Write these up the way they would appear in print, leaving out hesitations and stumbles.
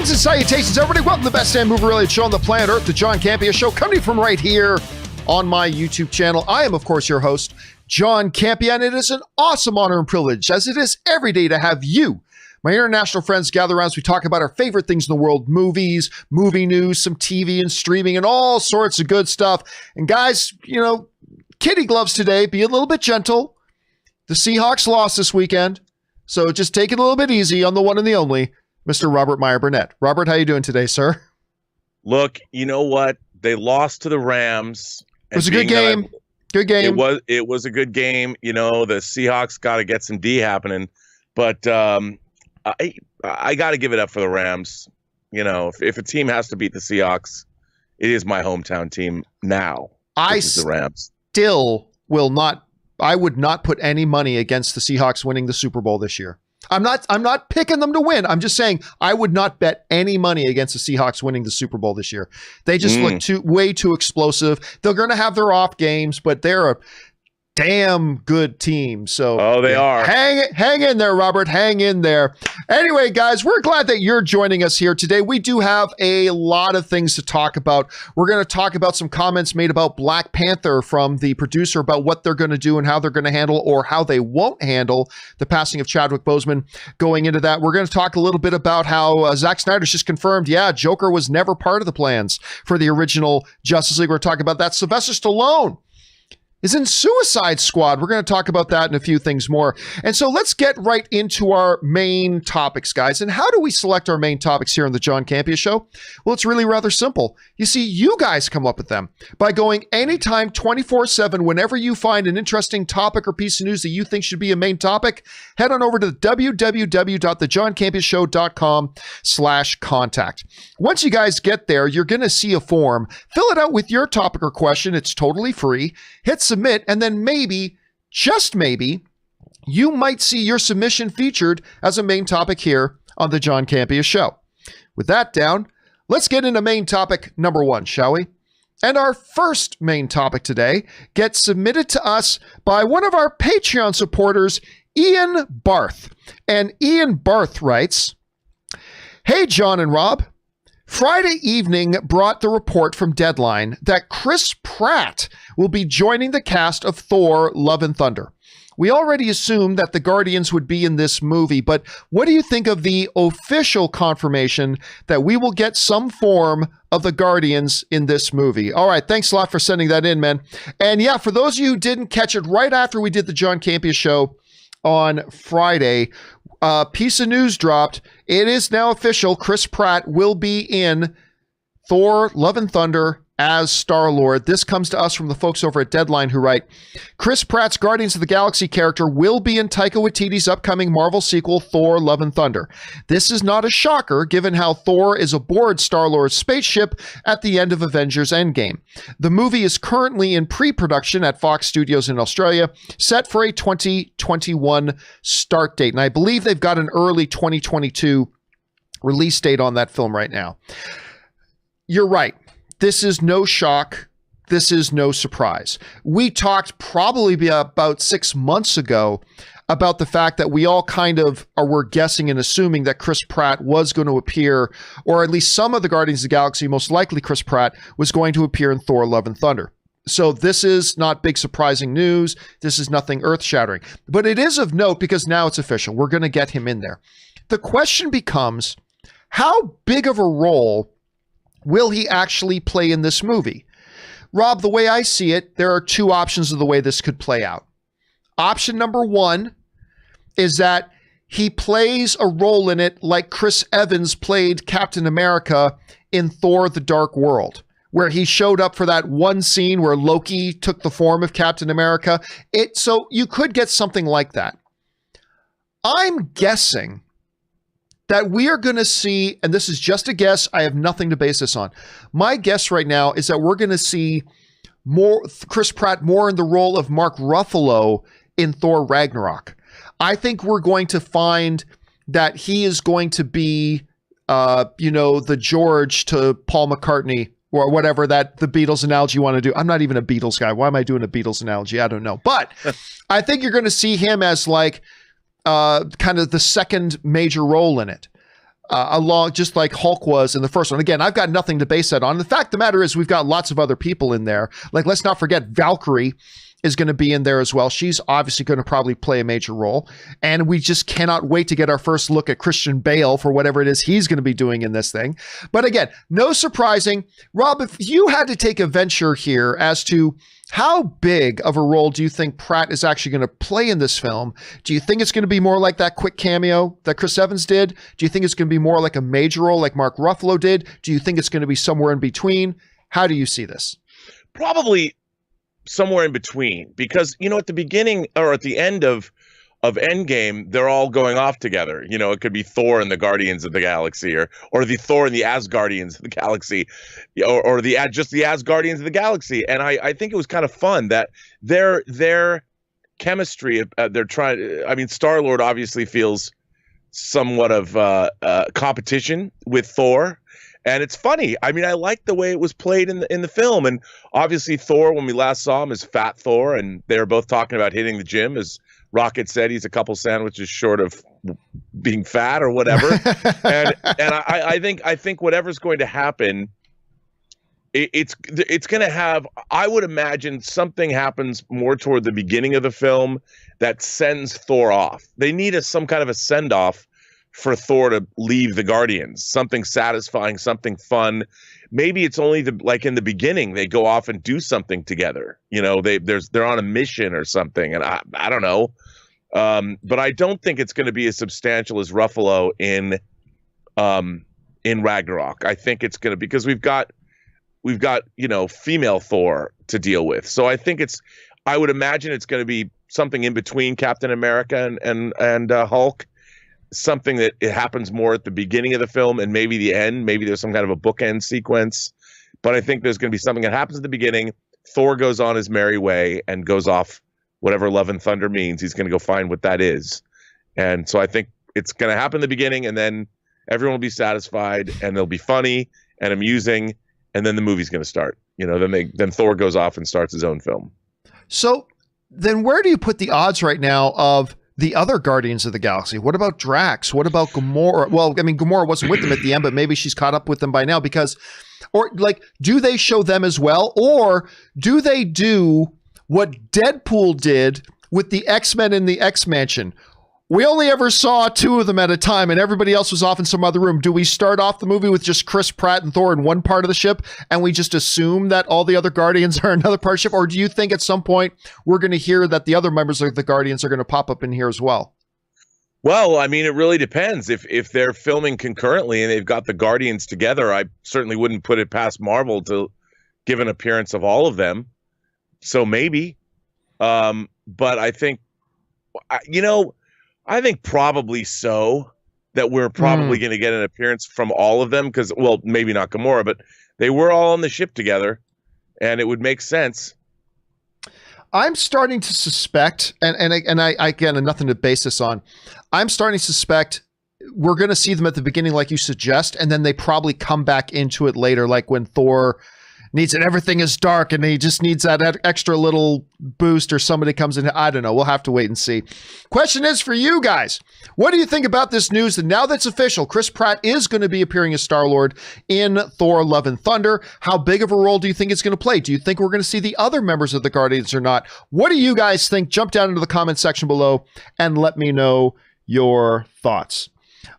Greetings and salutations, everybody. Welcome to the best damn movie-related show on the planet Earth, the John Campea Show, coming from right here on my YouTube channel. I am, of course, your host, John Campea, and it is an awesome honor and privilege, as it is every day, to have you, my international friends, gather around as we talk about our favorite things in the world, movies, movie news, some TV and streaming, and all sorts of good stuff. And guys, you know, kitty gloves today, be a little bit gentle. The Seahawks lost this weekend, so just take it a little bit easy on the one and the only, Mr. Robert Meyer Burnett. Robert, how you doing today, sir? Look, you know what? They lost to the Rams. It was a good game. Good game. It was a good game. You know, the Seahawks got to get some D happening, but I got to give it up for the Rams. You know, if a team has to beat the Seahawks, it is my hometown team now. The Rams. Still will not. I would not put any money against the Seahawks winning the Super Bowl this year. I'm not picking them to win. I'm just saying I would not bet any money against the Seahawks winning the Super Bowl this year. They just look way too explosive. They're going to have their off games, but they're a damn good team. So they are. Hang in there, Robert. Hang in there. Anyway, guys, we're glad that you're joining us here today. We do have a lot of things to talk about. We're going to talk about some comments made about Black Panther from the producer about what they're going to do and how they're going to handle, or how they won't handle, the passing of Chadwick Boseman. Going into that, we're going to talk a little bit about how Zack Snyder's just confirmed, Joker was never part of the plans for the original Justice League. We're talking about that. Sylvester Stallone is in Suicide Squad. We're going to talk about that and a few things more. And so let's get right into our main topics, guys. And how do we select our main topics here on the John Campea Show? Well, it's really rather simple. You see, you guys come up with them by going anytime, 24/7, whenever you find an interesting topic or piece of news that you think should be a main topic, head on over to www.thejohncampeashow.com/contact. Once you guys get there, you're going to see a form. Fill it out with your topic or question. It's totally free. Hit submit, and then maybe, just maybe, you might see your submission featured as a main topic here on the John Campea Show. With that down, let's get into main topic number one, shall we? And our first main topic today gets submitted to us by one of our Patreon supporters, Ian Barth. And Ian Barth writes, "Hey, John and Rob. Friday evening brought the report from Deadline that Chris Pratt will be joining the cast of Thor: Love and Thunder. We already assumed that the Guardians would be in this movie, but what do you think of the official confirmation that we will get some form of the Guardians in this movie?" All right, thanks a lot for sending that in, man. And yeah, for those of you who didn't catch it, right after we did the John Campea Show on Friday, a piece of news dropped. It is now official. Chris Pratt will be in Thor: Love and Thunder as Star-Lord. This comes to us from the folks over at Deadline, who write, "Chris Pratt's Guardians of the Galaxy character will be in Taika Waititi's upcoming Marvel sequel, Thor: Love and Thunder. This is not a shocker, given how Thor is aboard Star-Lord's spaceship at the end of Avengers Endgame. The movie is currently in pre-production at Fox Studios in Australia, set for a 2021 start date. And I believe they've got an early 2022 release date on that film right now." You're right. This is no shock. This is no surprise. We talked probably about 6 months ago about the fact that we all kind of were guessing and assuming that Chris Pratt was going to appear, or at least some of the Guardians of the Galaxy, most likely Chris Pratt, was going to appear in Thor: Love and Thunder. So this is not big surprising news. This is nothing earth-shattering. But it is of note because now it's official. We're going to get him in there. The question becomes, how big of a role will he actually play in this movie? Rob, the way I see it, there are two options of the way this could play out. Option number one is that he plays a role in it like Chris Evans played Captain America in Thor: The Dark World, where he showed up for that one scene where Loki took the form of Captain America. So you could get something like that. I'm guessing that we are going to see, and this is just a guess, I have nothing to base this on. My guess right now is that we're going to see Chris Pratt more in the role of Mark Ruffalo in Thor Ragnarok. I think we're going to find that he is going to be, the George to Paul McCartney, or whatever that the Beatles analogy you want to do. I'm not even a Beatles guy. Why am I doing a Beatles analogy? I don't know. But I think you're going to see him as like kind of the second major role in it. along just like Hulk was in the first one. Again, I've got nothing to base that on. The fact of the matter is we've got lots of other people in there. Like, let's not forget Valkyrie is going to be in there as well. She's obviously going to probably play a major role. And we just cannot wait to get our first look at Christian Bale for whatever it is he's going to be doing in this thing. But again, no surprising. Rob, if you had to take a venture here as to how big of a role do you think Pratt is actually going to play in this film? Do you think it's going to be more like that quick cameo that Chris Evans did? Do you think it's going to be more like a major role like Mark Ruffalo did? Do you think it's going to be somewhere in between? How do you see this? Probably somewhere in between, because, you know, at the beginning or at the end of Endgame, they're all going off together. You know, it could be Thor and the Guardians of the Galaxy, or the Thor and the Asgardians of the Galaxy, or just the Asgardians of the Galaxy. And I think it was kind of fun that their chemistry, they're trying. I mean, Star-Lord obviously feels somewhat of competition with Thor. And it's funny. I mean, I like the way it was played in the film. And obviously Thor, when we last saw him, is Fat Thor, and they were both talking about hitting the gym. As Rocket said, he's a couple sandwiches short of being fat or whatever. and I think whatever's going to happen, it's going to have. I would imagine something happens more toward the beginning of the film that sends Thor off. They need some kind of a send off for Thor to leave the Guardians, something satisfying, something fun. Maybe it's only like in the beginning they go off and do something together. You know, they're on a mission or something, and I don't know. But I don't think it's going to be as substantial as Ruffalo in Ragnarok. I think it's going to, because we've got you know, female Thor to deal with. So I think I would imagine it's going to be something in between Captain America and Hulk. Something that it happens more at the beginning of the film and maybe the end. Maybe there's some kind of a bookend sequence, but I think there's going to be something that happens at the beginning. Thor goes on his merry way and goes off, whatever Love and Thunder means. He's going to go find what that is. And so I think it's going to happen in the beginning, and then everyone will be satisfied, and it'll be funny and amusing. And then the movie's going to start, you know, then Thor goes off and starts his own film. So then where do you put the odds right now of the other Guardians of the Galaxy? What about Drax? What about Gamora? Well, I mean, Gamora wasn't with them at the end, but maybe she's caught up with them by now, because, or like, do they show them as well? Or do they do what Deadpool did with the X-Men in the X-Mansion? We only ever saw two of them at a time, and everybody else was off in some other room. Do we start off the movie with just Chris Pratt and Thor in one part of the ship, and we just assume that all the other Guardians are another part of the ship? Or do you think at some point we're going to hear that the other members of the Guardians are going to pop up in here as well? Well, I mean, it really depends. If they're filming concurrently and they've got the Guardians together, I certainly wouldn't put it past Marvel to give an appearance of all of them. So maybe. But I think, you know, I think probably so, that we're probably going to get an appearance from all of them, because, well, maybe not Gamora, but they were all on the ship together, and it would make sense. I'm starting to suspect, and I again, nothing to base this on, I'm starting to suspect we're going to see them at the beginning like you suggest, and then they probably come back into it later, like when Thor needs it, everything is dark, and he just needs that extra little boost, or somebody comes in. I don't know. We'll have to wait and see. Question is for you guys. What do you think about this news that now that's official, Chris Pratt is going to be appearing as Star-Lord in Thor Love and Thunder? How big of a role do you think it's going to play? Do you think we're going to see the other members of the Guardians or not? What do you guys think? Jump down into the comment section below and let me know your thoughts.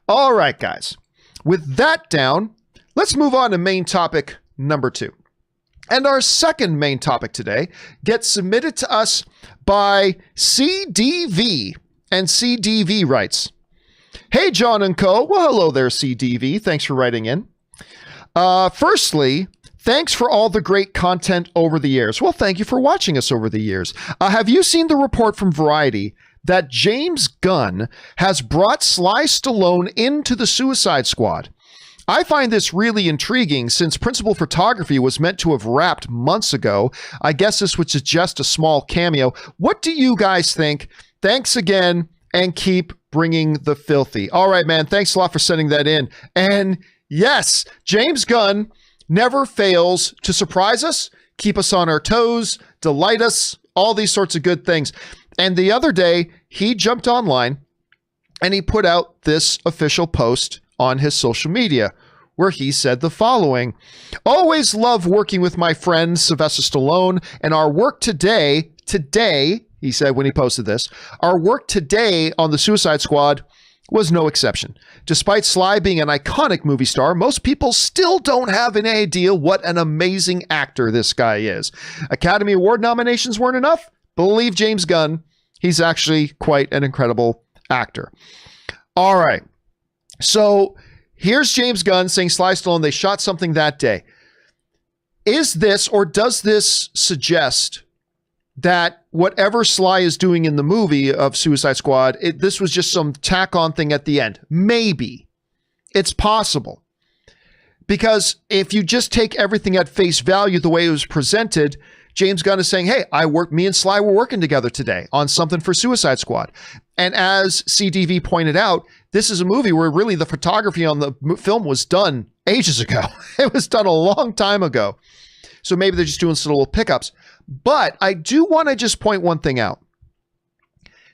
All right, guys. With that down, let's move on to main topic number 2. And our second main topic today gets submitted to us by CDV, and CDV writes, "Hey, John and Co." Well, hello there, CDV. Thanks for writing in. Firstly, thanks for all the great content over the years. Well, thank you for watching us over the years. Have you seen the report from Variety that James Gunn has brought Sly Stallone into the Suicide Squad? I find this really intriguing since principal photography was meant to have wrapped months ago. I guess this would suggest a small cameo. What do you guys think? Thanks again, and keep bringing the filthy. All right, man. Thanks a lot for sending that in. And yes, James Gunn never fails to surprise us, keep us on our toes, delight us, all these sorts of good things. And the other day, he jumped online and he put out this official post on his social media, where he said the following: "Always love working with my friend Sylvester Stallone, and our work today, he said when he posted this, our work today on the Suicide Squad was no exception. Despite Sly being an iconic movie star, most people still don't have an idea what an amazing actor this guy is. Academy Award nominations weren't enough? Believe James Gunn, he's actually quite an incredible actor." All right. So here's James Gunn saying Sly Stallone, they shot something that day. Is this, or does this suggest that whatever Sly is doing in the movie of Suicide Squad, this was just some tack-on thing at the end? Maybe. It's possible. Because if you just take everything at face value the way it was presented, James Gunn is saying, hey, me and Sly were working together today on something for Suicide Squad. And as CDV pointed out, this is a movie where really the photography on the film was done ages ago. It was done a long time ago. So maybe they're just doing some little pickups. But I do want to just point one thing out.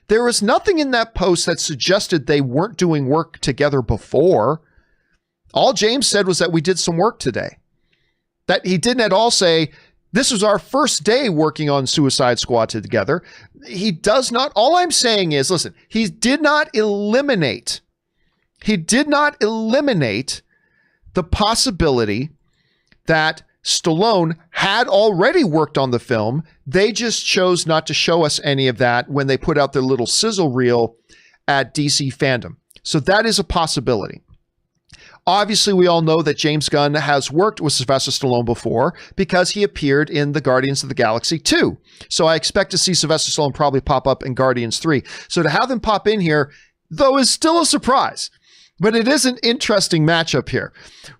There was nothing in that post that suggested they weren't doing work together before. All James said was that we did some work today. That he didn't at all say, this was our first day working on Suicide Squad together. He does not. All I'm saying is, listen, he did not eliminate the possibility that Stallone had already worked on the film. They just chose not to show us any of that when they put out their little sizzle reel at DC Fandom. So that is a possibility. Obviously, we all know that James Gunn has worked with Sylvester Stallone before because he appeared in the Guardians of the Galaxy 2. So I expect to see Sylvester Stallone probably pop up in Guardians 3. So to have him pop in here, though, is still a surprise. But it is an interesting matchup here.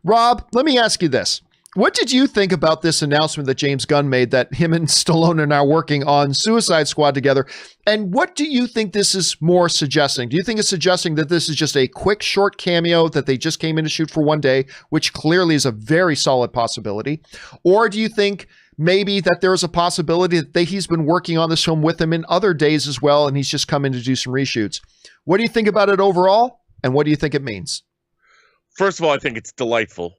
Rob, let me ask you this. What did you think about this announcement that James Gunn made that him and Stallone are now working on Suicide Squad together? And what do you think this is more suggesting? Do you think it's suggesting that this is just a quick, short cameo that they just came in to shoot for one day, which clearly is a very solid possibility? Or do you think maybe that there is a possibility that he's been working on this film with him in other days as well, and he's just come in to do some reshoots? What do you think about it overall? And what do you think it means? First of all, I think it's delightful.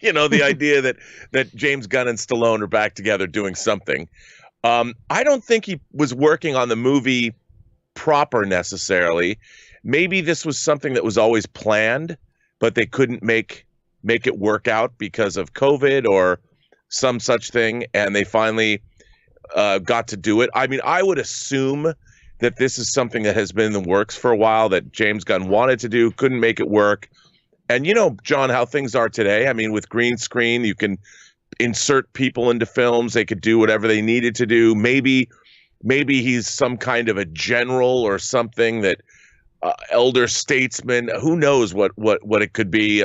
You know, the idea that James Gunn and Stallone are back together doing something. I don't think he was working on the movie proper necessarily. Maybe this was something that was always planned, but they couldn't make it work out because of COVID or some such thing, and they finally got to do it. I mean, I would assume that this is something that has been in the works for a while that James Gunn wanted to do, couldn't make it work. And you know, John, how things are today. I mean, with green screen, you can insert people into films. They could do whatever they needed to do. Maybe he's some kind of a general or something, that elder statesman. Who knows what it could be?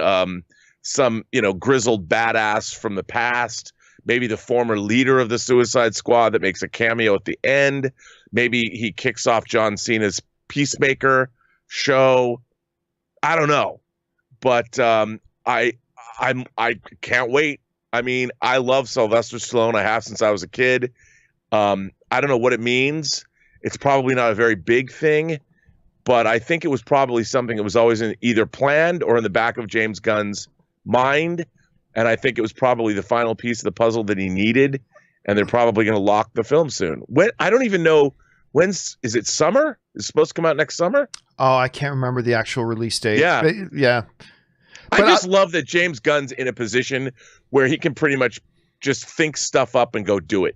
Some, you know, grizzled badass from the past. Maybe the former leader of the Suicide Squad that makes a cameo at the end. Maybe he kicks off John Cena's Peacemaker show. I don't know. But I can't wait. I mean, I love Sylvester Stallone. I have since I was a kid. I don't know what it means. It's probably not a very big thing, but I think it was probably something that was always either planned or in the back of James Gunn's mind. And I think it was probably the final piece of the puzzle that he needed. And they're probably going to lock the film soon. I don't even know. Is it summer? Is it supposed to come out next summer? Oh, I can't remember the actual release date. Yeah. Yeah. I just love that James Gunn's in a position where he can pretty much just think stuff up and go do it.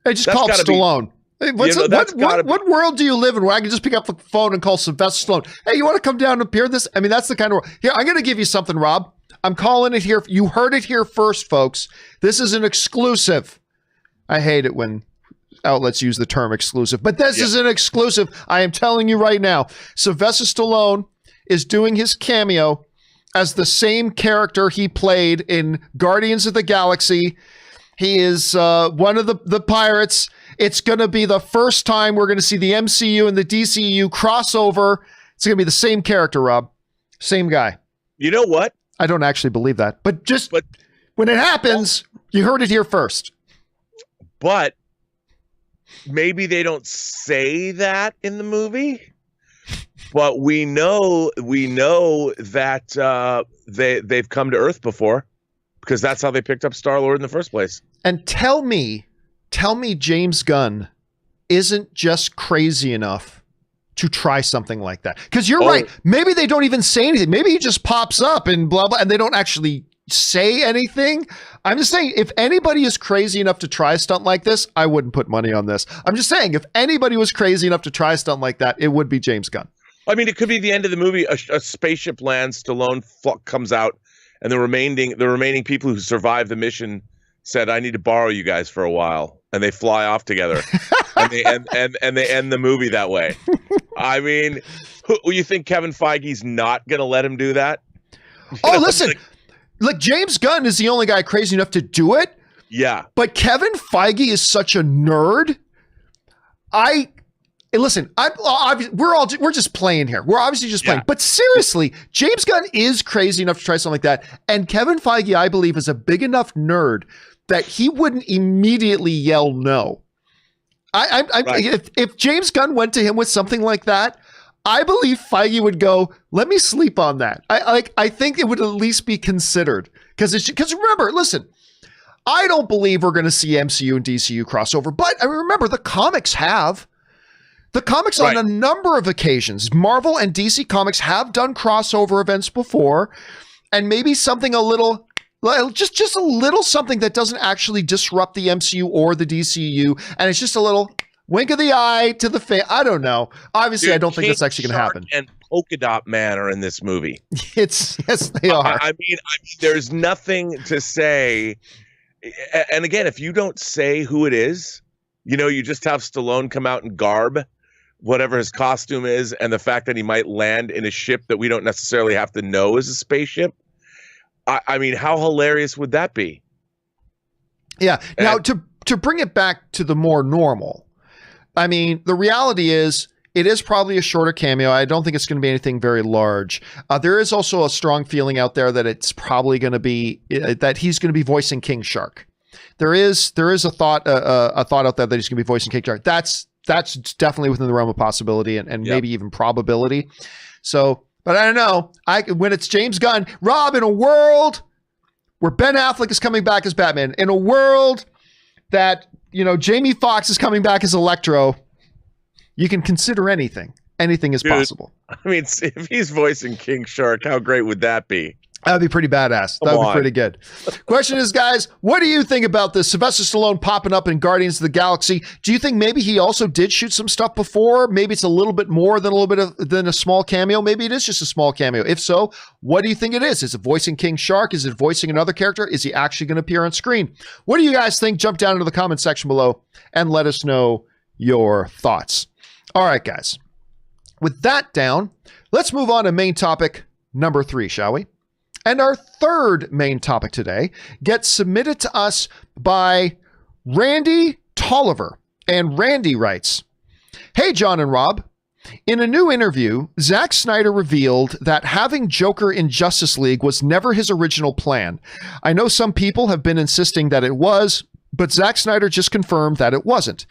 Hey, just call Stallone. Hey, what world do you live in where I can just pick up the phone and call Sylvester Stallone? Hey, you want to come down and appear this? I mean, that's the kind of world. Here, I'm going to give you something, Rob. I'm calling it here. You heard it here first, folks. This is an exclusive. I hate it when outlets use the term exclusive, but this is an exclusive. I am telling you right now, Sylvester Stallone is doing his cameo as the same character he played in Guardians of the Galaxy. He is one of the pirates. It's going to be the first time we're going to see the MCU and the DCU crossover. It's going to be the same character, Rob. Same guy. You know what? I don't actually believe that. But when it happens, you heard it here first. But maybe they don't say that in the movie. But we know that they've come to Earth before, because that's how they picked up Star-Lord in the first place. And tell me James Gunn isn't just crazy enough to try something like that. Because you're right. Maybe they don't even say anything. Maybe he just pops up and blah, blah, and they don't actually say anything. I'm just saying, if anybody is crazy enough to try a stunt like this, I wouldn't put money on this. I'm just saying, if anybody was crazy enough to try a stunt like that, it would be James Gunn. I mean, it could be the end of the movie. A spaceship lands, Stallone comes out, and the remaining people who survived the mission said, "I need to borrow you guys for a while," and they fly off together, and they end the movie that way. I mean, who you think Kevin Feige's not going to let him do that? Oh, listen, like James Gunn is the only guy crazy enough to do it. Yeah, but Kevin Feige is such a nerd. Listen, we're just playing here. We're obviously just playing. But seriously, James Gunn is crazy enough to try something like that. And Kevin Feige, I believe, is a big enough nerd that he wouldn't immediately yell no. If James Gunn went to him with something like that, I believe Feige would go, "Let me sleep on that." I think it would at least be considered. Because remember, listen, I don't believe we're going to see MCU and DCU crossover. But I remember the comics have. The comics on a number of occasions, Marvel and DC Comics have done crossover events before, and maybe something a little, just a little something that doesn't actually disrupt the MCU or the DCU, and it's just a little wink of the eye to the fan. I don't know. Obviously, I don't think that's actually going to happen. And Polka Dot Man are in this movie. Yes, they are. I mean, there's nothing to say. And again, if you don't say who it is, you just have Stallone come out in garb, whatever his costume is, and the fact that he might land in a ship that we don't necessarily have to know is a spaceship. I mean, how hilarious would that be? Yeah. Now, to bring it back to the more normal, I mean, the reality is it is probably a shorter cameo. I don't think it's going to be anything very large. There is also a strong feeling out there that it's probably going to be that he's going to be voicing King Shark. There is a thought out there that he's going to be voicing King Shark. That's definitely within the realm of possibility and maybe even probability. So, but I don't know. When it's James Gunn, Rob, in a world where Ben Affleck is coming back as Batman, in a world that, Jamie Foxx is coming back as Electro, you can consider anything. Anything is possible. I mean, if he's voicing King Shark, how great would that be? That'd be pretty badass. That would be pretty good. Question is, guys, what do you think about this? Sylvester Stallone popping up in Guardians of the Galaxy. Do you think maybe he also did shoot some stuff before? Maybe it's a little bit more than than a small cameo. Maybe it is just a small cameo. If so, what do you think it is? Is it voicing King Shark? Is it voicing another character? Is he actually going to appear on screen? What do you guys think? Jump down into the comment section below and let us know your thoughts. All right, guys. With that down, let's move on to main topic number 3, shall we? And our third main topic today gets submitted to us by Randy Tolliver. And Randy writes, "Hey, John and Rob. In a new interview, Zack Snyder revealed that having Joker in Justice League was never his original plan. I know some people have been insisting that it was, but Zack Snyder just confirmed that it wasn't.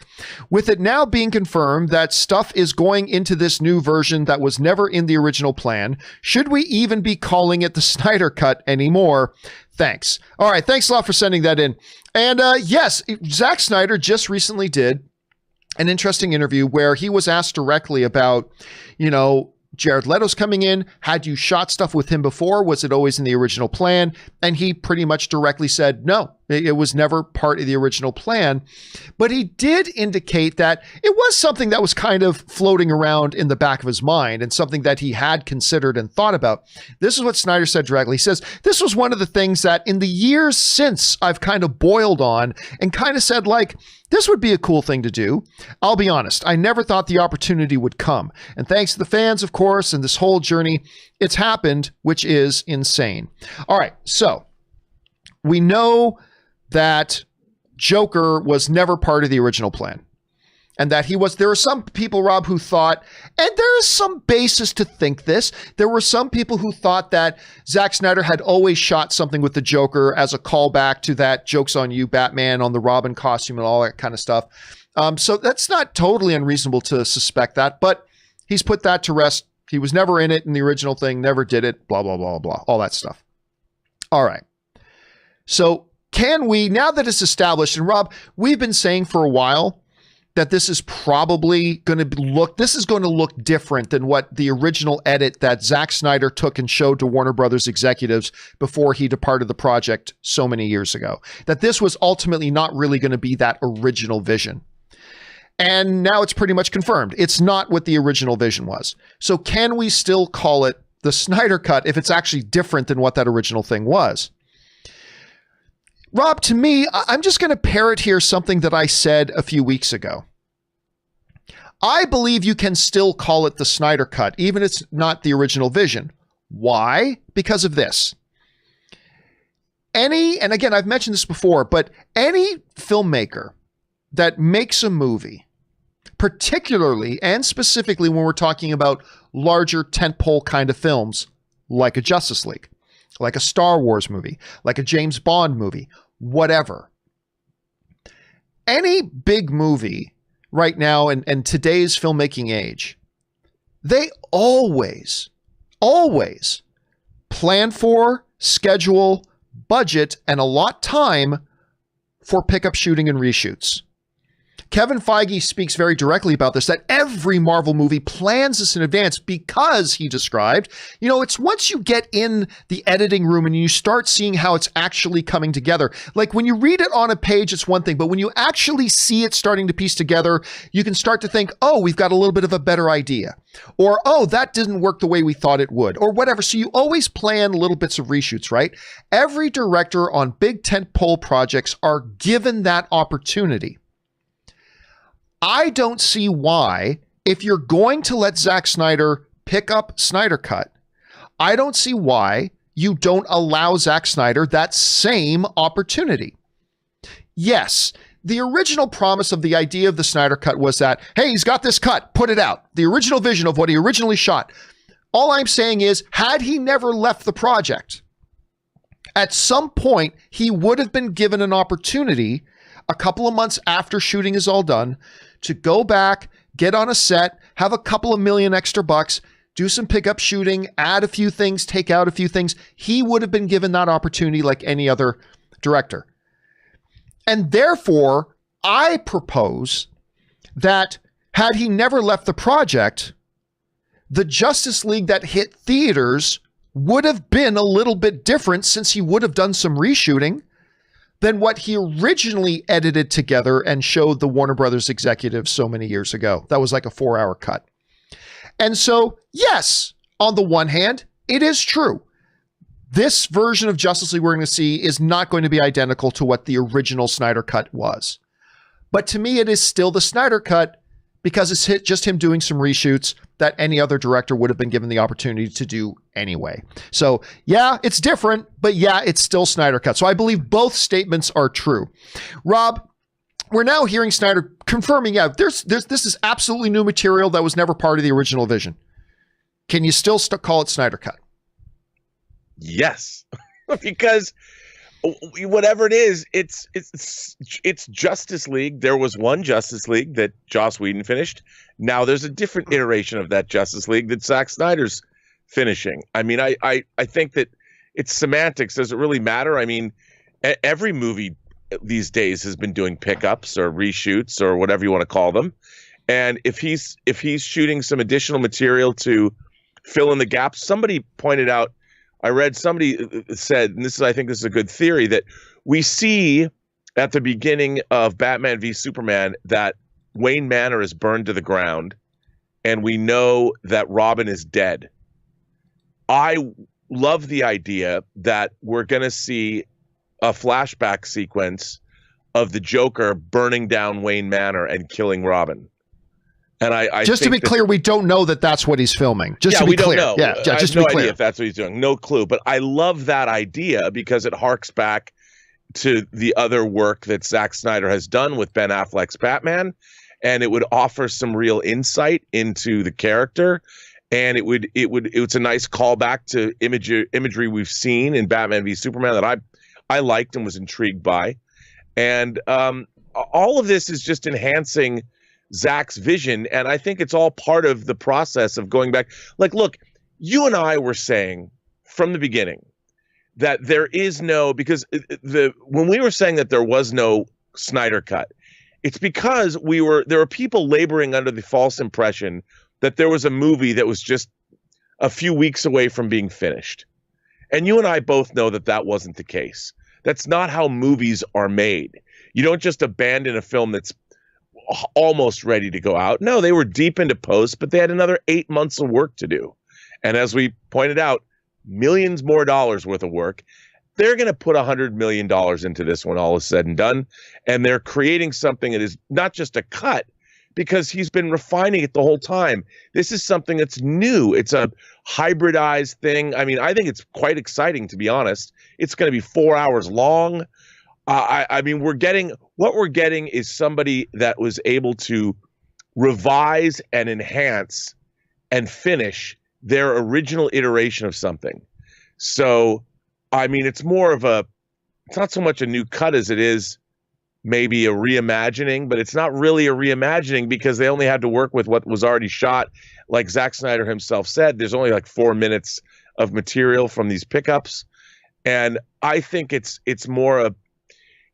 With it now being confirmed that stuff is going into this new version that was never in the original plan, should we even be calling it the Snyder Cut anymore? Thanks." All right, thanks a lot for sending that in. And yes, Zack Snyder just recently did an interesting interview where he was asked directly about, Jared Leto's coming in. Had you shot stuff with him before? Was it always in the original plan? And he pretty much directly said, no, it was never part of the original plan. But he did indicate that it was something that was kind of floating around in the back of his mind and something that he had considered and thought about. This is what Snyder said directly. He says, "This was one of the things that in the years since I've kind of boiled on and kind of said, like, this would be a cool thing to do. I'll be honest, I never thought the opportunity would come. And thanks to the fans, of course, and this whole journey, it's happened, which is insane." All right, so we know that Joker was never part of the original plan. And that there were some people, Rob, who thought, and there is some basis to think this, there were some people who thought that Zack Snyder had always shot something with the Joker as a callback to that Joke's on You Batman on the Robin costume and all that kind of stuff. So that's not totally unreasonable to suspect that, but he's put that to rest He was never in it in the original thing, never did it, blah, blah, blah, blah, all that stuff. All right. So can we, now that it's established, and Rob, we've been saying for a while that this is probably going to look different than what the original edit that Zack Snyder took and showed to Warner Brothers executives before he departed the project so many years ago. That this was ultimately not really going to be that original vision. And now it's pretty much confirmed. It's not what the original vision was. So can we still call it the Snyder Cut if it's actually different than what that original thing was? Rob, to me, I'm just going to parrot here something that I said a few weeks ago. I believe you can still call it the Snyder Cut, even if it's not the original vision. Why? Because of this. And again, I've mentioned this before, but any filmmaker that makes a movie, particularly and specifically when we're talking about larger tentpole kind of films, like a Justice League, like a Star Wars movie, like a James Bond movie, whatever. Any big movie right now in today's filmmaking age, they always plan for, schedule, budget, and allot time for pickup shooting and reshoots. Kevin Feige speaks very directly about this, that every Marvel movie plans this in advance because, he described, it's once you get in the editing room and you start seeing how it's actually coming together. Like when you read it on a page, it's one thing, but when you actually see it starting to piece together, you can start to think, oh, we've got a little bit of a better idea. Or, oh, that didn't work the way we thought it would, or whatever. So you always plan little bits of reshoots, right? Every director on big tentpole projects are given that opportunity. I don't see why, if you're going to let Zack Snyder pick up Snyder Cut, I don't see why you don't allow Zack Snyder that same opportunity. Yes, the original promise of the idea of the Snyder Cut was that, hey, he's got this cut, put it out. The original vision of what he originally shot. All I'm saying is, had he never left the project, at some point, he would have been given an opportunity a couple of months after shooting is all done to go back, get on a set, have a couple of million extra bucks, do some pickup shooting, add a few things, take out a few things. He would have been given that opportunity like any other director. And therefore, I propose that had he never left the project, the Justice League that hit theaters would have been a little bit different, since he would have done some reshooting than what he originally edited together and showed the Warner Brothers executives so many years ago. That was like a 4-hour cut. And so, yes, on the one hand, it is true. This version of Justice League we're going to see is not going to be identical to what the original Snyder Cut was. But to me, it is still the Snyder Cut because it's just him doing some reshoots that any other director would have been given the opportunity to do anyway. So yeah, it's different, but yeah, it's still Snyder Cut. So I believe both statements are true. Rob, we're now hearing Snyder confirming, yeah, this is absolutely new material that was never part of the original vision. Can you still call it Snyder Cut? Yes, because whatever it is, it's Justice League. There was one Justice League that Joss Whedon finished. Now there's a different iteration of that Justice League that Zack Snyder's finishing. I mean, I think that it's semantics. Does it really matter? I mean, every movie these days has been doing pickups or reshoots or whatever you want to call them. And if he's shooting some additional material to fill in the gaps, somebody pointed out, I read somebody said, and I think this is a good theory, that we see at the beginning of Batman v Superman that Wayne Manor is burned to the ground, and we know that Robin is dead. I love the idea that we're going to see a flashback sequence of the Joker burning down Wayne Manor and killing Robin. And I just to be clear, we don't know that that's what he's filming. Just to be clear. Don't know. Yeah, just to be clear. clear. Idea if that's what he's doing. No clue. But I love that idea because it harks back to the other work that Zack Snyder has done with Ben Affleck's Batman, and it would offer some real insight into the character, and it's a nice callback to imagery we've seen in Batman v Superman that I liked and was intrigued by, and all of this is just enhancing Zack's vision. And I think it's all part of the process of going back. Like, look, you and I were saying from the beginning that there is no, because when we were saying that there was no Snyder cut, it's because there were people laboring under the false impression that there was a movie that was just a few weeks away from being finished. And you and I both know that that wasn't the case. That's not how movies are made. You don't just abandon a film that's almost ready to go out. No, they were deep into post, but they had another 8 months of work to do. And as we pointed out, millions more dollars worth of work. They're going to put $100 million into this when all is said and done. And they're creating something that is not just a cut, because he's been refining it the whole time. This is something that's new. It's a hybridized thing. I mean, I think it's quite exciting, to be honest. It's going to be 4 hours long. I mean, what we're getting is somebody that was able to revise and enhance and finish their original iteration of something. So, I mean, it's not so much a new cut as it is maybe a reimagining, but it's not really a reimagining because they only had to work with what was already shot. Like Zack Snyder himself said, there's only like 4 minutes of material from these pickups. And I think it's more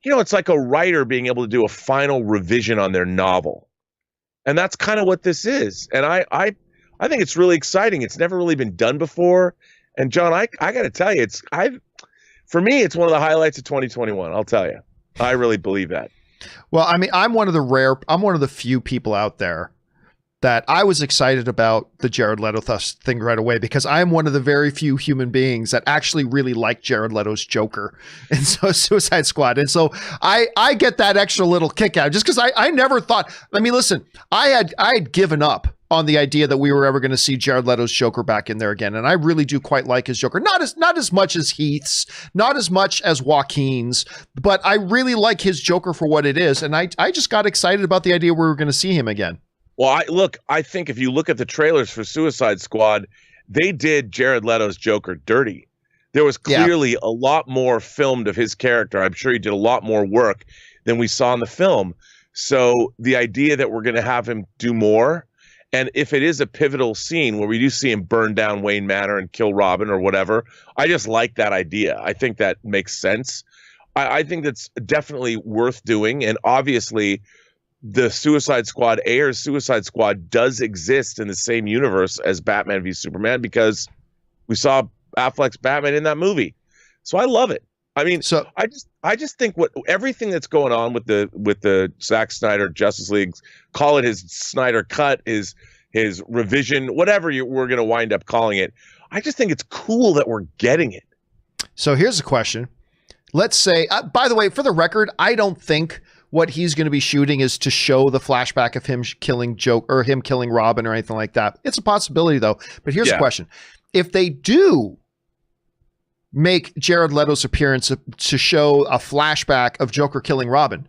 it's like a writer being able to do a final revision on their novel. And that's kind of what this is. And I think it's really exciting. It's never really been done before. And John, I got to tell you, for me, it's one of the highlights of 2021. I'll tell you. I really believe that. Well, I mean, I'm one of the few people out there that I was excited about the Jared Leto thing right away, because I'm one of the very few human beings that actually really like Jared Leto's Joker and so Suicide Squad. And so I get that extra little kick out just because I never thought, I mean, listen, I had given up on the idea that we were ever going to see Jared Leto's Joker back in there again. And I really do quite like his Joker. Not as much as Heath's, not as much as Joaquin's, but I really like his Joker for what it is. And I just got excited about the idea we were going to see him again. Well, I think if you look at the trailers for Suicide Squad, they did Jared Leto's Joker dirty. There was clearly a lot more filmed of his character. I'm sure he did a lot more work than we saw in the film. So the idea that we're going to have him do more, and if it is a pivotal scene where we do see him burn down Wayne Manor and kill Robin or whatever, I just like that idea. I think that makes sense. I think that's definitely worth doing. And obviously, the Suicide Squad Suicide Squad does exist in the same universe as Batman v Superman, because we saw Affleck's Batman in that movie. So I love it. I mean, so I just think everything that's going on with the Zack Snyder Justice League, call it his Snyder cut, his revision, whatever we're going to wind up calling it. I just think it's cool that we're getting it. So here's a question. Let's say, by the way, for the record, I don't think what he's going to be shooting is to show the flashback of him killing Joker or him killing Robin or anything like that. It's a possibility though. But here's the question. If they do make Jared Leto's appearance to show a flashback of Joker killing Robin,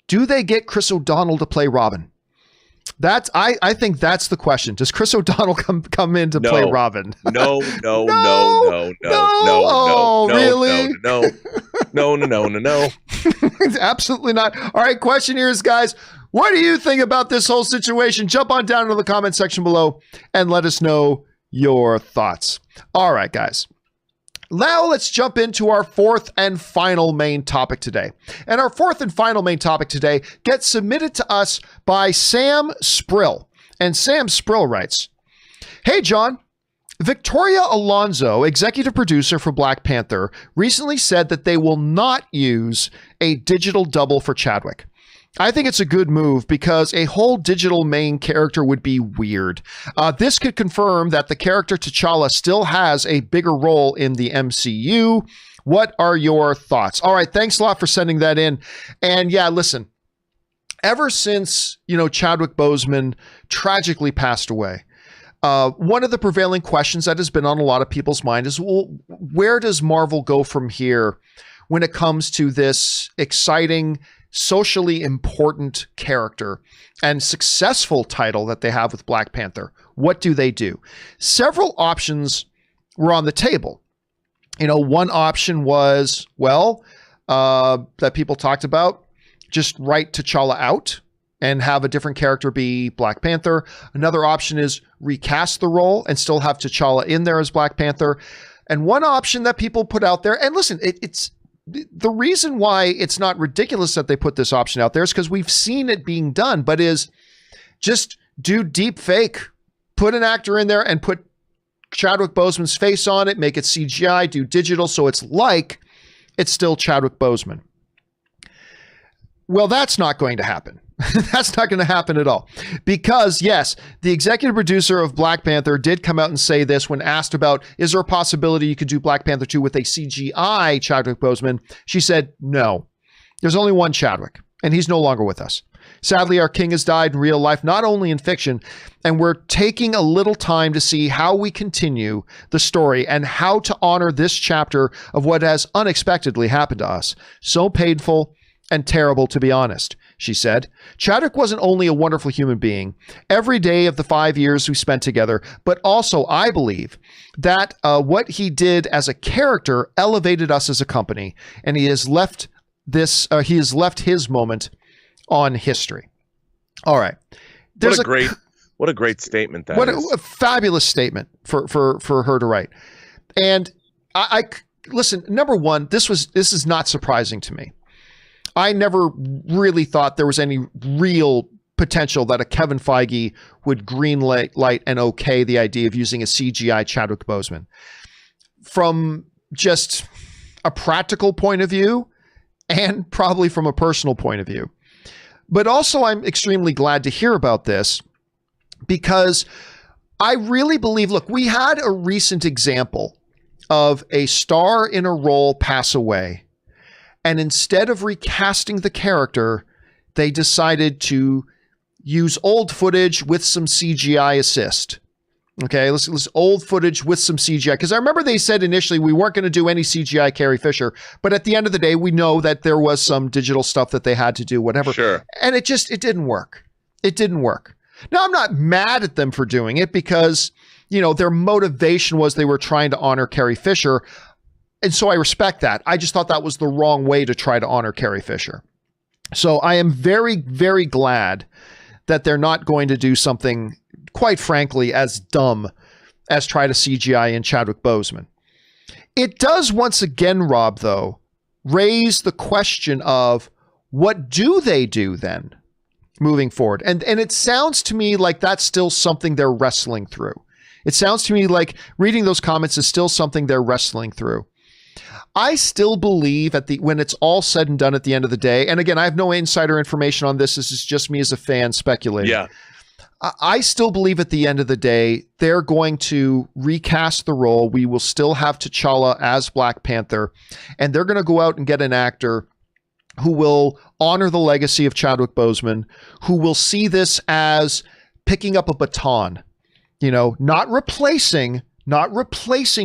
do they get Chris O'Donnell to play Robin? I think that's the question. Does Chris O'Donnell come in to play Robin? No. Absolutely not. All right, question here is, guys, what do you think about this whole situation? Jump on down into the comment section below and let us know your thoughts. All right, guys. Now let's jump into our fourth and final main topic today. And our fourth and final main topic today gets submitted to us by Sam Sprill. And Sam Sprill writes, "Hey, John. Victoria Alonso, executive producer for Black Panther, recently said that they will not use a digital double for Chadwick. I think it's a good move because a whole digital main character would be weird. This could confirm that the character T'Challa still has a bigger role in the MCU. What are your thoughts?" All right, thanks a lot for sending that in. And yeah, listen, ever since, Chadwick Boseman tragically passed away, one of the prevailing questions that has been on a lot of people's mind is, well, where does Marvel go from here when it comes to this exciting, socially important character and successful title that they have with Black Panther? What do they do? Several options were on the table. One option was, that people talked about, just write T'Challa out and have a different character be Black Panther. Another option is recast the role and still have T'Challa in there as Black Panther. And one option that people put out there, and listen, it's the reason why it's not ridiculous that they put this option out there is because we've seen it being done, but is just do deep fake, put an actor in there and put Chadwick Boseman's face on it, make it CGI, do digital so it's like it's still Chadwick Boseman. Well, that's not going to happen. That's not going to happen at all. Because, yes, the executive producer of Black Panther did come out and say this when asked about, is there a possibility you could do Black Panther 2 with a CGI Chadwick Boseman? She said, no. There's only one Chadwick, and he's no longer with us. Sadly, our king has died in real life, not only in fiction, and we're taking a little time to see how we continue the story and how to honor this chapter of what has unexpectedly happened to us. So painful and terrible, to be honest, she said. Chadwick wasn't only a wonderful human being every day of the 5 years we spent together, but also I believe that what he did as a character elevated us as a company, and he has left his moment on history. All right. What a great statement that is. What a fabulous statement for her to write. And I listen, number one, this is not surprising to me. I never really thought there was any real potential that a Kevin Feige would green light and okay the idea of using a CGI Chadwick Boseman. From just a practical point of view and probably from a personal point of view. But also I'm extremely glad to hear about this because I really believe, look, we had a recent example of a star in a role pass away. And instead of recasting the character, they decided to use old footage with some CGI assist. Okay, let's old footage with some CGI. Because I remember they said initially we weren't going to do any CGI Carrie Fisher. But at the end of the day, we know that there was some digital stuff that they had to do, whatever. Sure. And it didn't work. It didn't work. Now, I'm not mad at them for doing it because, their motivation was they were trying to honor Carrie Fisher. And so I respect that. I just thought that was the wrong way to try to honor Carrie Fisher. So I am very, very glad that they're not going to do something, quite frankly, as dumb as try to CGI in Chadwick Boseman. It does once again, Rob, though, raise the question of what do they do then moving forward? And it sounds to me like that's still something they're wrestling through. It sounds to me like reading those comments is still something they're wrestling through. I still believe when it's all said and done at the end of the day, and again, I have no insider information on this. This is just me as a fan speculating. Yeah. I still believe at the end of the day, they're going to recast the role. We will still have T'Challa as Black Panther, and they're going to go out and get an actor who will honor the legacy of Chadwick Boseman, who will see this as picking up a baton, not replacing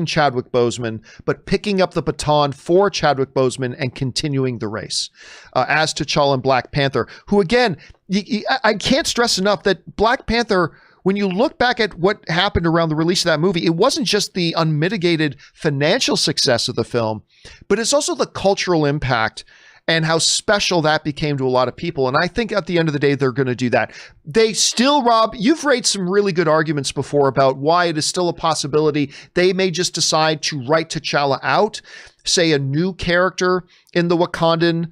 Chadwick Boseman, but picking up the baton for Chadwick Boseman and continuing the race as T'Challa and Black Panther, who again, I can't stress enough that Black Panther, when you look back at what happened around the release of that movie, it wasn't just the unmitigated financial success of the film, but it's also the cultural impact and how special that became to a lot of people. And I think at the end of the day, they're going to do that. They still, Rob, you've raised some really good arguments before about why it is still a possibility. They may just decide to write T'Challa out, say a new character in the Wakandan,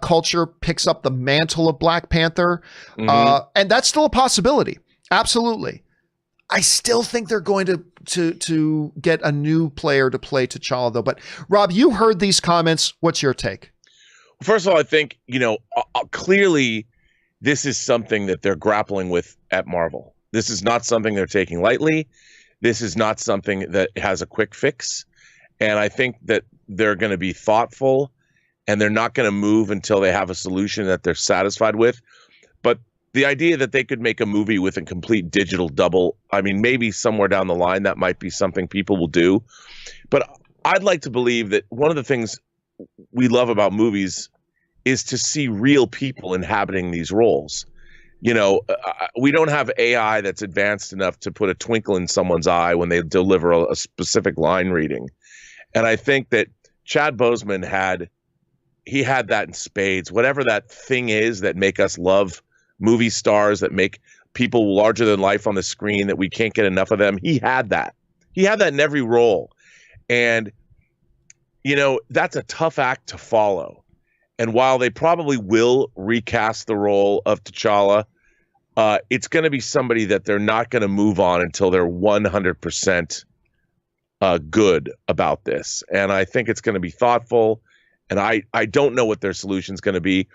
culture picks up the mantle of Black Panther. And that's still a possibility. Absolutely. I still think they're going to get a new player to play T'Challa, though. But Rob, you heard these comments. What's your take? First of all, I think, clearly this is something that they're grappling with at Marvel. This is not something they're taking lightly. This is not something that has a quick fix. And I think that they're going to be thoughtful and they're not going to move until they have a solution that they're satisfied with. But the idea that they could make a movie with a complete digital double, I mean, maybe somewhere down the line, that might be something people will do. But I'd like to believe that one of the things we love about movies is to see real people inhabiting these roles. We don't have AI that's advanced enough to put a twinkle in someone's eye when they deliver a specific line reading. And I think that Chad Boseman had that in spades, whatever that thing is that make us love movie stars that make people larger than life on the screen, that we can't get enough of them. He had that. He had that in every role. And, that's a tough act to follow. And while they probably will recast the role of T'Challa, it's going to be somebody that they're not going to move on until they're 100% good about this. And I think it's going to be thoughtful. And I don't know what their solution is going to be.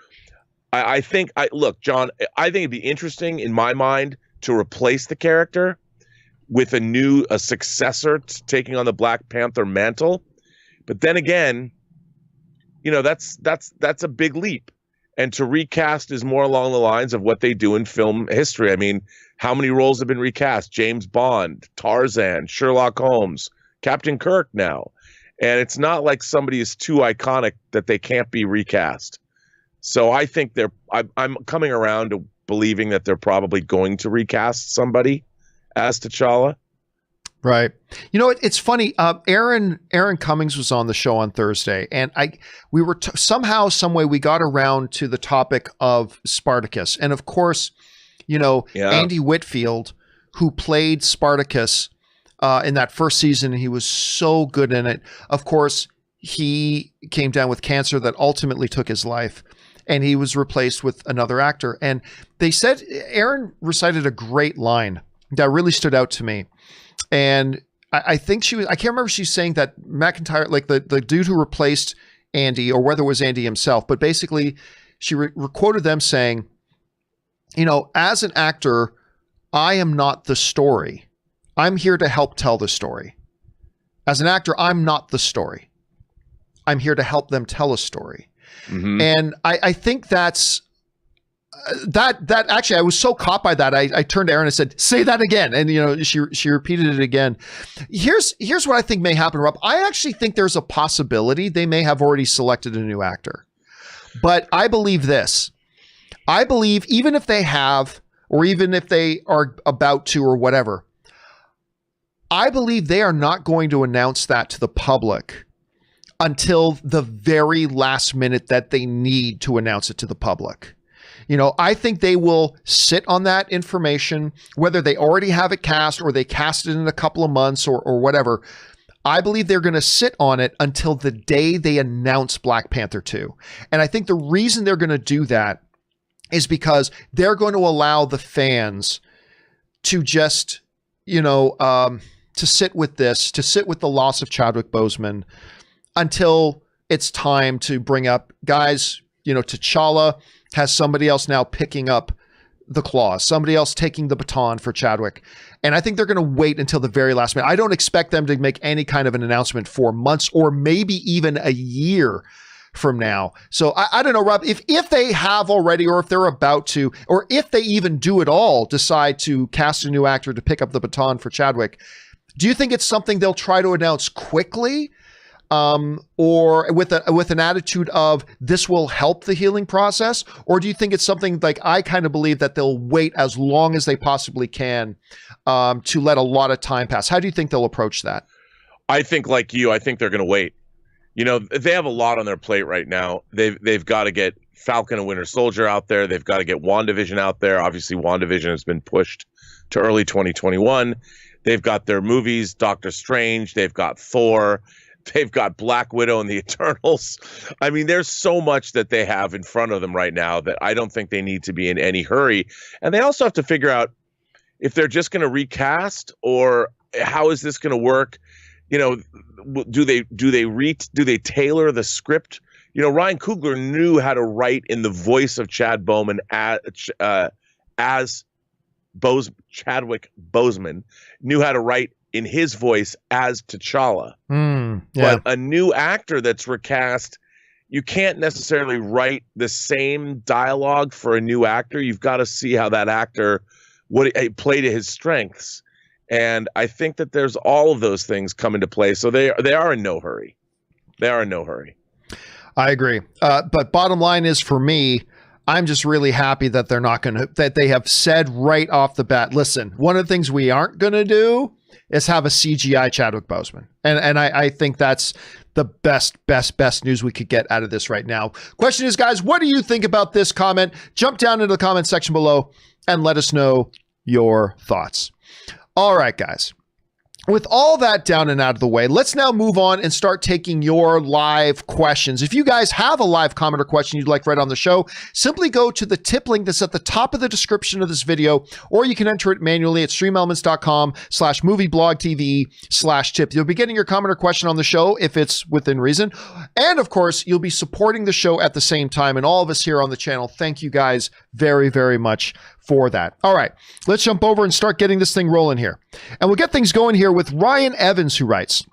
Look, John, I think it'd be interesting in my mind to replace the character with a successor taking on the Black Panther mantle. But then again, that's a big leap. And to recast is more along the lines of what they do in film history. I mean, how many roles have been recast? James Bond, Tarzan, Sherlock Holmes, Captain Kirk now. And it's not like somebody is too iconic that they can't be recast. So I think I'm coming around to believing that they're probably going to recast somebody as T'Challa. Right. It's funny. Aaron Cummings was on the show on Thursday, and we were somehow, some way, we got around to the topic of Spartacus, and of course, Andy Whitfield, who played Spartacus in that first season, he was so good in it. Of course, he came down with cancer that ultimately took his life, and he was replaced with another actor. And they said Aaron recited a great line that really stood out to me. And I think I can't remember if she was saying that McIntyre, like the dude who replaced Andy, or whether it was Andy himself, but basically she quoted them saying, as an actor, I am not the story. I'm here to help tell the story. As an actor, I'm not the story. I'm here to help them tell a story. Mm-hmm. And I think that's, that actually, I was so caught by that. I turned to Aaron and said, say that again. And, she repeated it again. Here's what I think may happen, Rob. I actually think there's a possibility they may have already selected a new actor. But I believe this. I believe even if they have, or even if they are about to, or whatever, I believe they are not going to announce that to the public until the very last minute that they need to announce it to the public. I think they will sit on that information, whether they already have it cast or they cast it in a couple of months or whatever. I believe they're going to sit on it until the day they announce Black Panther 2. And I think the reason they're going to do that is because they're going to allow the fans to just, to sit with this, to sit with the loss of Chadwick Boseman until it's time to bring up, guys, T'Challa has somebody else now picking up the claws, somebody else taking the baton for Chadwick. And I think they're going to wait until the very last minute. I don't expect them to make any kind of an announcement for months or maybe even a year from now. So I don't know, Rob, if they have already, or if they're about to, or if they even do at all decide to cast a new actor to pick up the baton for Chadwick, do you think it's something they'll try to announce quickly? Or with an attitude of this will help the healing process? Or do you think it's something like, I kind of believe that they'll wait as long as they possibly can to let a lot of time pass? How do you think they'll approach that? I think like you, I think they're going to wait. They have a lot on their plate right now. They've got to get Falcon and Winter Soldier out there. They've got to get WandaVision out there. Obviously, WandaVision has been pushed to early 2021. They've got their movies, Doctor Strange. They've got Thor. They've got Black Widow and the Eternals. I mean, there's so much that they have in front of them right now that I don't think they need to be in any hurry. And they also have to figure out if they're just going to recast, or how is this going to work? Do they tailor the script? Ryan Coogler knew how to write in the voice of Chad Bowman as Chadwick Boseman, knew how to write in his voice as T'Challa. Yeah. But a new actor that's recast, you can't necessarily write the same dialogue for a new actor. You've got to see how that actor would play to his strengths. And I think that there's all of those things come into play. So they are in no hurry. They are in no hurry. I agree. But bottom line is, for me, I'm just really happy that they're not going to, that they have said right off the bat, listen, one of the things we aren't going to do is have a CGI Chadwick Boseman. And I think that's the best news we could get out of this right now. Question is, guys, what do you think about this comment? Jump down into the comment section below and let us know your thoughts. All right, guys. With all that down and out of the way, let's now move on and start taking your live questions. If you guys have a live comment or question you'd like read on the show, simply go to the tip link that's at the top of the description of this video, or you can enter it manually at streamelements.com/movieblogtv/tip. You'll be getting your comment or question on the show if it's within reason. And of course, you'll be supporting the show at the same time. And all of us here on the channel, thank you guys very, very much for that. All right, let's jump over and start getting this thing rolling here. And we'll get things going here with Ryan Evans, who writes,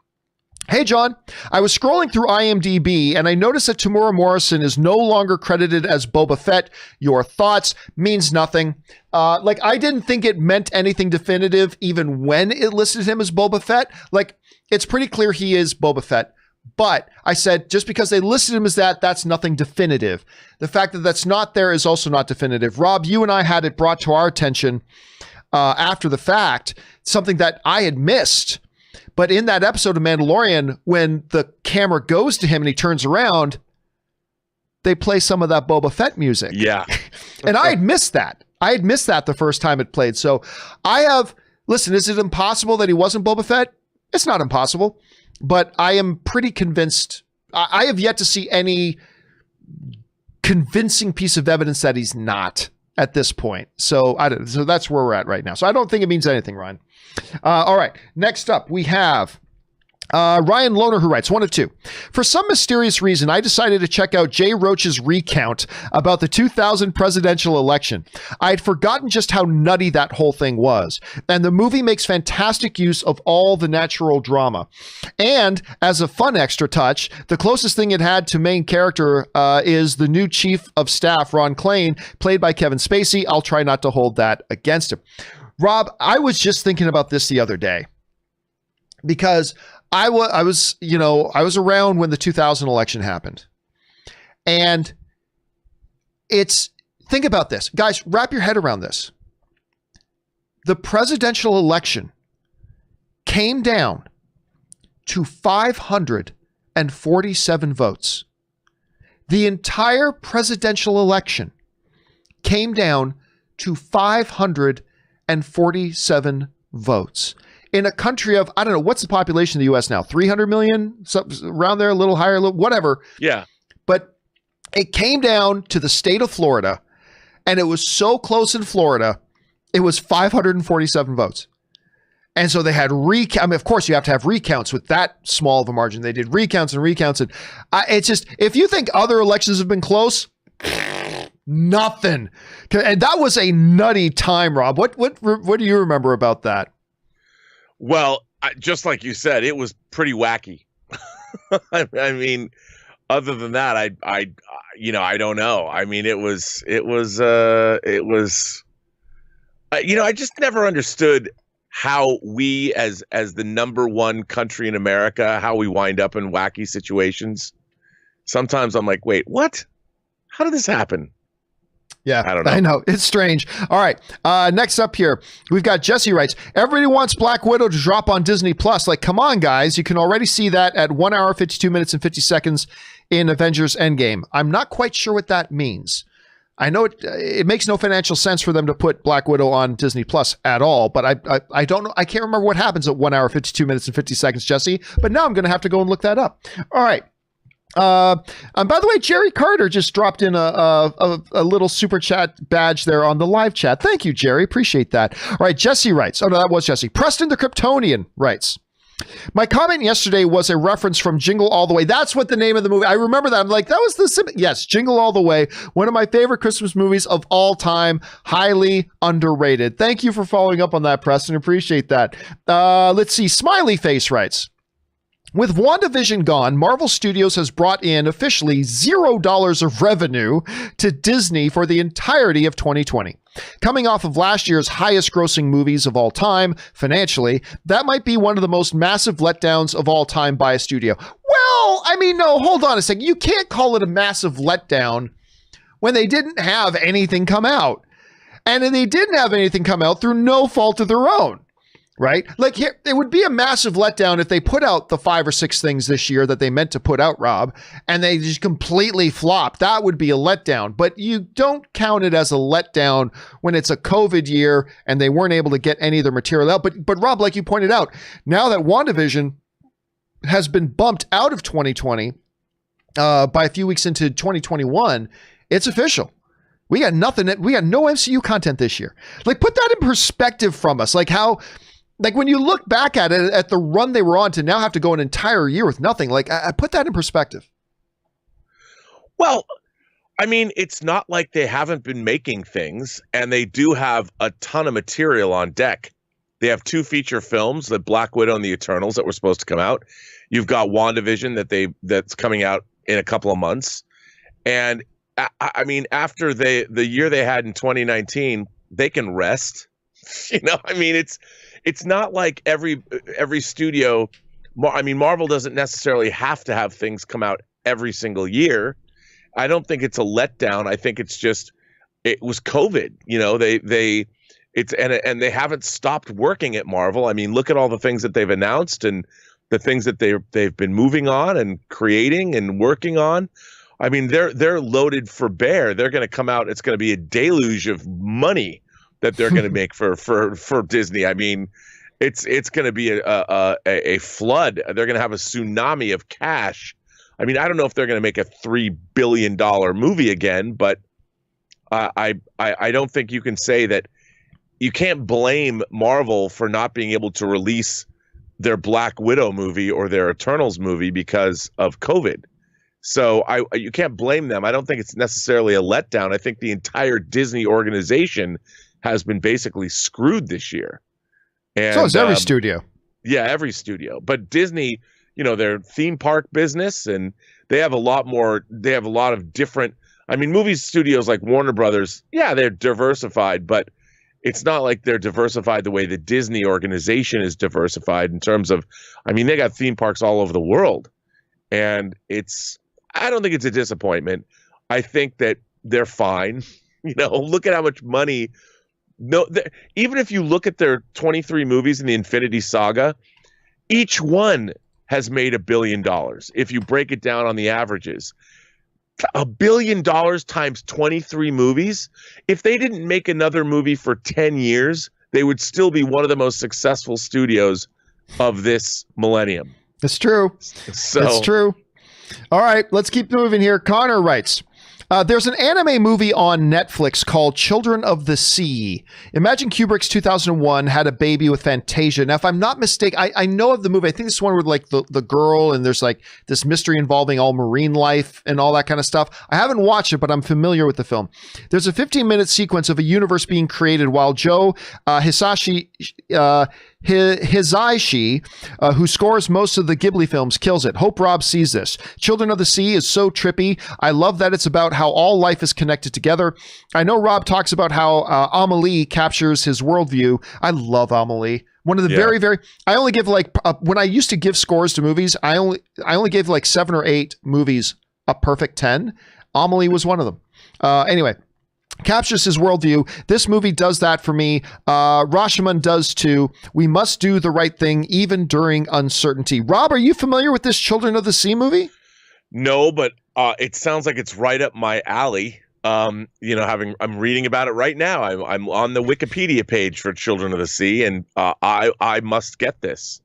"Hey, John, I was scrolling through IMDb and I noticed that Tamura Morrison is no longer credited as Boba Fett. Your thoughts? Means nothing." I didn't think it meant anything definitive even when it listed him as Boba Fett. It's pretty clear he is Boba Fett. But I said, just because they listed him as that, that's nothing definitive. The fact that that's not there is also not definitive. Rob, you and I had it brought to our attention after the fact, something that I had missed. But in that episode of Mandalorian, when the camera goes to him and he turns around, they play some of that Boba Fett music. Yeah. And I had missed that. I had missed that the first time it played. So listen, is it impossible that he wasn't Boba Fett? It's not impossible. But I am pretty convinced. I have yet to see any convincing piece of evidence that he's not at this point. So so that's where we're at right now. So I don't think it means anything, Ryan. All right. Next up, we have Ryan Loner, who writes, 1 of 2. For some mysterious reason, I decided to check out Jay Roach's recount about the 2000 presidential election. I had forgotten just how nutty that whole thing was. And the movie makes fantastic use of all the natural drama. And as a fun extra touch, the closest thing it had to main character is the new chief of staff, Ron Klain, played by Kevin Spacey. I'll try not to hold that against him. Rob, I was just thinking about this the other day because I was around when the 2000 election happened. And think about this. Guys, wrap your head around this. The presidential election came down to 547 votes. The entire presidential election came down to 547 votes. In a country of, I don't know, what's the population of the U.S. now? 300 million? Something around there, a little higher, whatever. Yeah. But it came down to the state of Florida, and it was so close in Florida, it was 547 votes. And so they had of course, you have to have recounts with that small of a margin. They did recounts and recounts. And it's just, if you think other elections have been close, nothing. And that was a nutty time, Rob. What do you remember about that? Well, just like you said, it was pretty wacky. I mean, other than that, I don't know. I mean, it was. I just never understood how we, as the number one country in America, how we wind up in wacky situations. Sometimes I'm like, wait, what? How did this happen? Yeah, I don't know. I know. It's strange. All right. Next up here, we've got Jesse writes, everybody wants Black Widow to drop on Disney Plus. Like, come on, guys. You can already see that at 1 hour, 52 minutes, and 50 seconds in Avengers Endgame. I'm not quite sure what that means. I know it makes no financial sense for them to put Black Widow on Disney Plus at all, but I don't know. I can't remember what happens at 1 hour, 52 minutes, and 50 seconds, Jesse. But now I'm going to have to go and look that up. All right. And by the way, Jerry Carter just dropped in a little super chat badge there on the live chat. Thank you, Jerry. Appreciate that. All right, Jesse writes. Oh, no, that was Jesse. Preston the Kryptonian writes, my comment yesterday was a reference from Jingle All the Way. That's what the name of the movie. I remember that. I'm like, that was yes, Jingle All the Way. One of my favorite Christmas movies of all time. Highly underrated. Thank you for following up on that, Preston. Appreciate that. Let's see. Smiley Face writes, with WandaVision gone, Marvel Studios has brought in officially $0 of revenue to Disney for the entirety of 2020. Coming off of last year's highest grossing movies of all time, financially, that might be one of the most massive letdowns of all time by a studio. Well, I mean, no, hold on a second. You can't call it a massive letdown when they didn't have anything come out. And they didn't have anything come out through no fault of their own. Right? Like here, it would be a massive letdown if they put out the 5 or 6 things this year that they meant to put out, Rob, and they just completely flop. That would be a letdown. But you don't count it as a letdown when it's a COVID year and they weren't able to get any of their material out. But Rob, like you pointed out, now that WandaVision has been bumped out of 2020 by a few weeks into 2021, it's official. We got nothing. We got no MCU content this year. Like, put that in perspective from us. Like how. Like when you look back at it, at the run they were on to now have to go an entire year with nothing, like I put that in perspective. Well, I mean, it's not like they haven't been making things, and they do have a ton of material on deck. They have 2 feature films, the Black Widow and the Eternals, that were supposed to come out. You've got WandaVision that's coming out in a couple of months. And I mean, after the year they had in 2019, they can rest. You know, I mean, it's not like every studio. I mean, Marvel doesn't necessarily have to have things come out every single year. I don't think it's a letdown. I think it's just it was COVID. You know, they haven't stopped working at Marvel. I mean, look at all the things that they've announced and the things that they've been moving on and creating and working on. I mean, they're loaded for bear. They're going to come out. It's going to be a deluge of money that they're going to make for Disney. I mean, it's going to be a flood. They're going to have a tsunami of cash. I mean, I don't know if they're going to make a $3 billion movie again, but I don't think you can say that. You can't blame Marvel for not being able to release their Black Widow movie or their Eternals movie because of COVID. So you can't blame them. I don't think it's necessarily a letdown. I think the entire Disney organization has been basically screwed this year. And so is every studio. Yeah, every studio. But Disney, you know, their theme park business, and they have a lot of different, I mean, movie studios like Warner Brothers, yeah, they're diversified, but it's not like they're diversified the way the Disney organization is diversified in terms of, I mean, they got theme parks all over the world. And I don't think it's a disappointment. I think that they're fine. You know, look at how much money. No, even if you look at their 23 movies in the Infinity Saga, each one has made $1 billion. If you break it down on the averages, $1 billion times 23 movies. If they didn't make another movie for 10 years, they would still be one of the most successful studios of this millennium. It's true. So, it's true. All right, let's keep moving here. Connor writes, there's an anime movie on Netflix called Children of the Sea. Imagine Kubrick's 2001 had a baby with Fantasia. Now, if I'm not mistaken, I know of the movie. I think this is one where like the girl and there's like this mystery involving all marine life and all that kind of stuff. I haven't watched it, but I'm familiar with the film. There's a 15-minute sequence of a universe being created while Joe Hisaishi, who scores most of the Ghibli films, kills it. Hope Rob sees this. Children of the Sea is so trippy. I love that it's about how all life is connected together. I know Rob talks about how Amelie captures his worldview. I love Amelie. One of the I only give like, when I used to give scores to movies, I only gave like 7 or 8 movies a perfect 10. Amelie was one of them. Anyway. Captures his worldview. This movie does that for me. Rashomon does too. We must do the right thing even during uncertainty. Rob, are you familiar with this Children of the Sea movie? No, but it sounds like it's right up my alley. You know, I'm reading about it right now. I'm on the Wikipedia page for Children of the Sea, and I must get this.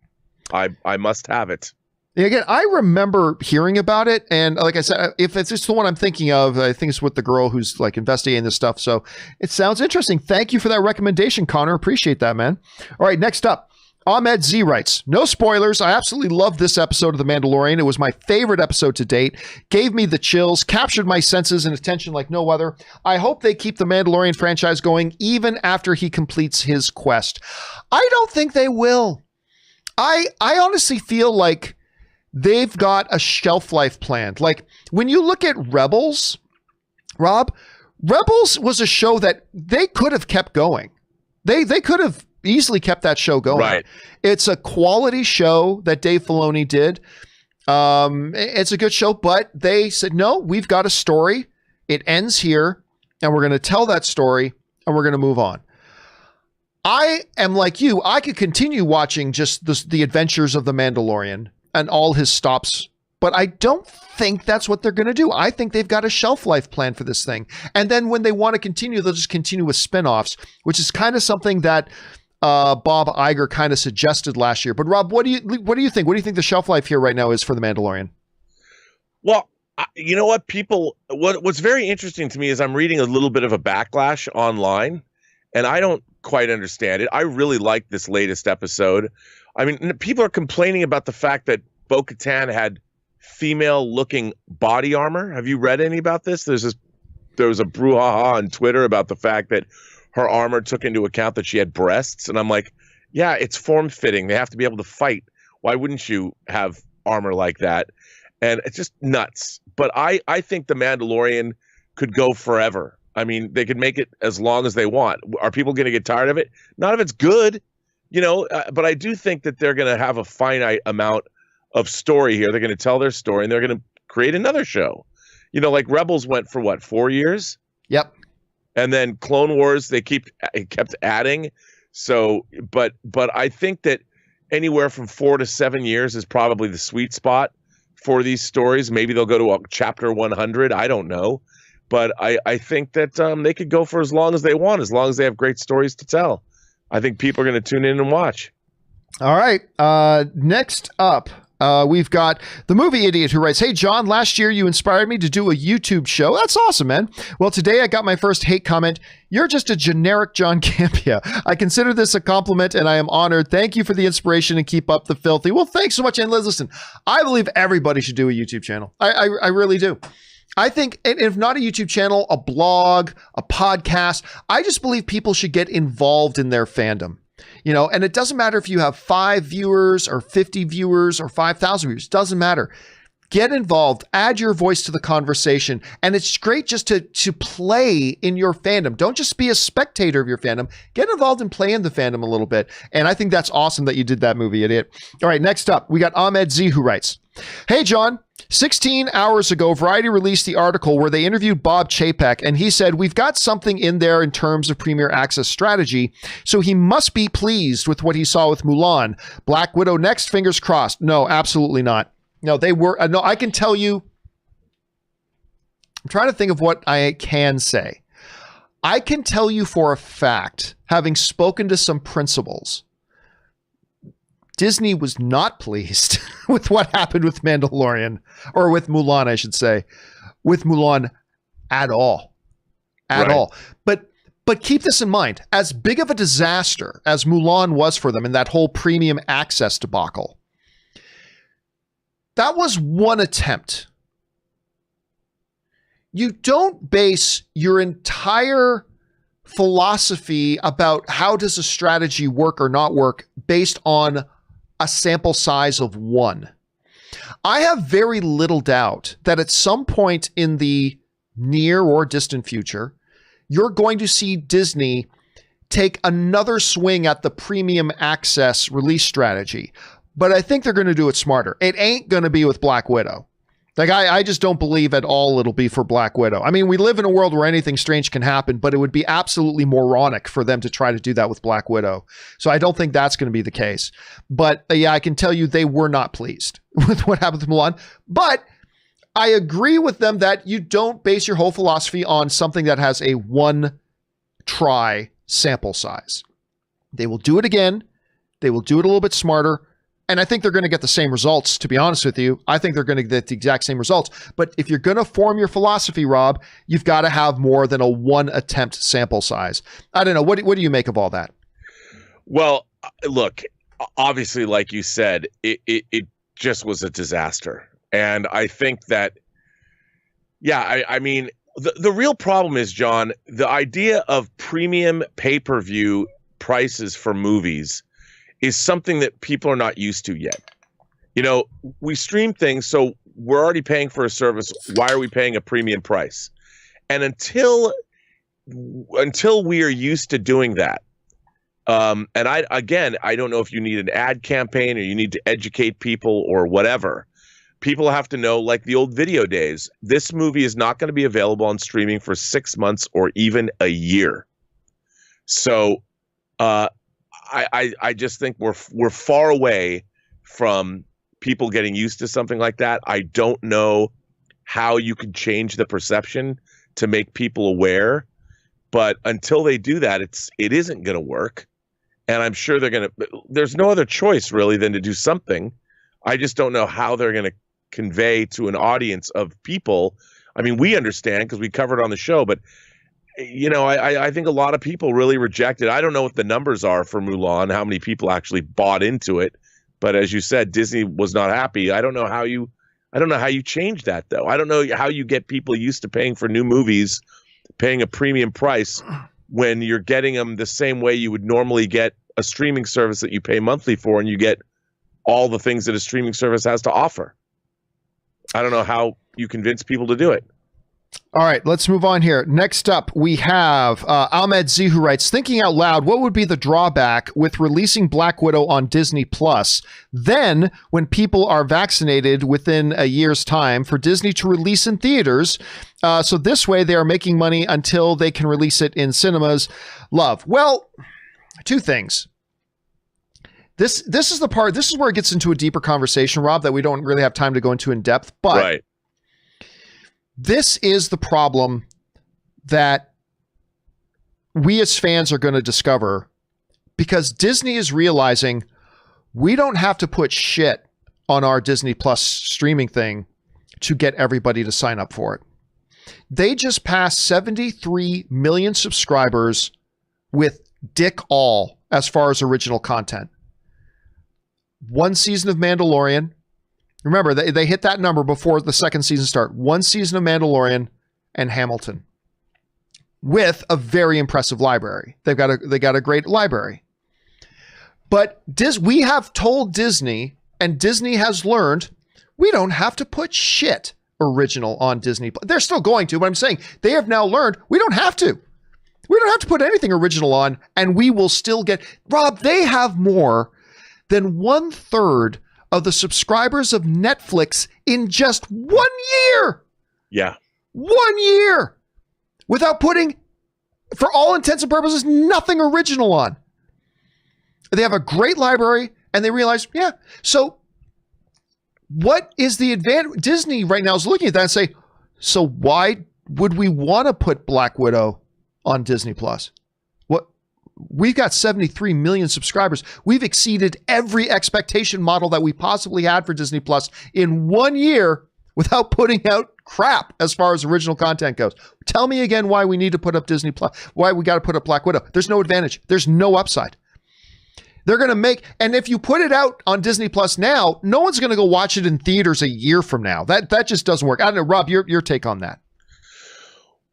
I must have it. Again, I remember hearing about it, and like I said, if it's just the one I'm thinking of, I think it's with the girl who's like investigating this stuff. So it sounds interesting. Thank you for that recommendation, Connor. Appreciate that, man. All right, next up, Ahmed Z writes, no spoilers. I absolutely loved this episode of The Mandalorian. It was my favorite episode to date. Gave me the chills, captured my senses and attention like no other. I hope they keep the Mandalorian franchise going even after he completes his quest. I don't think they will. I honestly feel like they've got a shelf life planned. Like when you look at Rebels, Rob, Rebels was a show that they could have kept going. They could have easily kept that show going. Right. It's a quality show that Dave Filoni did. It's a good show, but they said, no, we've got a story. It ends here and we're going to tell that story and we're going to move on. I am like you. I could continue watching just the adventures of the Mandalorian and all his stops, but I don't think that's what they're going to do. I think they've got a shelf life plan for this thing. And then when they want to continue, they'll just continue with spinoffs, which is kind of something that Bob Iger kind of suggested last year. But Rob, what do you think? What do you think the shelf life here right now is for the Mandalorian? Well, you know what, what's very interesting to me is I'm reading a little bit of a backlash online, and I don't quite understand it. I really like this latest episode. I mean, people are complaining about the fact that Bo-Katan had female-looking body armor. Have you read any about this? There was a brouhaha on Twitter about the fact that her armor took into account that she had breasts, and I'm like, yeah, it's form-fitting. They have to be able to fight. Why wouldn't you have armor like that? And it's just nuts. But I think the Mandalorian could go forever. I mean, they could make it as long as they want. Are people going to get tired of it? None of it's good, but I do think that they're going to have a finite amount of story here. They're going to tell their story, and they're going to create another show. Like Rebels went for what, 4 years? Yep. And then Clone Wars, they kept adding. So, but I think that anywhere from 4 to 7 years is probably the sweet spot for these stories. Maybe they'll go to chapter 100. I don't know. But I think that they could go for as long as they want, as long as they have great stories to tell. I think people are going to tune in and watch. All right. Next up, we've got the movie idiot who writes, "Hey, John, last year you inspired me to do a YouTube show." That's awesome, man. Well, today I got my first hate comment. "You're just a generic John Campea. I consider this a compliment and I am honored. Thank you for the inspiration and keep up the filthy." Well, thanks so much. And listen, I believe everybody should do a YouTube channel. I really do. I think, and if not a YouTube channel, a blog, a podcast, I just believe people should get involved in their fandom. And it doesn't matter if you have 5 viewers or 50 viewers or 5,000 viewers, doesn't matter. Get involved, add your voice to the conversation. And it's great just to play in your fandom. Don't just be a spectator of your fandom. Get involved and play in the fandom a little bit. And I think that's awesome that you did that, movie idiot. All right, next up, we got Ahmed Z who writes, "Hey, John, 16 hours ago, Variety released the article where they interviewed Bob Chapek, and he said, we've got something in there in terms of Premier Access strategy, so he must be pleased with what he saw with Mulan. Black Widow next, fingers crossed." No, absolutely not. No, they were, no, I can tell you, I'm trying to think of what I can say. I can tell you for a fact, having spoken to some principals, Disney was not pleased with what happened with Mandalorian, or with Mulan, I should say, with Mulan at all. At all. But keep this in mind, as big of a disaster as Mulan was for them in that whole premium access debacle, that was one attempt. You don't base your entire philosophy about how does a strategy work or not work based on a sample size of one. I have very little doubt that at some point in the near or distant future, you're going to see Disney take another swing at the premium access release strategy. But I think they're going to do it smarter. It ain't going to be with Black Widow. Like, I just don't believe at all it'll be for Black Widow. I mean, we live in a world where anything strange can happen, but it would be absolutely moronic for them to try to do that with Black Widow. So I don't think that's going to be the case. But yeah, I can tell you they were not pleased with what happened with Mulan. But I agree with them that you don't base your whole philosophy on something that has a one try sample size. They will do it again. They will do it a little bit smarter. And I think they're going to get the same results, to be honest with you. I think they're going to get the exact same results. But if you're going to form your philosophy, Rob, you've got to have more than a one attempt sample size. I don't know. What do you make of all that? Well, look, obviously, like you said, it just was a disaster. And I think that, yeah, I mean, the real problem is, John, the idea of premium pay-per-view prices for movies is something that people are not used to yet. We stream things, so we're already paying for a service. Why are we paying a premium price? And until we are used to doing that, and I don't know if you need an ad campaign or you need to educate people or whatever. People have to know, like the old video days, this movie is not going to be available on streaming for 6 months or even a year. So I just think we're far away from people getting used to something like that. I don't know how you could change the perception to make people aware, but until they do that, it isn't going to work. And I'm sure there's no other choice really than to do something. I just don't know how they're going to convey to an audience of people. I mean, we understand because we covered it on the show, but I think a lot of people really reject it. I don't know what the numbers are for Mulan, how many people actually bought into it. But as you said, Disney was not happy. I don't know how you change that though. I don't know how you get people used to paying for new movies, paying a premium price when you're getting them the same way you would normally get a streaming service that you pay monthly for, and you get all the things that a streaming service has to offer. I don't know how you convince people to do it. All right, let's move on here. Next up, we have Ahmed Z, who writes, thinking out loud, what would be the drawback with releasing Black Widow on Disney Plus? Then, when people are vaccinated within a year's time, for Disney to release in theaters. So this way, they are making money until they can release it in cinemas. Love. Well, two things. This is the part, this is where it gets into a deeper conversation, Rob, that we don't really have time to go into in depth. But right. This is the problem that we as fans are going to discover, because Disney is realizing we don't have to put shit on our Disney Plus streaming thing to get everybody to sign up for it. They just passed 73 million subscribers with dick all as far as original content. One season of Mandalorian. Remember, they hit that number before the second season start. One season of Mandalorian and Hamilton, with a very impressive library. They got a great library. But we have told Disney, and Disney has learned, we don't have to put shit original on Disney. They're still going to, but I'm saying they have now learned we don't have to. We don't have to put anything original on, and we will still get... Rob, they have more than 1/3 of the subscribers of Netflix in just 1 year. Yeah. 1 year. Without putting, for all intents and purposes, nothing original on. They have a great library, and they realize, yeah. So what is the advantage? Disney right now is looking at that and say, so why would we want to put Black Widow on Disney Plus? We've got 73 million subscribers. We've exceeded every expectation model that we possibly had for Disney Plus in 1 year without putting out crap as far as original content goes. Tell me again why we need to put up Disney Plus, why we got to put up Black Widow. There's no advantage. There's no upside. They're going to make, and if you put it out on Disney Plus now, no one's going to go watch it in theaters a year from now. That just doesn't work. I don't know, Rob, your take on that.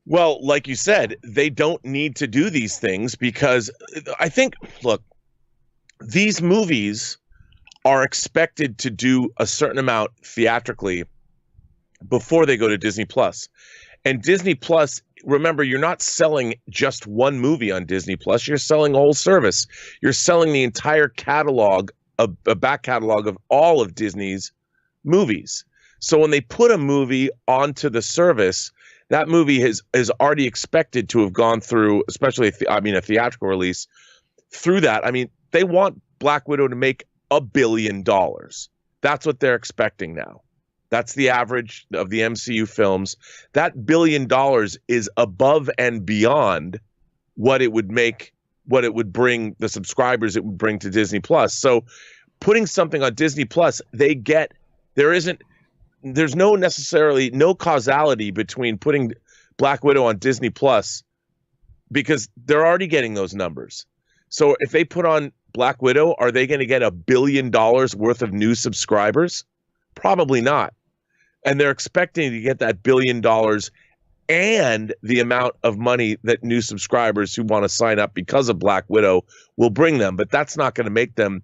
Well, like you said, they don't need to do these things because I think, look, these movies are expected to do a certain amount theatrically before they go to Disney Plus. And Disney Plus, remember, you're not selling just one movie on Disney Plus. You're selling a whole service. You're selling the entire catalog, a back catalog of all of Disney's movies. So when they put a movie onto the service, that movie is already expected to have gone through, especially a theatrical release, through that. I mean, they want Black Widow to make $1 billion. That's what they're expecting now. That's the average of the MCU films. That $1 billion is above and beyond what it would make, what it would bring, the subscribers it would bring to Disney Plus. So putting something on Disney Plus, there's no causality between putting Black Widow on Disney Plus because they're already getting those numbers. So if they put on Black Widow, are they going to get $1 billion worth of new subscribers? Probably not. And they're expecting to get that $1 billion and the amount of money that new subscribers who want to sign up because of Black Widow will bring them. But that's not going to make them,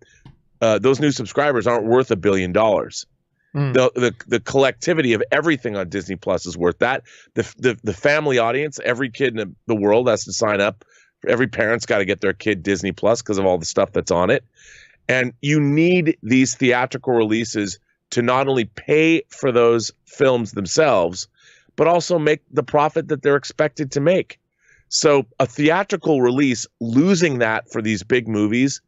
those new subscribers aren't worth $1 billion. The collectivity of everything on Disney Plus is worth that. The family audience, every kid in the world has to sign up. Every parent's got to get their kid Disney Plus because of all the stuff that's on it. And you need these theatrical releases to not only pay for those films themselves, but also make the profit that they're expected to make. So a theatrical release, losing that for these big movies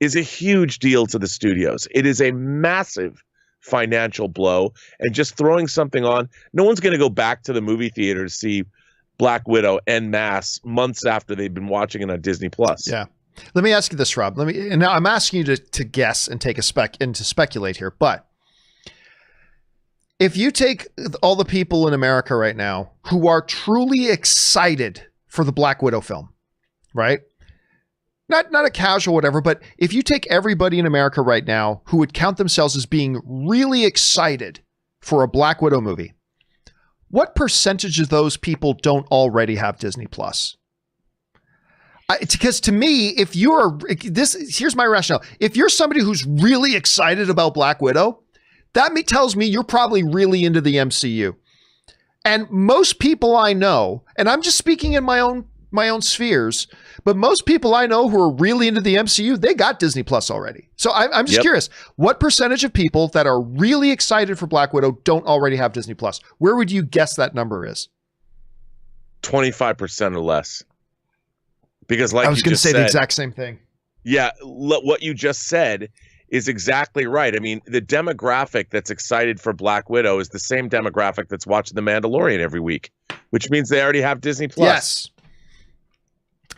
is a huge deal to the studios. It is a massive financial blow, and just throwing something on, no one's going to go back to the movie theater to see Black Widow en masse months after they've been watching it on Disney Plus. Yeah. Let me ask you this, Rob. And now I'm asking you to guess and take to speculate here, but if you take all the people in America right now who are truly excited for the Black Widow film, right? Not a casual whatever, but if you take everybody in America right now who would count themselves as being really excited for a Black Widow movie, what percentage of those people don't already have Disney Plus? Because to me, if you're here's my rationale. If you're somebody who's really excited about Black Widow, that tells me you're probably really into the MCU. And most people I know, and I'm just speaking in my own spheres, but most people I know who are really into the MCU, they got Disney Plus already. So I'm just curious, what percentage of people that are really excited for Black Widow don't already have Disney Plus? Where would you guess that number is? 25% or less. Because like I was going to say the exact same thing. Yeah, what you just said is exactly right. I mean, the demographic that's excited for Black Widow is the same demographic that's watching The Mandalorian every week, which means they already have Disney Plus. Yes.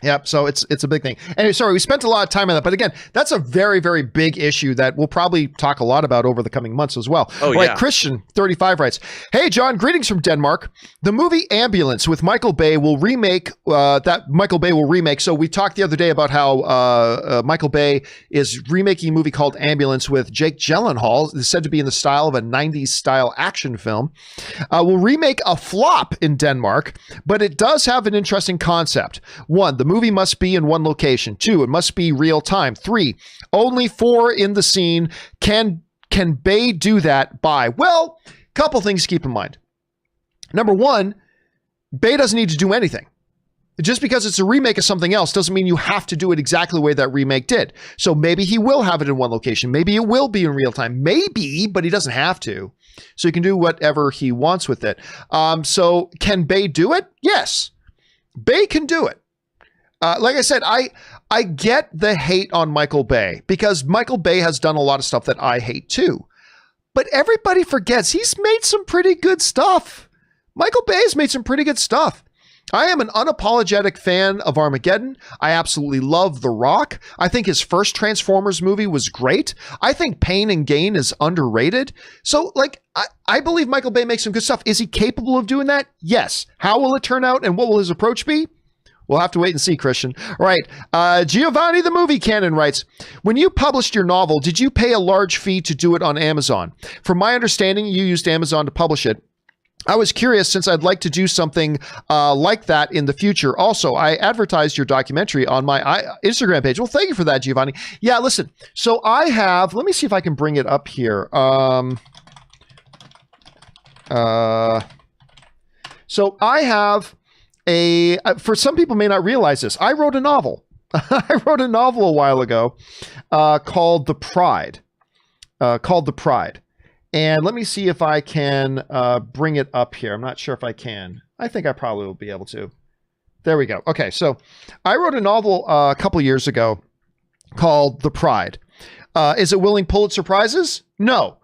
Yep. So it's a big thing. Anyway, sorry, we spent a lot of time on that, but again, that's a very, very big issue that we'll probably talk a lot about over the coming months as well. Oh, right, yeah. Christian 35 writes, "Hey John, greetings from Denmark. The movie Ambulance with Michael Bay will remake So we talked the other day about how Michael Bay is remaking a movie called Ambulance with Jake Gyllenhaal. It's said to be in the style of a 90s style action film. Will remake a flop in Denmark, but it does have an interesting concept. 1, the movie must be in one location. 2, it must be real time. 3, only 4 in the scene. Can Bay do that by? Well, couple things to keep in mind. Number 1, Bay doesn't need to do anything. Just because it's a remake of something else doesn't mean you have to do it exactly the way that remake did. So maybe he will have it in one location. Maybe it will be in real time. Maybe, but he doesn't have to. So he can do whatever he wants with it. So can Bay do it? Yes. Bay can do it. Like I said, I get the hate on Michael Bay because Michael Bay has done a lot of stuff that I hate too. But everybody forgets he's made some pretty good stuff. Michael Bay has made some pretty good stuff. I am an unapologetic fan of Armageddon. I absolutely love The Rock. I think his first Transformers movie was great. I think Pain and Gain is underrated. So, I believe Michael Bay makes some good stuff. Is he capable of doing that? Yes. How will it turn out and what will his approach be? We'll have to wait and see, Christian. All right. Giovanni the Movie Cannon writes, when you published your novel, did you pay a large fee to do it on Amazon? From my understanding, you used Amazon to publish it. I was curious since I'd like to do something like that in the future. Also, I advertised your documentary on my Instagram page. Well, thank you for that, Giovanni. Yeah, listen. So I have, let me see if I can bring it up here. So I have for some people may not realize this, I wrote a novel. I wrote a novel a while ago called The Pride. And let me see if I can bring it up here. I'm not sure if I can. I think I probably will be able to. There we go. Okay, so I wrote a novel a couple years ago called The Pride. Is it winning Pulitzer Prizes? No.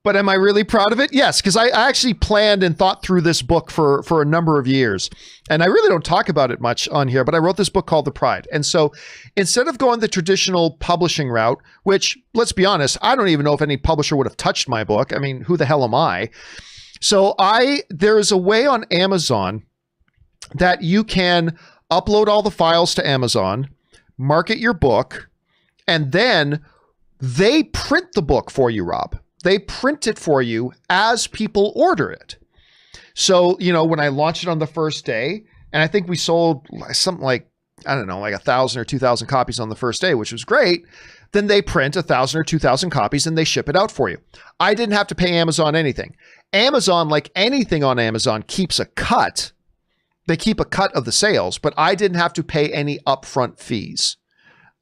But am I really proud of it? Yes, because I actually planned and thought through this book for a number of years. And I really don't talk about it much on here, but I wrote this book called The Pride. And so instead of going the traditional publishing route, which, let's be honest, I don't even know if any publisher would have touched my book. I mean, who the hell am I? So there is a way on Amazon that you can upload all the files to Amazon, market your book, and then they print the book for you, Rob. They print it for you as people order it. So, when I launched it on the first day, and I think we sold something like, I don't know, like 1,000 or 2,000 copies on the first day, which was great. Then they print 1,000 or 2,000 copies and they ship it out for you. I didn't have to pay Amazon anything. Amazon, like anything on Amazon, keeps a cut. They keep a cut of the sales, but I didn't have to pay any upfront fees.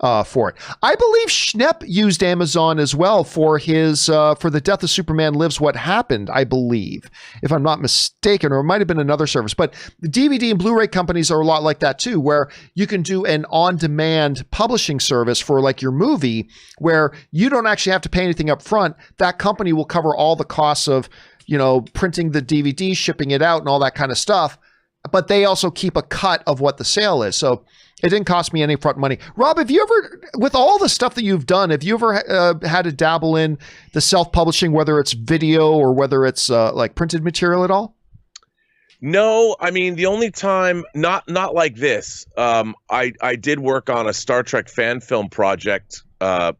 for it. I believe Schnepp used Amazon as well for his for the Death of Superman Lives What Happened, I believe, if I'm not mistaken, or it might have been another service. But the DVD and Blu-ray companies are a lot like that too, where you can do an on-demand publishing service for like your movie, where you don't actually have to pay anything up front. That company will cover all the costs of, you know, printing the DVD, shipping it out, and all that kind of stuff. But they also keep a cut of what the sale is. So it didn't cost me any front money. Rob, have you ever, with all the stuff that you've done, have you ever had to dabble in the self-publishing, whether it's video or whether it's like printed material at all? No, I mean, the only time, not like this. I did work on a Star Trek fan film project, the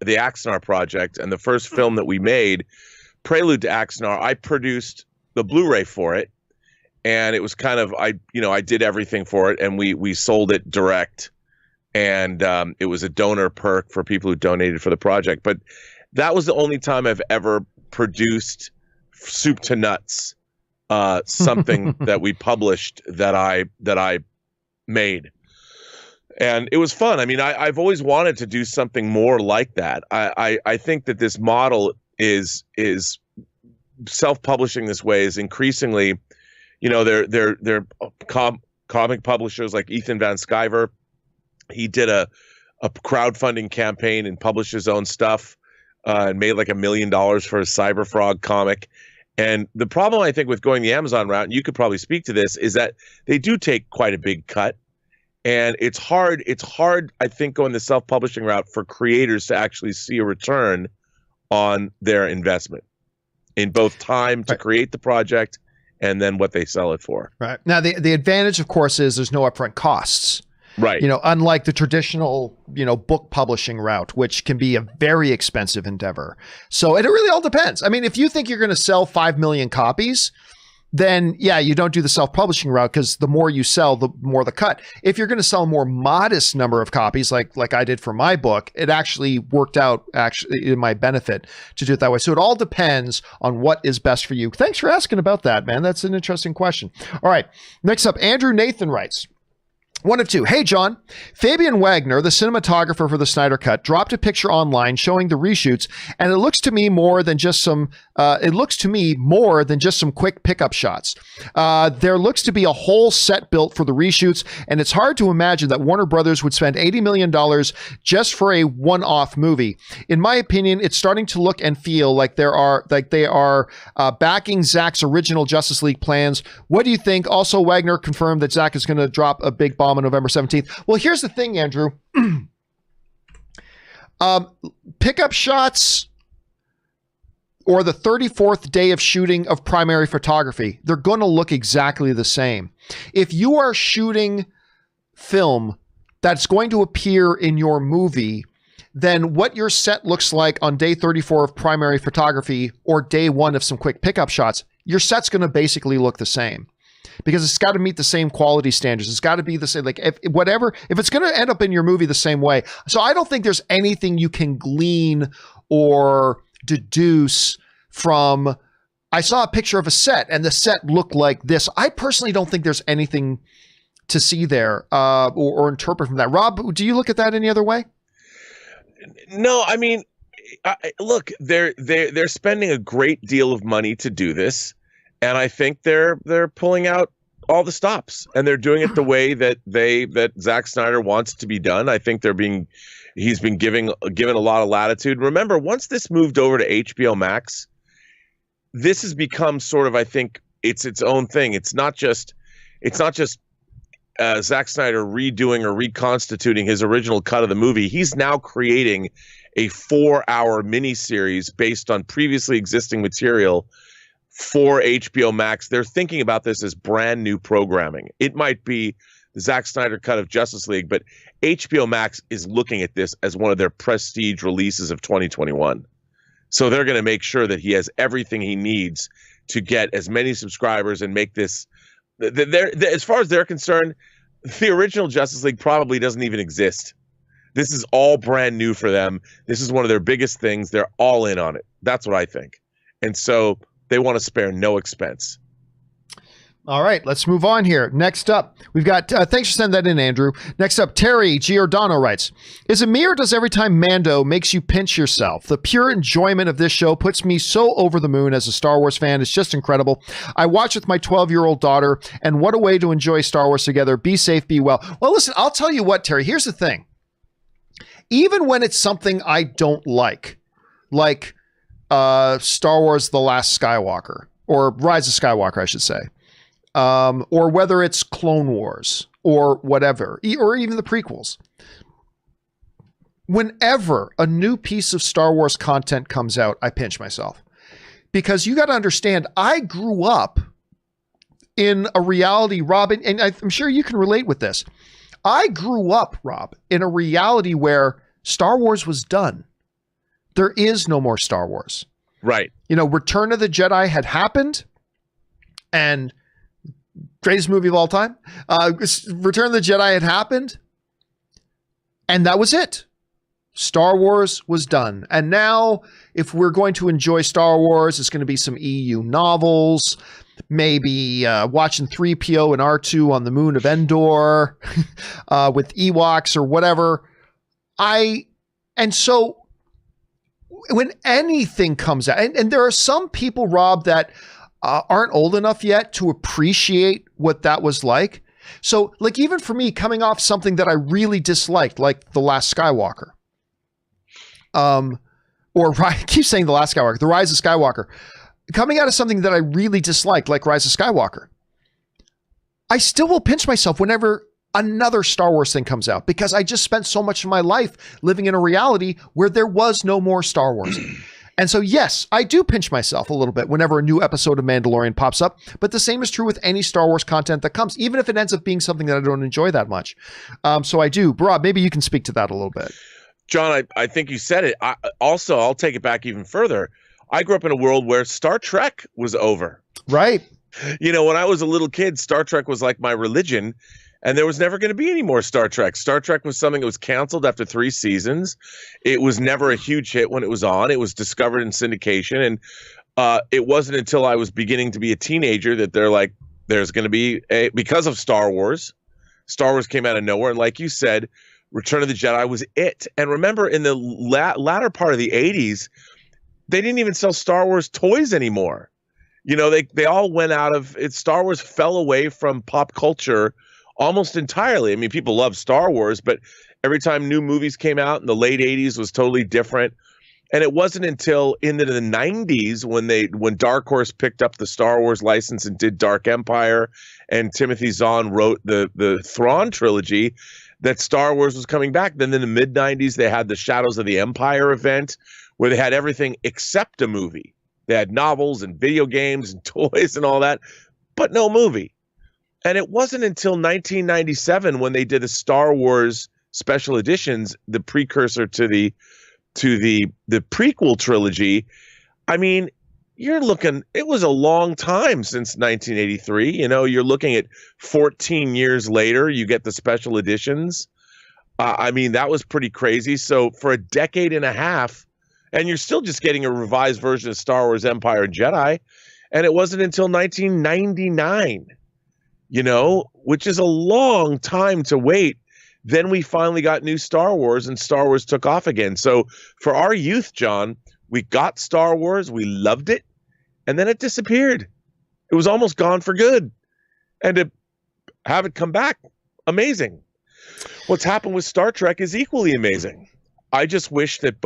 Axanar project, and the first film that we made, Prelude to Axanar, I produced the Blu-ray for it. And it was kind of, I did everything for it, and we sold it direct, and it was a donor perk for people who donated for the project. But that was the only time I've ever produced soup to nuts, something that we published that I made, and it was fun. I mean, I've always wanted to do something more like that. I think that this model is self-publishing this way is increasingly. You know, they're comic publishers like Ethan Van Sciver. He did a crowdfunding campaign and published his own stuff and made like $1 million for his Cyberfrog comic. And the problem, I think, with going the Amazon route, and you could probably speak to this, is that they do take quite a big cut. And it's hard, I think, going the self-publishing route for creators to actually see a return on their investment in both time to create the project and then what they sell it for. Right. Now, the advantage, of course, is there's no upfront costs. Right. You know, unlike the traditional, you know, book publishing route, which can be a very expensive endeavor. So it really all depends. I mean, if you think you're going to sell 5 million copies, then yeah, you don't do the self-publishing route, because the more you sell, the more the cut. If you're going to sell a more modest number of copies, like I did for my book, it actually worked out in my benefit to do it that way. So it all depends on what is best for you. Thanks for asking about that, man. That's an interesting question. All right. Next up, Andrew Nathan writes, one of two. Hey, John. Fabian Wagner, the cinematographer for the Snyder Cut, dropped a picture online showing the reshoots, and it looks to me more than just some. Quick pickup shots. There looks to be a whole set built for the reshoots, and it's hard to imagine that Warner Brothers would spend $80 million just for a one-off movie. In my opinion, it's starting to look and feel like they are backing Zack's original Justice League plans. What do you think? Also, Wagner confirmed that Zack is going to drop a big bomb on November 17th. Well, here's the thing, Andrew. Pickup shots or the 34th day of shooting of primary photography, they're going to look exactly the same. If you are shooting film that's going to appear in your movie, then what your set looks like on day 34 of primary photography or day 1 of some quick pickup shots, your set's going to basically look the same. Because it's got to meet the same quality standards. It's got to be the same, like if it's going to end up in your movie the same way. So I don't think there's anything you can glean or deduce from, I saw a picture of a set and the set looked like this. I personally don't think there's anything to see there or interpret from that. Rob, do you look at that any other way? No, I mean, look, they're spending a great deal of money to do this. And I think they're pulling out all the stops, and they're doing it the way that Zack Snyder wants it to be done. I think he's been given a lot of latitude. Remember, once this moved over to HBO Max, this has become sort of, I think, it's its own thing. It's not just Zack Snyder redoing or reconstituting his original cut of the movie. He's now creating a 4-hour miniseries based on previously existing material for HBO Max. They're thinking about this as brand new programming. It might be the Zack Snyder cut of Justice League, but HBO Max is looking at this as one of their prestige releases of 2021. So they're going to make sure that he has everything he needs to get as many subscribers and make this. As far as they're concerned, the original Justice League probably doesn't even exist. This is all brand new for them. This is one of their biggest things. They're all in on it. That's what I think. And so they want to spare no expense. All right, let's move on here. Next up, we've got, thanks for sending that in, Andrew. Next up, Terry Giordano writes, is it me or does every time Mando makes you pinch yourself? The pure enjoyment of this show puts me so over the moon as a Star Wars fan. It's just incredible. I watch with my 12-year-old daughter, and what a way to enjoy Star Wars together. Be safe, be well. Well, listen, I'll tell you what, Terry, here's the thing. Even when it's something I don't like Star Wars The Last Skywalker, or Rise of Skywalker, I should say, or whether it's Clone Wars or whatever, or even the prequels. Whenever a new piece of Star Wars content comes out, I pinch myself. Because you got to understand, I grew up in a reality, Rob, and I'm sure you can relate with this. I grew up, Rob, in a reality where Star Wars was done. There is no more Star Wars. Right. You know, Return of the Jedi had happened, and greatest movie of all time. Return of the Jedi had happened, and that was it. Star Wars was done. And now, if we're going to enjoy Star Wars, it's going to be some EU novels, maybe watching 3PO and R2 on the moon of Endor with Ewoks or whatever. And so when anything comes out, and there are some people, Rob, that aren't old enough yet to appreciate what that was like. So, like, even for me, coming off something that I really disliked, like The Last Skywalker, or I keep saying The Last Skywalker, The Rise of Skywalker, coming out of something that I really disliked, like Rise of Skywalker, I still will pinch myself whenever another Star Wars thing comes out, because I just spent so much of my life living in a reality where there was no more Star Wars. And so, yes, I do pinch myself a little bit whenever a new episode of Mandalorian pops up, but the same is true with any Star Wars content that comes, even if it ends up being something that I don't enjoy that much. So I do. Rob, maybe you can speak to that a little bit. John, I think you said it. I'll take it back even further. I grew up in a world where Star Trek was over. Right. You know, when I was a little kid, Star Trek was like my religion, and there was never going to be any more Star Trek. Star Trek was something that was canceled after 3 seasons. It was never a huge hit when it was on. It was discovered in syndication, and it wasn't until I was beginning to be a teenager that they're like, there's going to be because of Star Wars. Star Wars came out of nowhere, and like you said, Return of the Jedi was it. And remember, in the latter part of the 80s, they didn't even sell Star Wars toys anymore. You know, they all went out of it. Star Wars fell away from pop culture almost entirely. I mean, people love Star Wars, but every time new movies came out in the late 80s was totally different. And it wasn't until into the 90s when Dark Horse picked up the Star Wars license and did Dark Empire, and Timothy Zahn wrote the Thrawn trilogy, that Star Wars was coming back. Then in the mid 90s, they had the Shadows of the Empire event where they had everything except a movie. They had novels and video games and toys and all that, but no movie. And it wasn't until 1997 when they did the Star Wars special editions, the precursor to the prequel trilogy. I mean, it was a long time since 1983. You know, you're looking at 14 years later, you get the special editions. I mean, that was pretty crazy. So for a decade and a half, and you're still just getting a revised version of Star Wars Empire and Jedi. And it wasn't until 1999, you know, which is a long time to wait. Then we finally got new Star Wars, and Star Wars took off again. So for our youth, John, we got Star Wars, we loved it, and then it disappeared. It was almost gone for good. And to have it come back, amazing. What's happened with Star Trek is equally amazing. I just wish that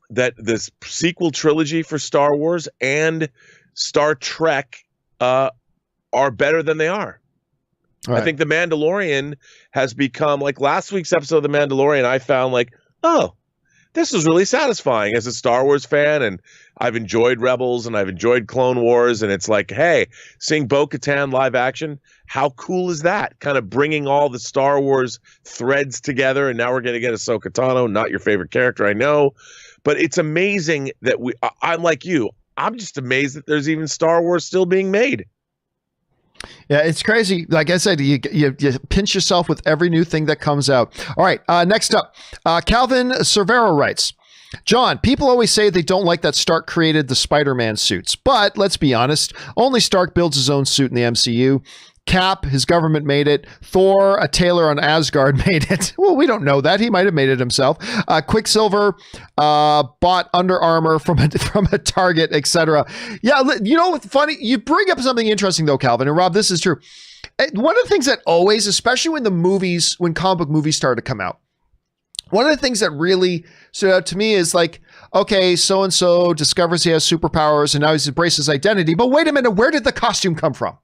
that this sequel trilogy for Star Wars and Star Trek are better than they are. Right. I think The Mandalorian has become, like last week's episode of The Mandalorian, I found like, oh, this was really satisfying as a Star Wars fan, and I've enjoyed Rebels and I've enjoyed Clone Wars, and it's like, hey, seeing Bo-Katan live action, how cool is that? Kind of bringing all the Star Wars threads together, and now we're going to get Ahsoka Tano, not your favorite character, I know, but it's amazing that I'm like you, I'm just amazed that there's even Star Wars still being made. Yeah, it's crazy. Like I said, you pinch yourself with every new thing that comes out. All right, next up, Calvin Cervero writes, John, people always say they don't like that Stark created the Spider-Man suits, but let's be honest, only Stark builds his own suit in the MCU. Cap, his government made it. Thor, a tailor on Asgard, made it. Well, we don't know that. He might have made it himself. Quicksilver bought Under Armour from a Target, etc. Yeah, you know what's funny? You bring up something interesting, though, Calvin. And Rob, this is true. One of the things that always, especially when comic book movies started to come out, one of the things that really stood out to me is like, okay, so-and-so discovers he has superpowers and now he's embraced his identity. But wait a minute, where did the costume come from?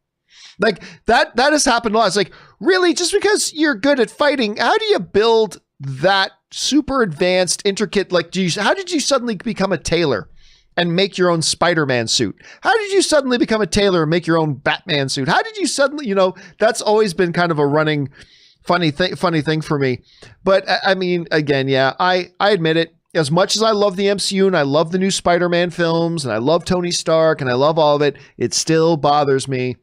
Like that has happened a lot. It's like, really, just because you're good at fighting, how do you build that super advanced, intricate, like, how did you suddenly become a tailor and make your own Spider-Man suit? How did you suddenly become a tailor and make your own Batman suit? How did you suddenly, that's always been kind of a running funny thing for me. But I mean, again, yeah, I admit it. As much as I love the MCU and I love the new Spider-Man films and I love Tony Stark and I love all of it, it still bothers me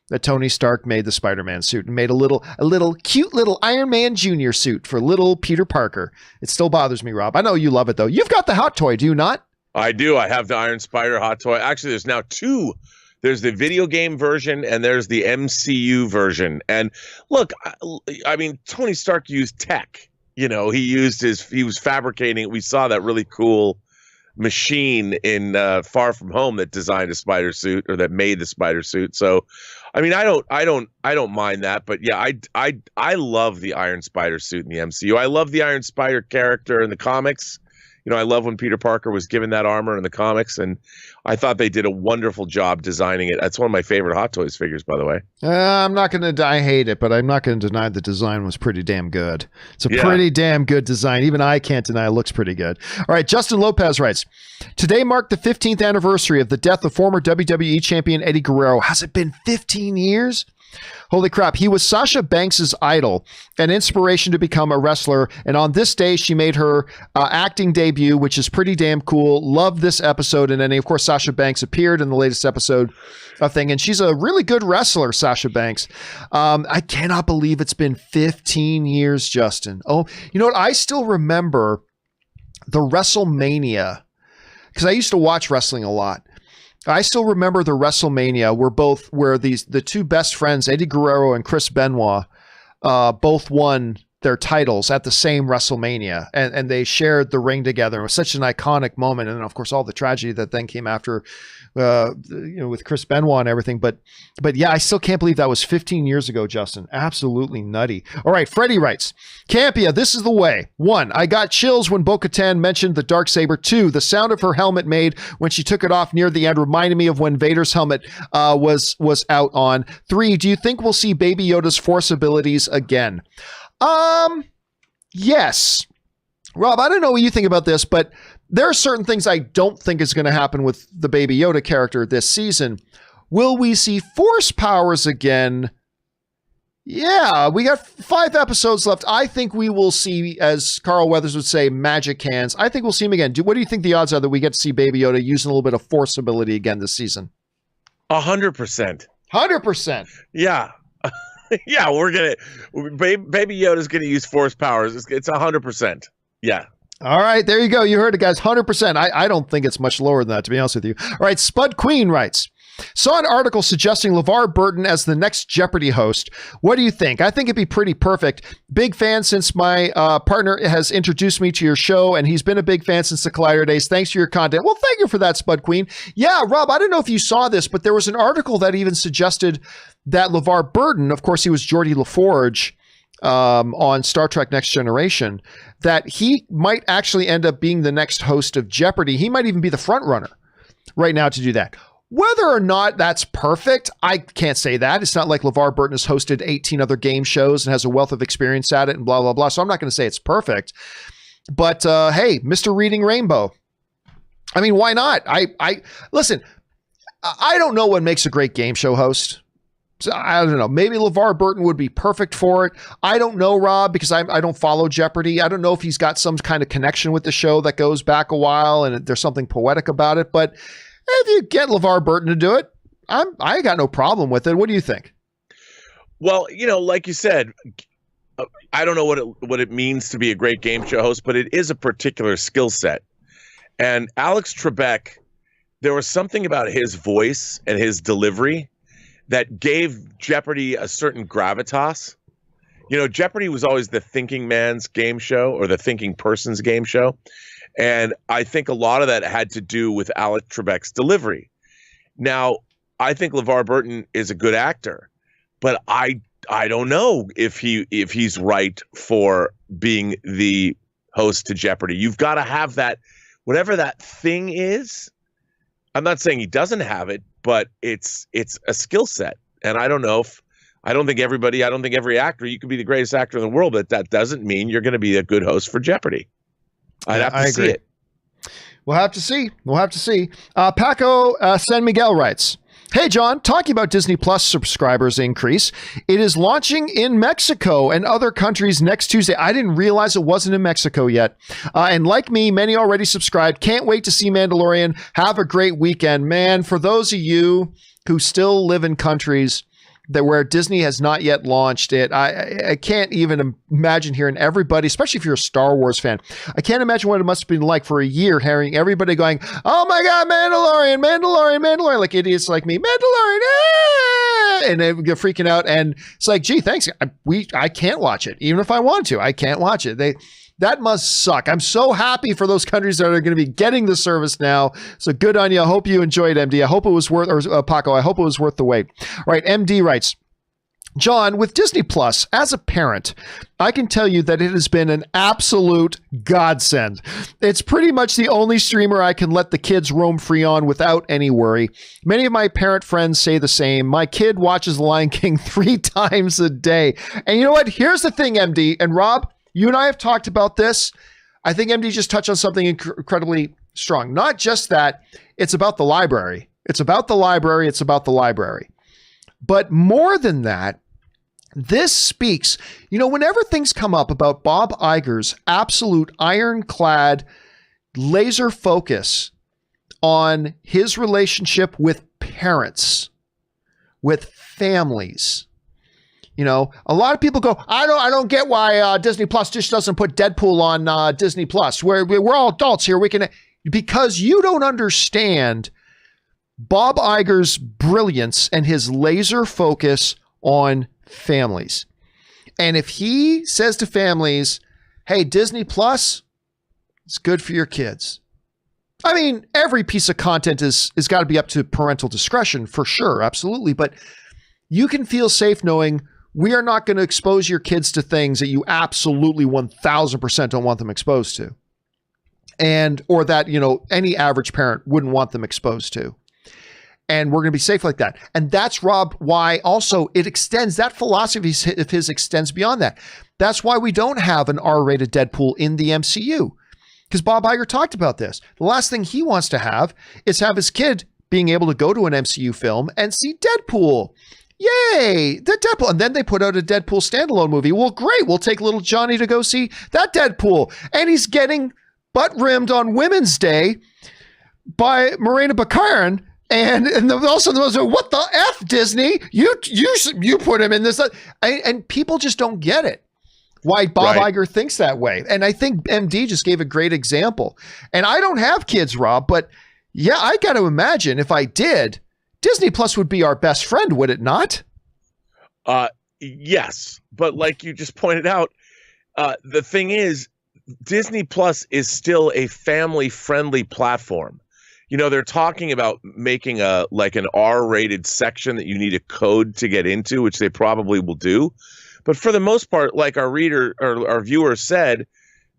that Tony Stark made the Spider-Man suit and made a little cute little Iron Man Jr. suit for little Peter Parker. It still bothers me, Rob. I know you love it, though. You've got the hot toy, do you not? I do. I have the Iron Spider hot toy. Actually, there's now two. There's the video game version and there's the MCU version. And look, I mean, Tony Stark used tech. He was fabricating. We saw that really cool machine in Far From Home that designed a spider suit, or that made the spider suit. So, I mean, I don't mind that. But yeah, I love the Iron Spider suit in the MCU. I love the Iron Spider character in the comics. I love when Peter Parker was given that armor in the comics, and I thought they did a wonderful job designing it. That's one of my favorite Hot Toys figures, by the way. I hate it, but I'm not going to deny the design was pretty damn good. It's a pretty damn good design. Even I can't deny it looks pretty good. All right, Justin Lopez writes, today marked the 15th anniversary of the death of former WWE champion Eddie Guerrero. Has it been 15 years? Holy crap. He was Sasha Banks' idol, an inspiration to become a wrestler. And on this day, she made her acting debut, which is pretty damn cool. Love this episode. And then, of course, Sasha Banks appeared in the latest episode of thing. And she's a really good wrestler, Sasha Banks. I cannot believe it's been 15 years, Justin. Oh, you know what? I still remember the WrestleMania, because I used to watch wrestling a lot. I still remember the WrestleMania where the two best friends, Eddie Guerrero and Chris Benoit, both won their titles at the same WrestleMania, and they shared the ring together. It was such an iconic moment, and of course, all the tragedy that then came after, with Chris Benoit and everything. But yeah, I still can't believe that was 15 years ago, Justin. Absolutely nutty. All right, Freddie writes, Campea, this is the way. 1, I got chills when Bo-Katan mentioned the Darksaber. 2, the sound of her helmet made when she took it off near the end reminded me of when Vader's helmet was out on. 3, do you think we'll see Baby Yoda's Force abilities again? Yes. Rob, I don't know what you think about this, but there are certain things I don't think is going to happen with the Baby Yoda character this season. Will we see Force powers again? Yeah, we got 5 episodes left. I think we will see, as Carl Weathers would say, magic hands. I think we'll see him again. What do you think the odds are that we get to see Baby Yoda using a little bit of Force ability again this season? 100%. 100%. Yeah. Yeah, Baby Yoda's gonna use Force powers. It's 100%. Yeah. All right, there you go. You heard it, guys. 100%. I don't think it's much lower than that, to be honest with you. All right, Spud Queen writes, saw an article suggesting LeVar Burton as the next Jeopardy host. What do you think? I think it'd be pretty perfect. Big fan since my partner has introduced me to your show, and he's been a big fan since the Collider days. Thanks for your content. Well, thank you for that, Spud Queen. Yeah, Rob, I don't know if you saw this, but there was an article that even suggested that LeVar Burton, of course, he was Geordie LaForge on Star Trek Next Generation, that he might actually end up being the next host of Jeopardy. He might even be the front runner right now to do that. Whether or not that's perfect, I can't say that. It's not like LeVar Burton has hosted 18 other game shows and has a wealth of experience at it and blah, blah, blah. So I'm not going to say it's perfect. But hey, Mr. Reading Rainbow. I mean, why not? Listen, I don't know what makes a great game show host. So I don't know. Maybe LeVar Burton would be perfect for it. I don't know, Rob, because I don't follow Jeopardy. I don't know if he's got some kind of connection with the show that goes back a while and there's something poetic about it. But if you get LeVar Burton to do it, I got no problem with it. What do you think? Well, like you said, I don't know what it means to be a great game show host, but it is a particular skill set. And Alex Trebek, there was something about his voice and his delivery that gave Jeopardy a certain gravitas. You know, Jeopardy was always the thinking man's game show or the thinking person's game show. And I think a lot of that had to do with Alex Trebek's delivery. Now, I think LeVar Burton is a good actor, but I don't know if he's right for being the host to Jeopardy. You've got to have that, whatever that thing is. I'm not saying he doesn't have it, but it's a skill set. And I don't know if I don't think every actor, you could be the greatest actor in the world, but that doesn't mean you're going to be a good host for Jeopardy. I'd have to see it. We'll have to see. Paco San Miguel writes, "Hey, John, talking about Disney Plus subscribers increase. It is launching in Mexico and other countries next Tuesday." I didn't realize it wasn't in Mexico yet. And like me, many already subscribed. Can't wait to see Mandalorian. Have a great weekend. Man, for those of you who still live in countries that where Disney has not yet launched it, I can't even imagine hearing everybody, especially if you're a Star Wars fan, I can't imagine what it must have been like for a year hearing everybody going, "Oh my God, Mandalorian," like idiots like me, Mandalorian, and they get freaking out. And it's like, gee, thanks. I can't watch it. Even if I want to, I can't watch it. That must suck. I'm so happy for those countries that are going to be getting the service now. So good on you. I hope you enjoyed, MD. I hope it was worth, or Paco, I hope it was worth the wait. All right, MD writes, "John, with Disney Plus, as a parent, I can tell you that it has been an absolute godsend. It's pretty much the only streamer I can let the kids roam free on without any worry. Many of my parent friends say the same. My kid watches The Lion King 3 times a day. And you know what? Here's the thing, MD, and Rob, you and I have talked about this. I think MD just touched on something incredibly strong. Not just that, it's about the library. But more than that, this speaks, whenever things come up about Bob Iger's absolute ironclad laser focus on his relationship with parents, with families. A lot of people go, I don't get why Disney Plus just doesn't put Deadpool on Disney Plus. We're all adults here. Because you don't understand Bob Iger's brilliance and his laser focus on families. And if he says to families, "Hey, Disney Plus, it's good for your kids." I mean, every piece of content is got to be up to parental discretion for sure. Absolutely. But you can feel safe knowing we are not going to expose your kids to things that you absolutely 1000% don't want them exposed to. Or that, any average parent wouldn't want them exposed to. And we're going to be safe like that. And that's, Rob, why also it extends, that philosophy of his extends beyond that. That's why we don't have an R-rated Deadpool in the MCU. Because Bob Iger talked about this. The last thing he wants to have is have his kid being able to go to an MCU film and see Deadpool. Yay, the Deadpool. And then they put out a Deadpool standalone movie. Well, great. We'll take little Johnny to go see that Deadpool. And he's getting butt-rimmed on Women's Day by Morena Baccarin. And also the most, what the F, Disney? You put him in this. And people just don't get it. Why Bob Iger thinks that way. And I think MD just gave a great example. And I don't have kids, Rob, but yeah, I got to imagine if I did, Disney Plus would be our best friend, would it not? Yes. But like you just pointed out, the thing is, Disney Plus is still a family-friendly platform. They're talking about making an R-rated section that you need a code to get into, which they probably will do. But for the most part, like our reader or our viewer said,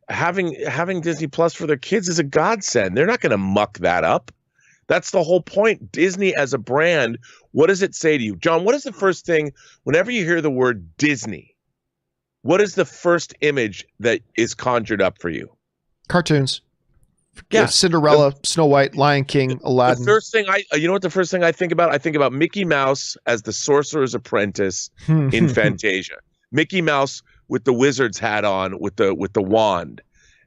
having Disney Plus for their kids is a godsend. They're not going to muck that up. That's the whole point. Disney as a brand, what does it say to you? John, what is the first thing, whenever you hear the word Disney, what is the first image that is conjured up for you? Cartoons. Yeah. Cinderella, Snow White, Lion King, Aladdin. The first thing the first thing I think about? I think about Mickey Mouse as the Sorcerer's Apprentice in Fantasia. Mickey Mouse with the wizard's hat on, with the wand,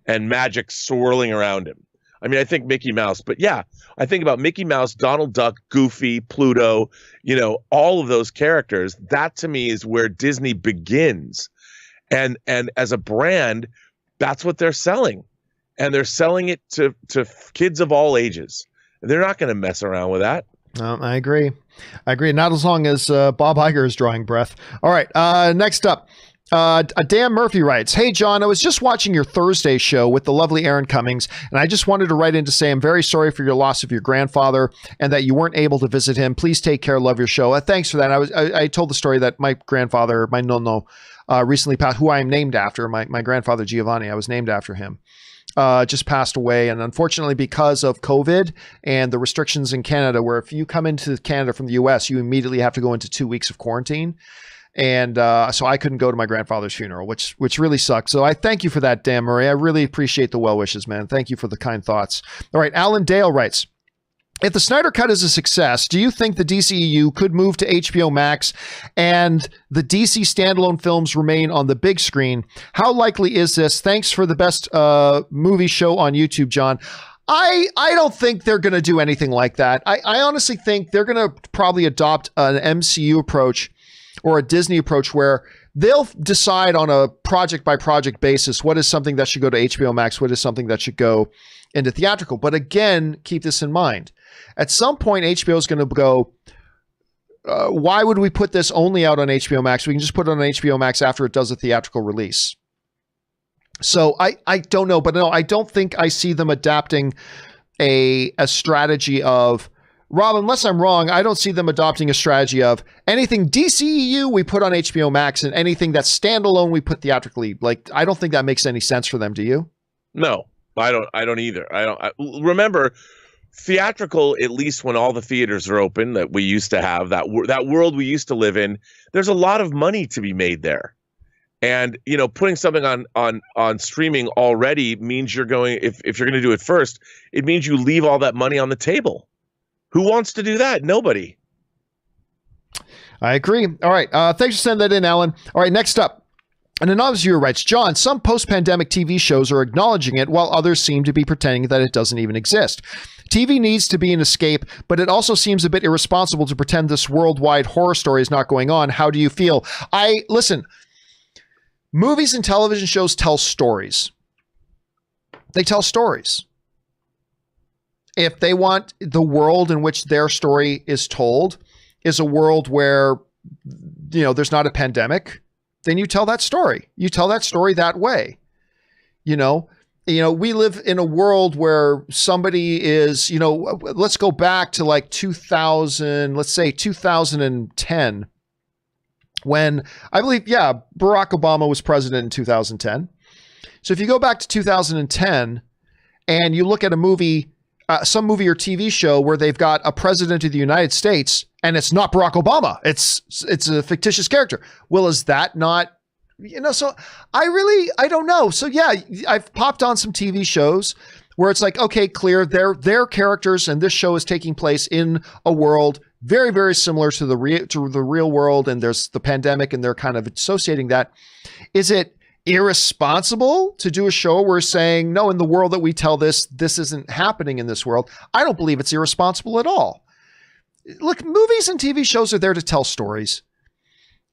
and magic swirling around him. I mean, I think Mickey Mouse, but yeah, I think about Mickey Mouse, Donald Duck, Goofy, Pluto, all of those characters. That to me is where Disney begins. And as a brand, that's what they're selling. and they're selling it to kids of all ages. They're not going to mess around with that. I agree. Not as long as Bob Iger is drawing breath. All right. Next up. Dan Murphy writes, "Hey, John, I was just watching your Thursday show with the lovely Aaron Cummings, and I just wanted to write in to say I'm very sorry for your loss of your grandfather and that you weren't able to visit him. Please take care. Love your show." Thanks for that. I told the story that my grandfather, my nonno, recently passed, who I am named after. My grandfather, Giovanni, I was named after him. Just passed away. And unfortunately, because of COVID and the restrictions in Canada, where if you come into Canada from the US, you immediately have to go into 2 weeks of quarantine. And so I couldn't go to my grandfather's funeral, which really sucked. So I thank you for that, Dan Murray. I really appreciate the well wishes, man. Thank you for the kind thoughts. All right. Alan Dale writes, "If the Snyder Cut is a success, do you think the DCEU could move to HBO Max and the DC standalone films remain on the big screen? How likely is this? Thanks for the best movie show on YouTube, John." I don't think they're going to do anything like that. I honestly think they're going to probably adopt an MCU approach or a Disney approach where they'll decide on a project by project basis what is something that should go to HBO Max, what is something that should go into theatrical. But again, keep this in mind. At some point, HBO is going to go, why would we put this only out on HBO Max? We can just put it on HBO Max after it does a theatrical release. So I don't know, but no, I don't think I see them adapting a strategy of, Rob, unless I'm wrong, I don't see them adopting a strategy of anything DCEU we put on HBO Max and anything that's standalone we put theatrically. Like, I don't think that makes any sense for them. Do you? No, I don't either. Remember, theatrical, at least when all the theaters are open that we used to have, that world we used to live in, there's a lot of money to be made there. And, putting something on streaming already means you're going, if you're going to do it first, it means you leave all that money on the table. Who wants to do that? Nobody. I agree. All right. Thanks for sending that in, Alan. All right. Next up. An anonymous viewer writes, "John, some post-pandemic TV shows are acknowledging it while others seem to be pretending that it doesn't even exist. TV needs to be an escape, but it also seems a bit irresponsible to pretend this worldwide horror story is not going on. How do you feel?" Listen, movies and television shows tell stories. They tell stories. If they want the world in which their story is told is a world where, there's not a pandemic, then you tell that story. You tell that story that way. We live in a world where somebody is, let's go back to like 2010, when I believe, Barack Obama was president in 2010. So if you go back to 2010 and you look at a movie, some movie or TV show where they've got a president of the United States and it's not Barack Obama, it's a fictitious character. Well, is that not, so I don't know. So yeah, I've popped on some TV shows where it's like, okay, clear, they're characters and this show is taking place in a world very, very similar to the real world, and there's the pandemic and they're kind of associating that. Is it irresponsible to do a show where saying, no, in the world that we tell this isn't happening in this world? I don't believe it's irresponsible at all. Look, movies and TV shows are there to tell stories.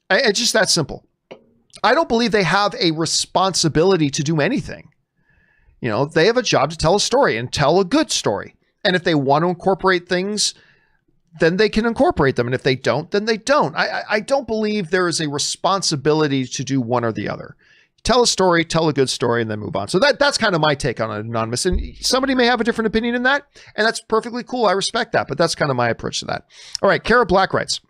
It's just that simple. I don't believe they have a responsibility to do anything. They have a job to tell a story and tell a good story. And if they want to incorporate things, then they can incorporate them. And if they don't, then they don't. I don't believe there is a responsibility to do one or the other. Tell a story, tell a good story, and then move on. So that's kind of my take on it, Anonymous. And somebody may have a different opinion in that, and that's perfectly cool. I respect that, but that's kind of my approach to that. All right, Kara Black writes,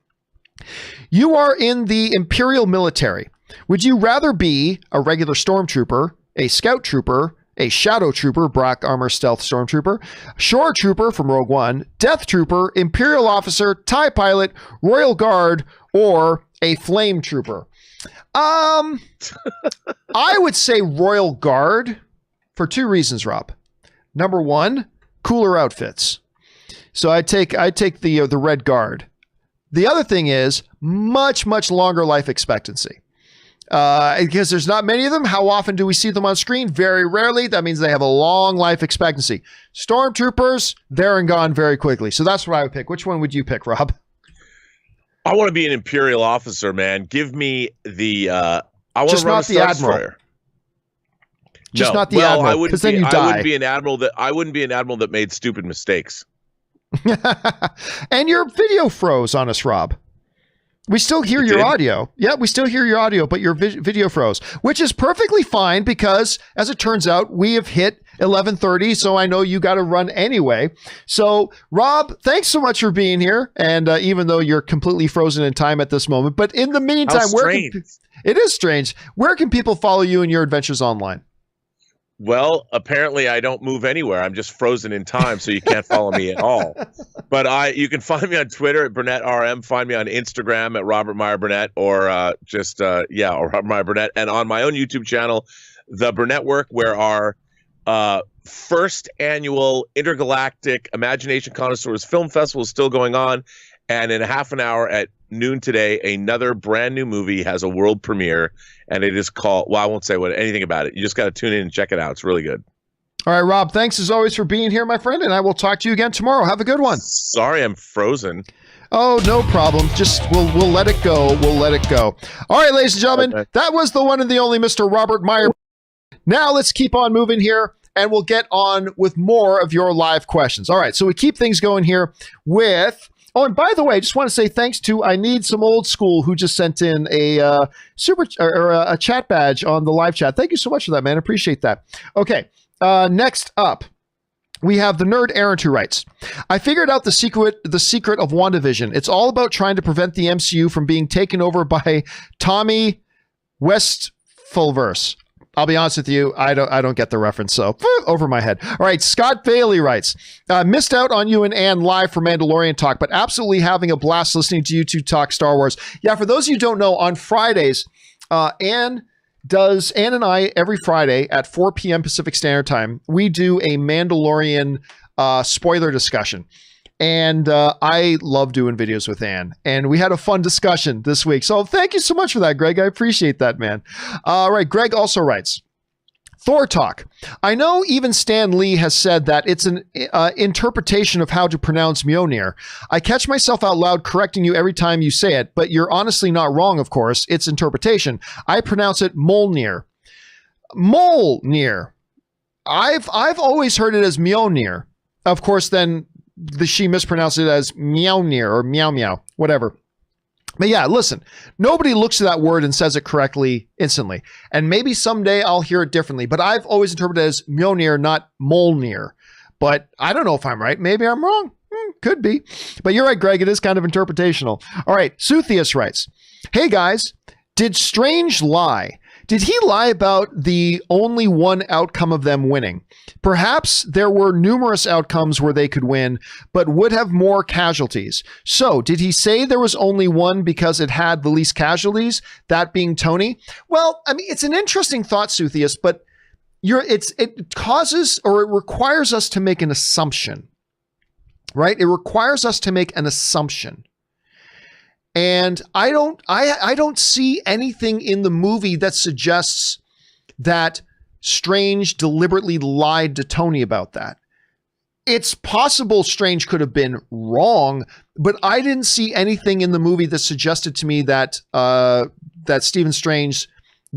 "You are in the Imperial military. Would you rather be a regular stormtrooper, a scout trooper, a shadow trooper, Brock Armor Stealth Stormtrooper, shore trooper from Rogue One, death trooper, Imperial officer, TIE pilot, Royal Guard, or a flame trooper?" I would say Royal Guard for two reasons, Rob. Number one, cooler outfits. So I take the Red Guard. The other thing is much, much longer life expectancy. Because there's not many of them. How often do we see them on screen? Very rarely. That means they have a long life expectancy. Stormtroopers, they're and gone very quickly. So that's what I would pick. Which one would you pick, Rob? I want to be an Imperial officer, man. Give me the I want to run a Star Destroyer. Just No. not the Well, admiral, because then you I die. wouldn't be an admiral that made stupid mistakes. And your video froze on us, Rob. We still hear your audio. Yeah, we still hear your audio, but your video froze, which is perfectly fine because, as it turns out, we have hit 11:30, so I know you got to run anyway. So, Rob, thanks so much for being here, and even though you're completely frozen in time at this moment, but in the meantime, it is strange. Where can people follow you and your adventures online? Well, apparently I don't move anywhere. I'm just frozen in time, so you can't follow me at all. But you can find me on Twitter at BurnettRM. Find me on Instagram at Robert Meyer Burnett, or Robert Meyer Burnett, and on my own YouTube channel, The Burnett Work, where our first annual Intergalactic Imagination Connoisseurs Film Festival is still going on, and in half an hour at noon today, another brand new movie has a world premiere, and it is called, well, I won't say anything about it. You just got to tune in and check it out. It's really good. All right, Rob, thanks as always for being here, my friend, and I will talk to you again tomorrow. Have a good one. Sorry, I'm frozen. Oh, no problem. Just we'll let it go. We'll let it go. All right, ladies and gentlemen, That was the one and the only Mr. Robert Meyer. Now let's keep on moving here, and we'll get on with more of your live questions. All right, so we keep things going here with... Oh, and by the way, I just want to say thanks to I Need Some Old School, who just sent in a a chat badge on the live chat. Thank you so much for that, man. Appreciate that. Okay, next up, we have the nerd Aaron, who writes, I figured out the secret of WandaVision. It's all about trying to prevent the MCU from being taken over by Tommy Westfulverse. I'll be honest with you, I don't get the reference, so over my head. All right, Scott Bailey writes, missed out on you and Ann live for Mandalorian talk, but absolutely having a blast listening to you two talk Star Wars. Yeah, for those of you who don't know, on Fridays, Ann and I, every Friday at 4 p.m. Pacific Standard Time, we do a Mandalorian spoiler discussion. And I love doing videos with Ann. And we had a fun discussion this week. So thank you so much for that, Greg. I appreciate that, man. All right, Greg also writes, Thor talk. I know even Stan Lee has said that it's an interpretation of how to pronounce Mjolnir. I catch myself out loud correcting you every time you say it, but you're honestly not wrong, of course. It's interpretation. I pronounce it Mjolnir. Mjolnir. I've always heard it as Mjolnir. Of course, then she mispronounced it as Mjolnir or Meow Meow, whatever. But yeah, listen, nobody looks at that word and says it correctly instantly. And maybe someday I'll hear it differently, but I've always interpreted it as Mjolnir, not Mjolnir. But I don't know if I'm right. Maybe I'm wrong. Could be. But you're right, Greg. It is kind of interpretational. All right. Suthius writes, hey guys, did Strange lie? Did he lie about the only one outcome of them winning? Perhaps there were numerous outcomes where they could win, but would have more casualties. So did he say there was only one because it had the least casualties, that being Tony? Well, I mean, it's an interesting thought, Suthius, but it causes, or it requires us to make an assumption, right? It requires us to make an assumption. And I don't see anything in the movie that suggests that Strange deliberately lied to Tony about that. It's possible Strange could have been wrong, but I didn't see anything in the movie that suggested to me that that Stephen Strange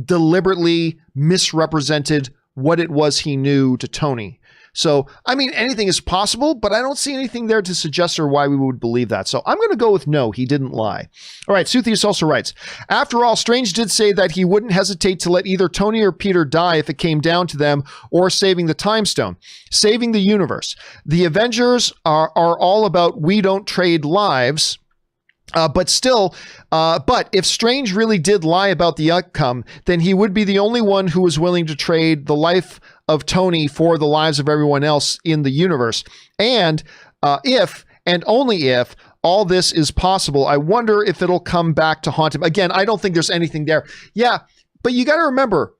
deliberately misrepresented what it was he knew to Tony. So, I mean, anything is possible, but I don't see anything there to suggest or why we would believe that. So I'm going to go with no, he didn't lie. All right, Suthius also writes, after all, Strange did say that he wouldn't hesitate to let either Tony or Peter die if it came down to them, or saving the Time Stone, saving the universe. The Avengers are all about we don't trade lives. But if Strange really did lie about the outcome, then he would be the only one who was willing to trade the life of Tony for the lives of everyone else in the universe. And if, and only if, all this is possible, I wonder if it'll come back to haunt him. Again, I don't think there's anything there. Yeah, but you got to remember,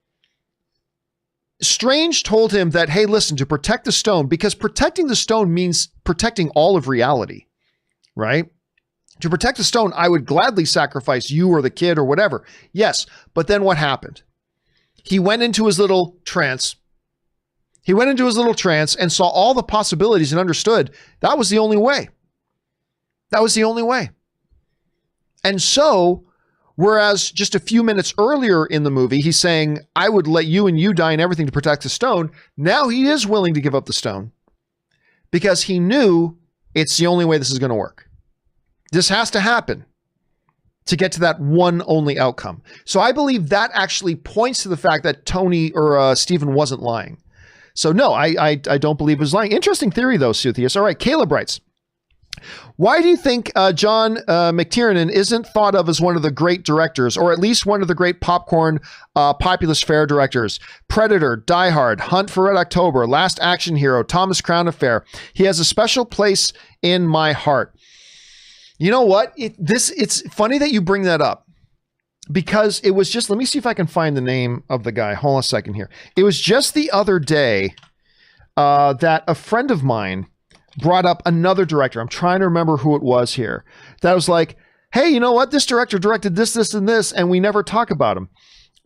Strange told him that, hey, listen, to protect the stone, because protecting the stone means protecting all of reality, right? To protect the stone, I would gladly sacrifice you or the kid or whatever. Yes, but then what happened? He went into his little trance. He went into his little trance and saw all the possibilities and understood that was the only way. That was the only way. And so Whereas just a few minutes earlier in the movie, he's saying, I would let you and you die and everything to protect the stone. Now he is willing to give up the stone because he knew it's the only way this is going to work. This has to happen to get to that one only outcome. So I believe that actually points to the fact that Tony or Stephen wasn't lying. So no, I don't believe he was lying. Interesting theory though, Suthius. All right, Caleb writes, why do you think John McTiernan isn't thought of as one of the great directors, or at least one of the great popcorn populist fare directors? Predator, Die Hard, Hunt for Red October, Last Action Hero, Thomas Crown Affair. He has a special place in my heart. You know what? It's funny that you bring that up because it was just, let me see if I can find the name of the guy. Hold on a second here. It was just the other day that a friend of mine brought up another director. I'm trying to remember who it was here. That was like, hey, you know what? This director directed this, this, and this, and we never talk about him.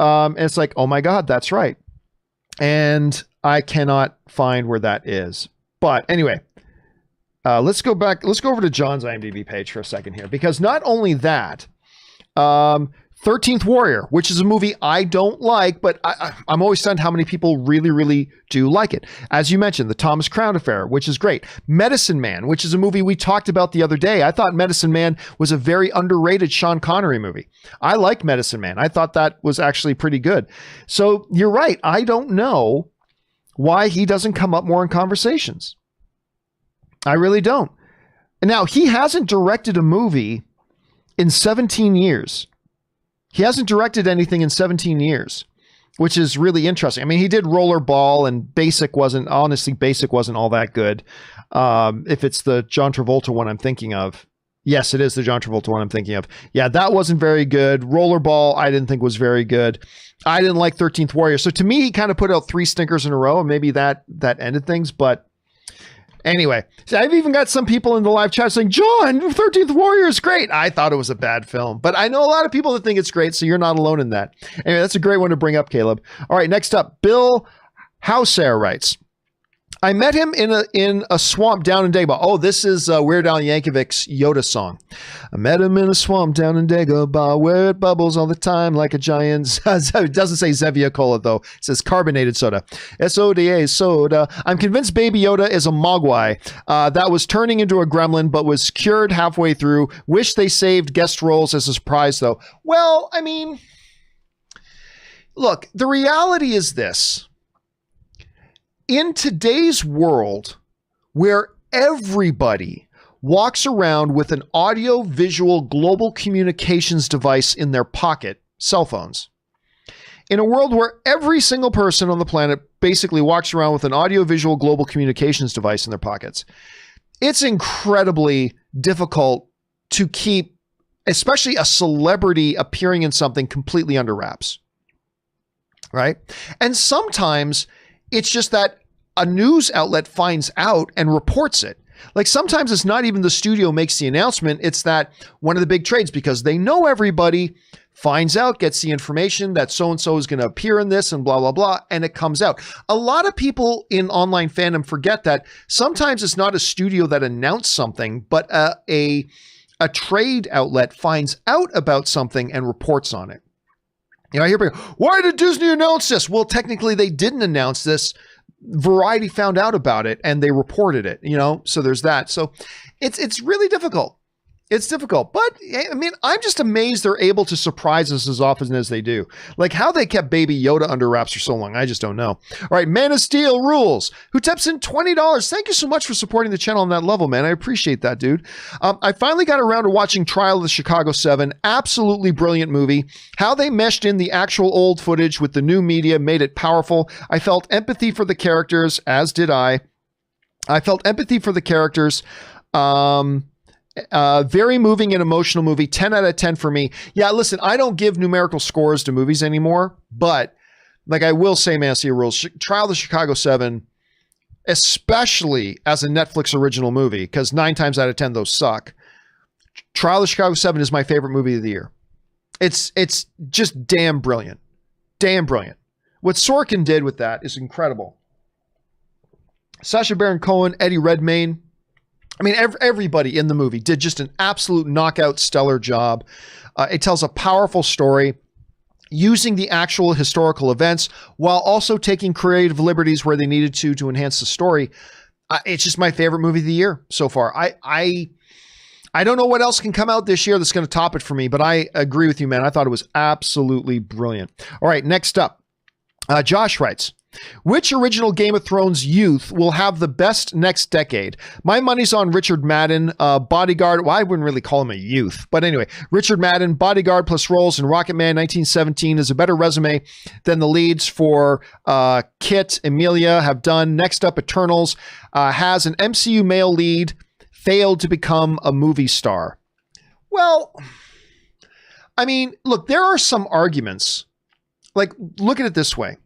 And it's like, oh my God, that's right. And I cannot find where that is. But anyway, let's go back. Let's go over to John's IMDb page for a second here, because not only that, 13th Warrior, which is a movie I don't like, but I'm always stunned how many people really, really do like it. As you mentioned, The Thomas Crown Affair, which is great. Medicine Man, which is a movie we talked about the other day. I thought Medicine Man was a very underrated Sean Connery movie. I like Medicine Man. I thought that was actually pretty good. So you're right. I don't know why he doesn't come up more in conversations. I really don't. And now, he hasn't directed a movie in 17 years. He hasn't directed anything in 17 years, which is really interesting. I mean, he did Rollerball, and Basic wasn't all that good. If it's the John Travolta one I'm thinking of. Yes, it is the John Travolta one I'm thinking of. Yeah, that wasn't very good. Rollerball, I didn't think was very good. I didn't like 13th Warrior. So to me, he kind of put out 3 stinkers in a row, and maybe that ended things, but anyway, so I've even got some people in the live chat saying, John, 13th Warrior is great. I thought it was a bad film, but I know a lot of people that think it's great, so you're not alone in that. Anyway, that's a great one to bring up, Caleb. All right, next up, Bill Hauser writes, I met him in a swamp down in Dagobah. Oh, this is Weird Al Yankovic's Yoda song. I met him in a swamp down in Dagobah where it bubbles all the time like a giant. It doesn't say Zevia Cola, though. It says carbonated soda. SODA soda. I'm convinced Baby Yoda is a Mogwai that was turning into a gremlin but was cured halfway through. Wish they saved guest roles as a surprise, though. Well, I mean, look, the reality is this. In today's world, where everybody walks around with an audio-visual global communications device in their pocket, cell phones, in a world where every single person on the planet basically walks around with an audio-visual global communications device in their pockets, it's incredibly difficult to keep, especially a celebrity appearing in something, completely under wraps, right? And sometimes it's just that a news outlet finds out and reports it. Like sometimes it's not even the studio makes the announcement. It's that one of the big trades, because they know everybody, finds out, gets the information that so-and-so is going to appear in this and blah, blah, blah. And it comes out. A lot of people in online fandom forget that sometimes it's not a studio that announced something, but a trade outlet finds out about something and reports on it. You know, I hear people, why did Disney announce this? Well, technically they didn't announce this. Variety found out about it and they reported it, you know, so there's that. So it's really difficult. It's difficult, but I mean, I'm just amazed they're able to surprise us as often as they do. Like how they kept Baby Yoda under wraps for so long, I just don't know. All right, Man of Steel rules, who tips in $20. Thank you so much for supporting the channel on that level, man. I appreciate that, dude. I finally got around to watching Trial of the Chicago 7. Absolutely brilliant movie. How they meshed in the actual old footage with the new media made it powerful. I felt empathy for the characters, as did I. I felt empathy for the characters. Very moving and emotional movie. 10 out of 10 for me. Yeah, listen, I don't give numerical scores to movies anymore, but like I will say, Man of Steel rules. Trial of the Chicago 7, especially as a Netflix original movie, because 9 times out of 10 those suck. Trial of the Chicago 7 is my favorite movie of the year. It's just damn brilliant. Damn brilliant. What Sorkin did with that is incredible. Sacha Baron Cohen, Eddie Redmayne. I mean, everybody in the movie did just an absolute knockout stellar job. It tells a powerful story using the actual historical events while also taking creative liberties where they needed to enhance the story. It's just my favorite movie of the year so far. I don't know what else can come out this year that's going to top it for me, but I agree with you, man. I thought it was absolutely brilliant. All right, next up, Josh writes, which original Game of Thrones youth will have the best next decade? My money's on Richard Madden, Bodyguard. Well, I wouldn't really call him a youth, but anyway, Richard Madden, Bodyguard plus roles in Rocketman 1917 is a better resume than the leads for Kit, Emilia have done. Next up, Eternals has an MCU male lead, failed to become a movie star. Well, I mean, look, there are some arguments. Like, look at it this way.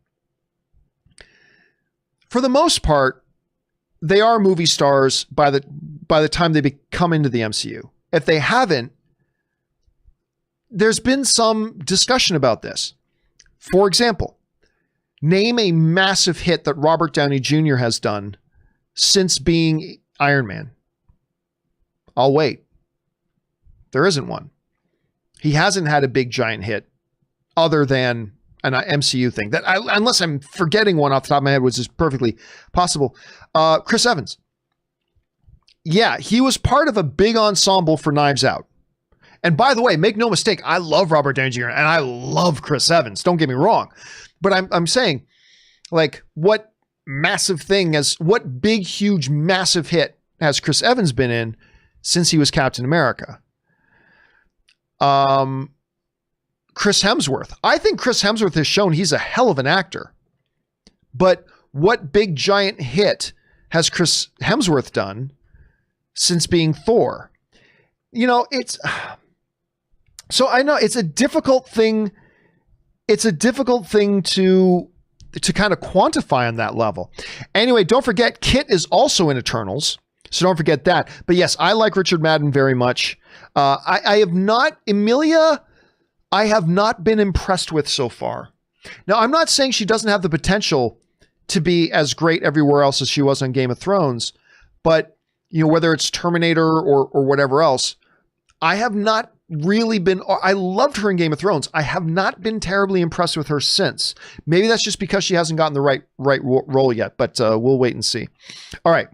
For the most part, they are movie stars by the time they come into the MCU. If they haven't, there's been some discussion about this. For example, name a massive hit that Robert Downey Jr. has done since being Iron Man. I'll wait. There isn't one. He hasn't had a big giant hit other than an MCU thing that unless I'm forgetting one off the top of my head, which is perfectly possible. Chris Evans. Yeah, he was part of a big ensemble for Knives Out. And by the way, make no mistake, I love Robert Downey Jr. and I love Chris Evans. Don't get me wrong. But I'm saying, like, what big, huge, massive hit has Chris Evans been in since he was Captain America? Chris Hemsworth. I think Chris Hemsworth has shown he's a hell of an actor. But what big giant hit has Chris Hemsworth done since being Thor? You know, so I know it's a difficult thing. It's a difficult thing to kind of quantify on that level. Anyway, don't forget Kit is also in Eternals. So don't forget that. But yes, I like Richard Madden very much. Emilia, I have not been impressed with so far. Now, I'm not saying she doesn't have the potential to be as great everywhere else as she was on Game of Thrones, but you know, whether it's Terminator or whatever else, I have not really been, I loved her in Game of Thrones. I have not been terribly impressed with her since. Maybe that's just because she hasn't gotten the right role yet, but we'll wait and see. All right.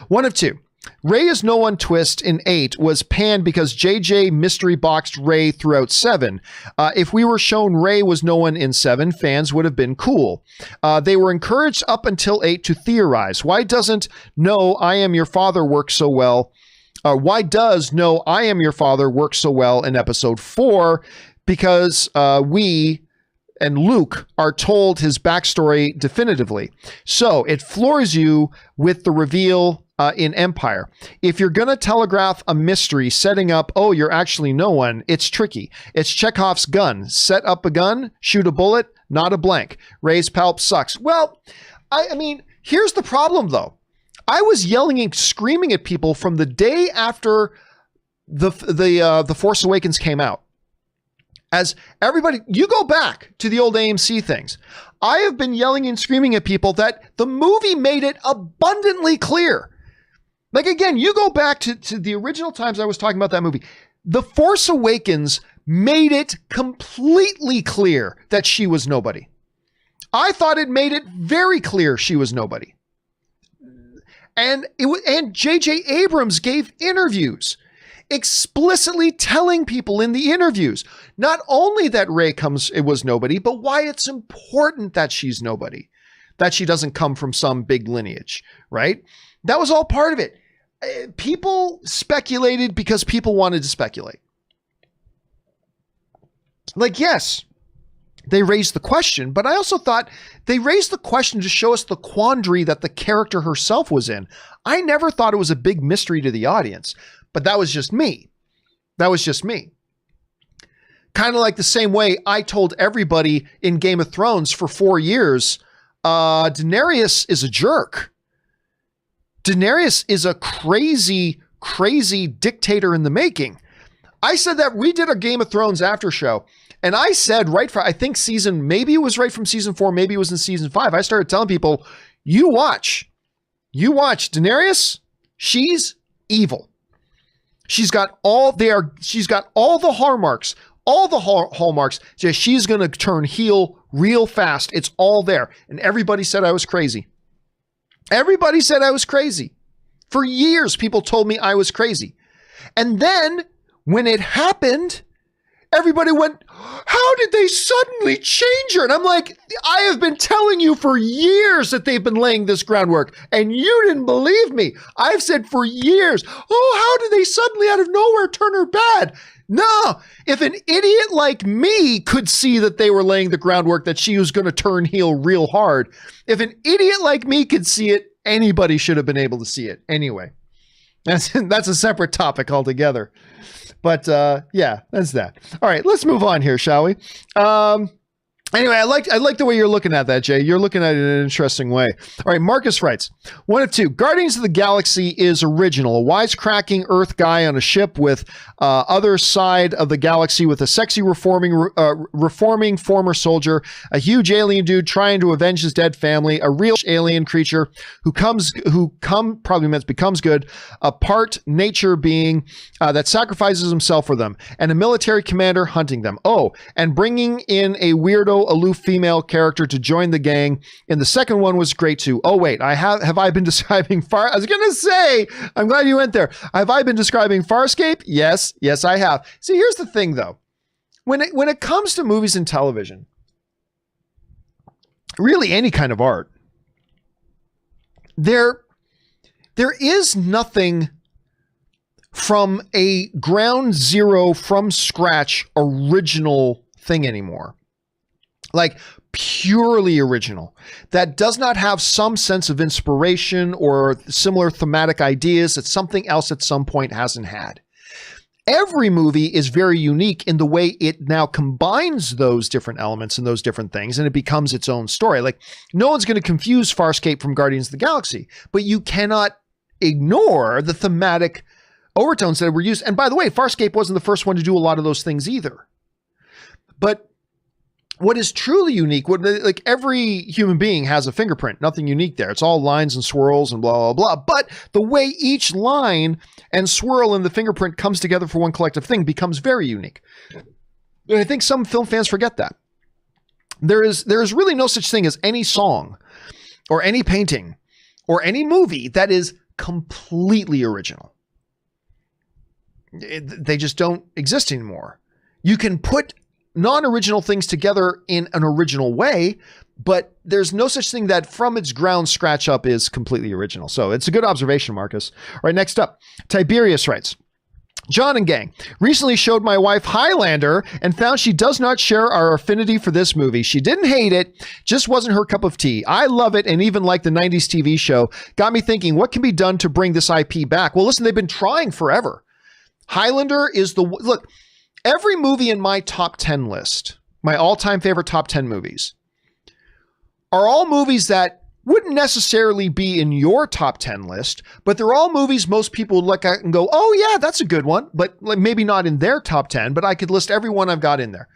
One of two. Rey is no one twist in 8 was panned because JJ mystery boxed Rey throughout 7. If we were shown Rey was no one in 7, fans would have been cool. They were encouraged up until 8 to theorize. Why doesn't No, I Am Your Father work so well? Why does No, I Am Your Father work so well in episode 4? Because we and Luke are told his backstory definitively. So it floors you with the reveal in Empire. If you're going to telegraph a mystery setting up, oh, you're actually no one, it's tricky. It's Chekhov's gun. Set up a gun, shoot a bullet, not a blank. Rey's palp sucks. Well, I mean, here's the problem though. I was yelling and screaming at people from the day after the Force Awakens came out. As everybody, you go back to the old AMC things. I have been yelling and screaming at people that the movie made it abundantly clear. Like, again, you go back to the original times I was talking about that movie. The Force Awakens made it completely clear that she was nobody. I thought it made it very clear she was nobody. And J.J. Abrams gave interviews explicitly telling people in the interviews, not only that Rey it was nobody, but why it's important that she's nobody, that she doesn't come from some big lineage, right? That was all part of it. People speculated because people wanted to speculate. Like, yes, they raised the question, but I also thought they raised the question to show us the quandary that the character herself was in. I never thought it was a big mystery to the audience. But that was just me. That was just me. Kind of like the same way I told everybody in Game of Thrones for 4 years, Daenerys is a jerk. Daenerys is a crazy, crazy dictator in the making. I said that we did a Game of Thrones after show. And I said I think maybe it was right from season 4, maybe it was in season 5. I started telling people, you watch Daenerys. She's evil. She's got all the hallmarks, hallmarks. So she's going to turn heel real fast. It's all there. And everybody said I was crazy. Everybody said I was crazy. For years, people told me I was crazy. And then when it happened, everybody went, how did they suddenly change her? And I'm like, I have been telling you for years that they've been laying this groundwork, and you didn't believe me. I've said for years, how did they suddenly out of nowhere turn her bad? No, if an idiot like me could see that they were laying the groundwork that she was going to turn heel real hard, if an idiot like me could see it, anybody should have been able to see it. Anyway, that's a separate topic altogether. But yeah, that's that. All right, let's move on here, shall we? Anyway, I like the way you're looking at that, Jay. You're looking at it in an interesting way. All right, Marcus writes, 1 of 2. Guardians of the Galaxy is original. A wisecracking Earth guy on a ship with other side of the galaxy with a sexy reforming former soldier, a huge alien dude trying to avenge his dead family, a real alien creature who becomes good, a part nature being that sacrifices himself for them, and a military commander hunting them. Oh, and bringing in a weirdo aloof female character to join the gang in the second one was great too. Oh wait, have I been describing I was gonna say, I'm glad you went there. Have I been describing Farscape? Yes, I have. See, here's the thing though. When it comes to movies and television, really any kind of art, there is nothing from a ground zero from scratch original thing anymore. Like purely original, that does not have some sense of inspiration or similar thematic ideas that something else at some point hasn't had. Every movie is very unique in the way it now combines those different elements and those different things, and it becomes its own story. Like, no one's going to confuse Farscape from Guardians of the Galaxy, but you cannot ignore the thematic overtones that were used. And by the way, Farscape wasn't the first one to do a lot of those things either. But what is truly unique, like every human being has a fingerprint, nothing unique there. It's all lines and swirls and blah, blah, blah. But the way each line and swirl in the fingerprint comes together for one collective thing becomes very unique. And I think some film fans forget that. There is really no such thing as any song or any painting or any movie that is completely original. They just don't exist anymore. You can put non-original things together in an original way, but there's no such thing that from its ground scratch up is completely original. So it's a good observation, Marcus. All right, next up, Tiberius writes, John and gang, recently showed my wife Highlander and found she does not share our affinity for this movie. She didn't hate it, just wasn't her cup of tea. I love it and even like the 90s TV show. Got me thinking, what can be done to bring this IP back? Well, listen, they've been trying forever. Highlander is look, every movie in my top 10 list, my all-time favorite top 10 movies, are all movies that wouldn't necessarily be in your top 10 list, but they're all movies most people would look at and go, oh yeah, that's a good one, but like maybe not in their top 10, but I could list every one I've got in there.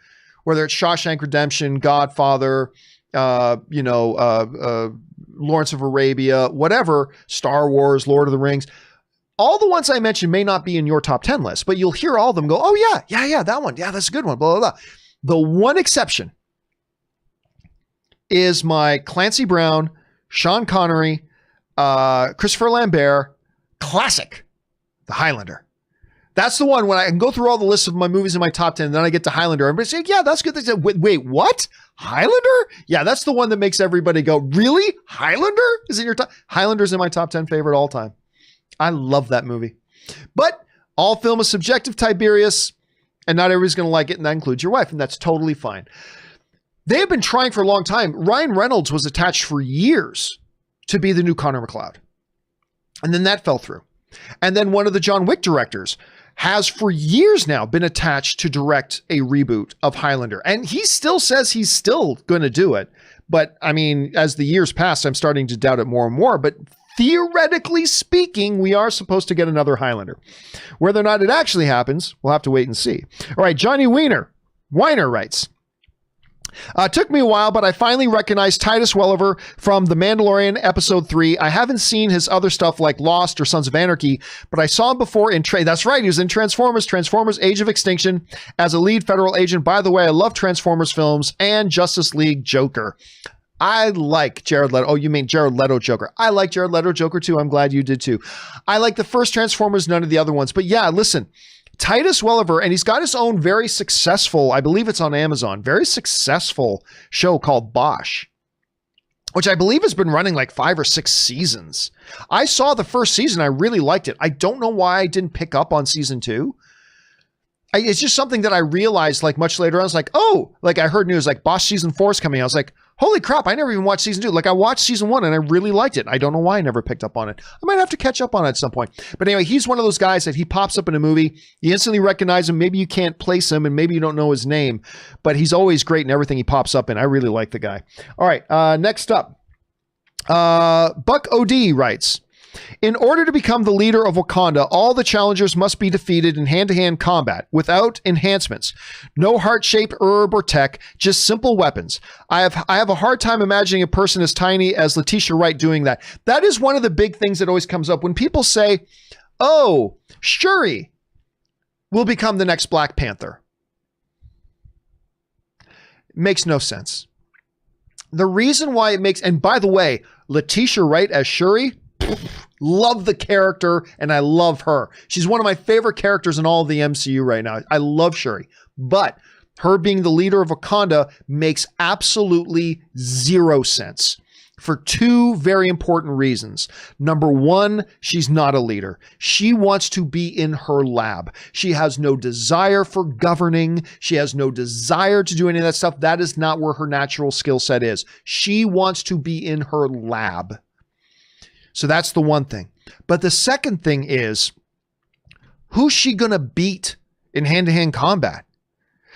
Whether it's Shawshank Redemption, Godfather, Lawrence of Arabia, whatever, Star Wars, Lord of the Rings. All the ones I mentioned may not be in your top 10 list, but you'll hear all of them go, oh yeah, that one. Yeah, that's a good one, blah, blah, blah. The one exception is my Clancy Brown, Sean Connery, Christopher Lambert classic, The Highlander. That's the one when I can go through all the lists of my movies in my top 10, and then I get to Highlander. Everybody say, yeah, that's good. They say, wait, what? Highlander? Yeah, that's the one that makes everybody go, really? Highlander is in your top? Highlander's in my top 10 favorite all time. I love that movie. But all film is subjective, Tiberius, and not everybody's going to like it, and that includes your wife, and that's totally fine. They have been trying for a long time. Ryan Reynolds was attached for years to be the new Connor McLeod. And then that fell through. And then one of the John Wick directors has for years now been attached to direct a reboot of Highlander. And he still says he's still going to do it. But I mean, as the years pass, I'm starting to doubt it more and more. But theoretically speaking, we are supposed to get another Highlander. Whether or not it actually happens, we'll have to wait and see. All right, Johnny Weiner writes, Took me a while, but I finally recognized Titus Welliver from The Mandalorian Episode 3. I haven't seen his other stuff like Lost or Sons of Anarchy, but I saw him before in that's right, he was in Transformers Age of Extinction as a lead federal agent. By the way, I love Transformers films and Justice League Joker. I like Jared Leto. Oh, you mean Jared Leto Joker. I like Jared Leto Joker too. I'm glad you did too. I like the first Transformers, none of the other ones. But yeah, listen, Titus Welliver, and he's got his own very successful, I believe it's on Amazon, very successful show called Bosch, which I believe has been running like 5 or 6 seasons. I saw the first season. I really liked it. I don't know why I didn't pick up on season 2. It's just something that I realized like much later on. I was like, oh, like I heard news like Bosch season 4 is coming. I was like, holy crap, I never even watched season 2. Like I watched season 1 and I really liked it. I don't know why I never picked up on it. I might have to catch up on it at some point. But anyway, he's one of those guys that he pops up in a movie. You instantly recognize him. Maybe you can't place him and maybe you don't know his name, but he's always great in everything he pops up in. I really like the guy. All right, next up. Buck OD writes, in order to become the leader of Wakanda, all the challengers must be defeated in hand-to-hand combat without enhancements. No heart-shaped herb or tech, just simple weapons. I have a hard time imagining a person as tiny as Letitia Wright doing that. That is one of the big things that always comes up when people say, oh, Shuri will become the next Black Panther. Makes no sense. The reason why it makes, and by the way, Letitia Wright as Shuri, love the character and I love her. She's one of my favorite characters in all of the MCU right now. I love Shuri, but her being the leader of Wakanda makes absolutely zero sense for 2 very important reasons. Number 1, she's not a leader. She wants to be in her lab. She has no desire for governing. She has no desire to do any of that stuff. That is not where her natural skill set is. She wants to be in her lab. So that's the one thing. But the second thing is, who's she going to beat in hand-to-hand combat?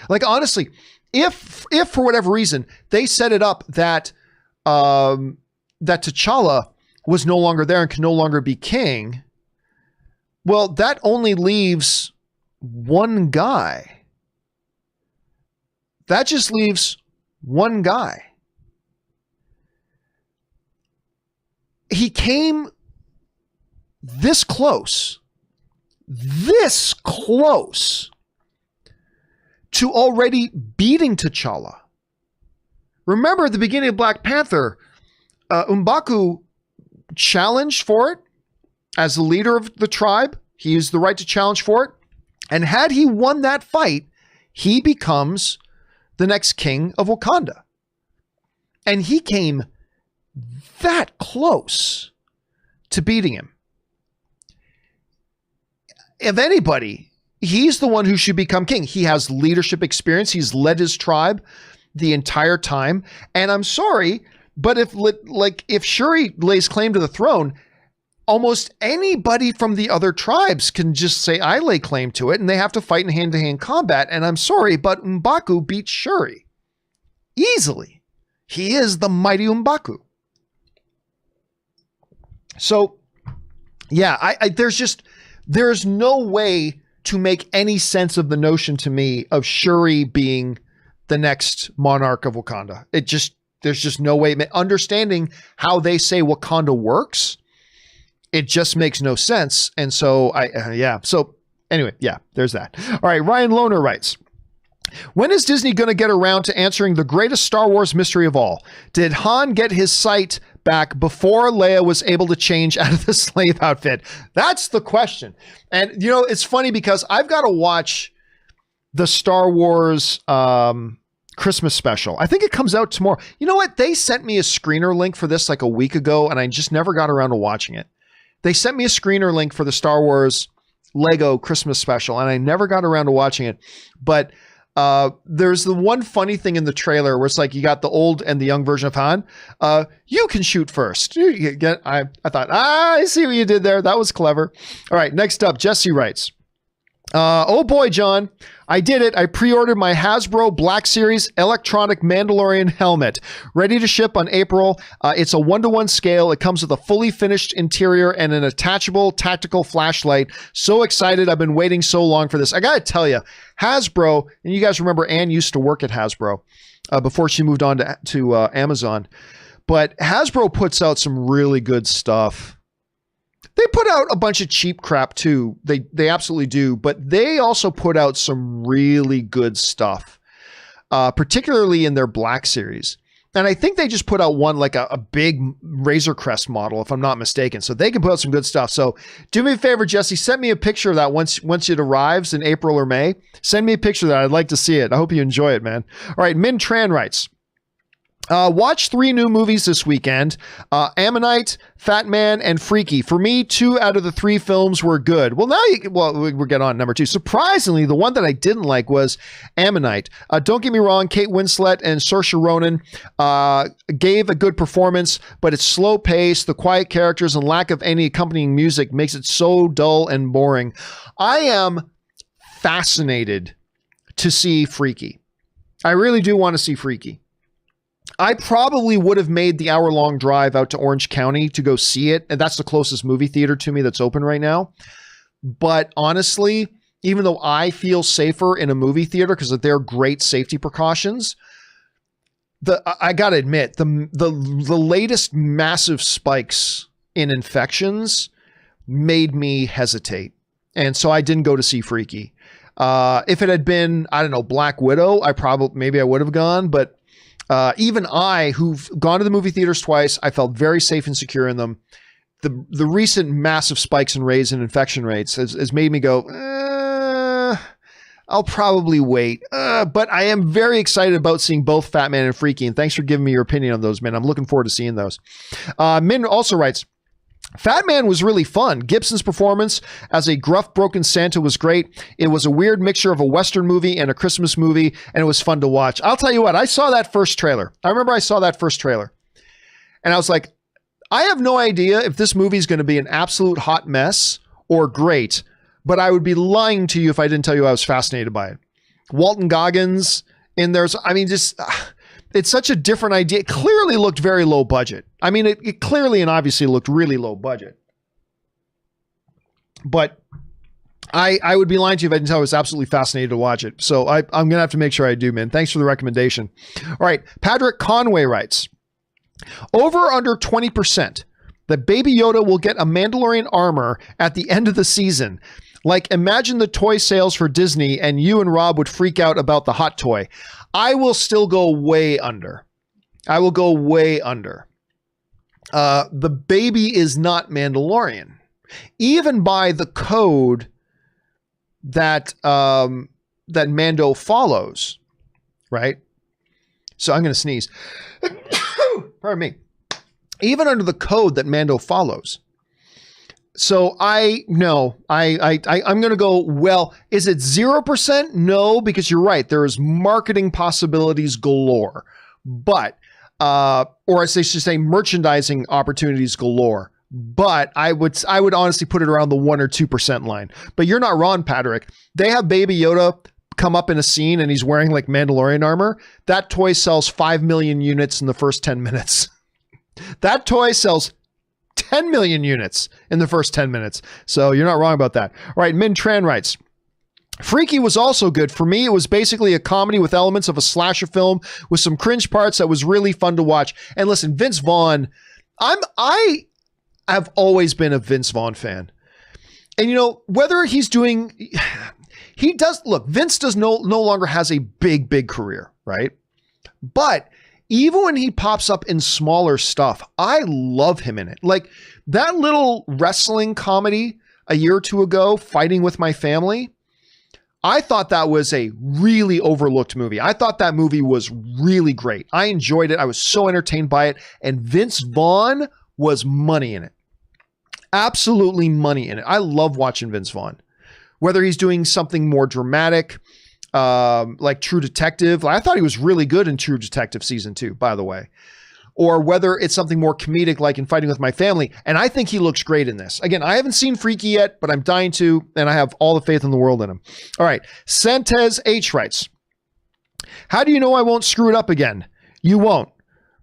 Like, honestly, if for whatever reason, they set it up that that T'Challa was no longer there and can no longer be king, well, that only leaves one guy. That just leaves one guy. He came this close to already beating T'Challa. Remember at the beginning of Black Panther, M'Baku challenged for it as the leader of the tribe. He has the right to challenge for it. And had he won that fight, he becomes the next king of Wakanda. And he came that close to beating him. If anybody, he's the one who should become king. He has leadership experience. He's led his tribe the entire time. And I'm sorry, but if Shuri lays claim to the throne, almost anybody from the other tribes can just say, I lay claim to it, and they have to fight in hand-to-hand combat. And I'm sorry, but M'Baku beats Shuri easily. He is the mighty M'Baku. So, yeah, there's no way to make any sense of the notion to me of Shuri being the next monarch of Wakanda. There's just no way. Understanding how they say Wakanda works, it just makes no sense. And so, So anyway, yeah, there's that. All right, Ryan Lohner writes, when is Disney going to get around to answering the greatest Star Wars mystery of all? Did Han get his sight back before Leia was able to change out of the slave outfit? That's the question. And, you know, it's funny because I've got to watch the Star Wars Christmas special. I think it comes out tomorrow. You know what? They sent me a screener link for this like a week ago, and I just never got around to watching it. They sent me a screener link for the Star Wars Lego Christmas special, and I never got around to watching it. But there's the one funny thing in the trailer where it's like you got the old and the young version of Han. You can shoot first. I thought, I see what you did there. That was clever. All right, next up, Jesse writes, oh boy, John, I did it. I pre-ordered my Hasbro Black Series electronic Mandalorian helmet, ready to ship on April. It's a 1-to-1 scale. It comes with a fully finished interior and an attachable tactical flashlight. So excited. I've been waiting so long for this. I got to tell you, Hasbro, and you guys remember Ann used to work at Hasbro. before she moved on to Amazon. But Hasbro puts out some really good stuff. They put out a bunch of cheap crap too. They absolutely do. But they also put out some really good stuff, particularly in their Black series. And I think they just put out one, like a big Razor Crest model, if I'm not mistaken. So they can put out some good stuff. So do me a favor, Jesse, send me a picture of that once it arrives in April or May. Send me a picture of that. I'd like to see it. I hope you enjoy it, man. All right, Min Tran writes, watch 3 new movies this weekend. Ammonite, Fat Man, and Freaky. For me, 2 out of the 3 films were good. Well, we'll get on number 2. Surprisingly, the one that I didn't like was Ammonite. Don't get me wrong, Kate Winslet and Saoirse Ronan gave a good performance, but it's slow paced. The quiet characters and lack of any accompanying music makes it so dull and boring. I am fascinated to see Freaky. I really do want to see Freaky. I probably would have made the hour-long drive out to Orange County to go see it, and that's the closest movie theater to me that's open right now. But honestly, even though I feel safer in a movie theater because of their great safety precautions, I gotta admit, the latest massive spikes in infections made me hesitate, and so I didn't go to see Freaky. If it had been, I don't know, Black Widow, maybe I would have gone, but even I, who've gone to the movie theaters twice, I felt very safe and secure in them. The recent massive spikes in infection rates has made me go, I'll probably wait. But I am very excited about seeing both Fat Man and Freaky, and thanks for giving me your opinion on those, man. I'm looking forward to seeing those. Min also writes, Fat Man was really fun. Gibson's performance as a gruff, broken Santa was great. It was a weird mixture of a Western movie and a Christmas movie, and it was fun to watch. I'll tell you what, I saw that first trailer. I remember I saw that first trailer, and I was like, I have no idea if this movie is going to be an absolute hot mess or great, but I would be lying to you if I didn't tell you I was fascinated by it. Walton Goggins in there's, I mean, just... It's such a different idea. It clearly looked very low budget. I mean, it clearly and obviously looked really low budget. But I would be lying to you if I didn't tell you I was absolutely fascinated to watch it. So I'm going to have to make sure I do, man. Thanks for the recommendation. All right. Patrick Conway writes, over under 20% that Baby Yoda will get a Mandalorian armor at the end of the season. Like, imagine the toy sales for Disney and you and Rob would freak out about the hot toy. I will still go way under. I will go way under. The baby is not Mandalorian. Even by the code that that Mando follows, right? So I'm going to sneeze. Pardon me. Even under the code that Mando follows. So I'm going to go, well, is it 0%? No, because you're right. There is marketing possibilities galore, but, or as they should say, merchandising opportunities galore. But I would honestly put it around the 1 or 2% line. But you're not wrong, Patrick. They have Baby Yoda come up in a scene and he's wearing like Mandalorian armor. That toy sells 5 million units in the first 10 minutes. That toy sells 10 million units in the first 10 minutes. So you're not wrong about that. All right. Min Tran writes, Freaky was also good. For me, it was basically a comedy with elements of a slasher film with some cringe parts that was really fun to watch. And listen, Vince Vaughn, I have always been a Vince Vaughn fan. And you know, whether he's doing, Vince no longer has a big career, right? But even when he pops up in smaller stuff, I love him in it. Like that little wrestling comedy a year or two ago, Fighting with My Family, I thought that was a really overlooked movie. I thought that movie was really great. I enjoyed it. I was so entertained by it. And Vince Vaughn was money in it. Absolutely money in it. I love watching Vince Vaughn. Whether he's doing something more dramatic, like True Detective. I thought he was really good in True Detective season 2, by the way. Or whether it's something more comedic like in Fighting with My Family. And I think he looks great in this. Again, I haven't seen Freaky yet, but I'm dying to, and I have all the faith in the world in him. All right. Santez H writes, how do you know I won't screw it up again? You won't.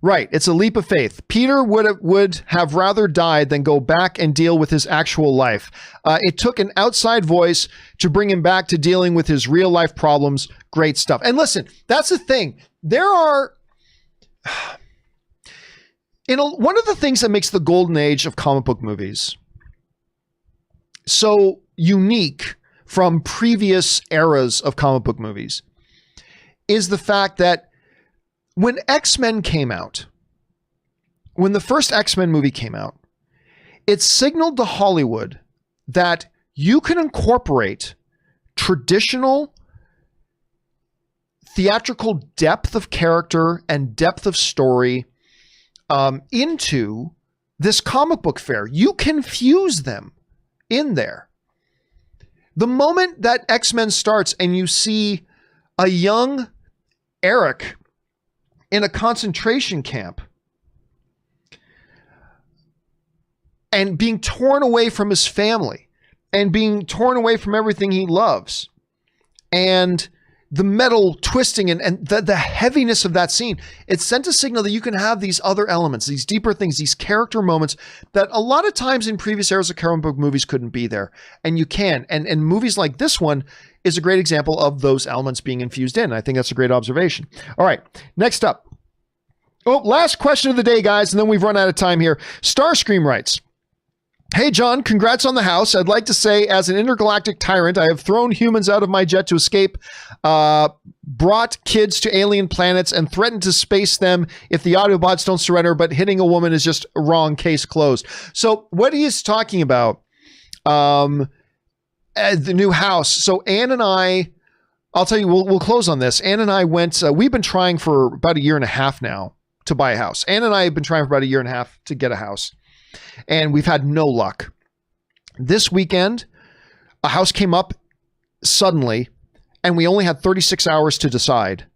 Right. It's a leap of faith. Peter would have rather died than go back and deal with his actual life. It took an outside voice to bring him back to dealing with his real life problems. Great stuff. And listen, that's the thing. there are one of the things that makes the golden age of comic book movies so unique from previous eras of comic book movies is the fact that when X-Men came out, when the first X-Men movie came out, it signaled to Hollywood that you can incorporate traditional theatrical depth of character and depth of story into this comic book fare. You can fuse them in there. The moment that X-Men starts and you see a young Eric in a concentration camp and being torn away from his family and being torn away from everything he loves, and the metal twisting and the heaviness of that scene, it sent a signal that you can have these other elements, these deeper things, these character moments that a lot of times in previous eras of comic book movies couldn't be there. And you can. And movies like this one is a great example of those elements being infused in. I think that's a great observation. All right, next up. Oh, last question of the day, guys, and then we've run out of time here. Starscream writes, "Hey, John, congrats on the house. I'd like to say, as an intergalactic tyrant, I have thrown humans out of my jet to escape, brought kids to alien planets, and threatened to space them if the Autobots don't surrender, but hitting a woman is just wrong, case closed." So what he is talking about, the new house. So Ann and I'll tell you, we'll close on this. Ann and I went, we've been trying for about a year and a half now to buy a house. Ann and I have been trying for about a year and a half to get a house, and we've had no luck. This weekend, a house came up suddenly, and we only had 36 hours to decide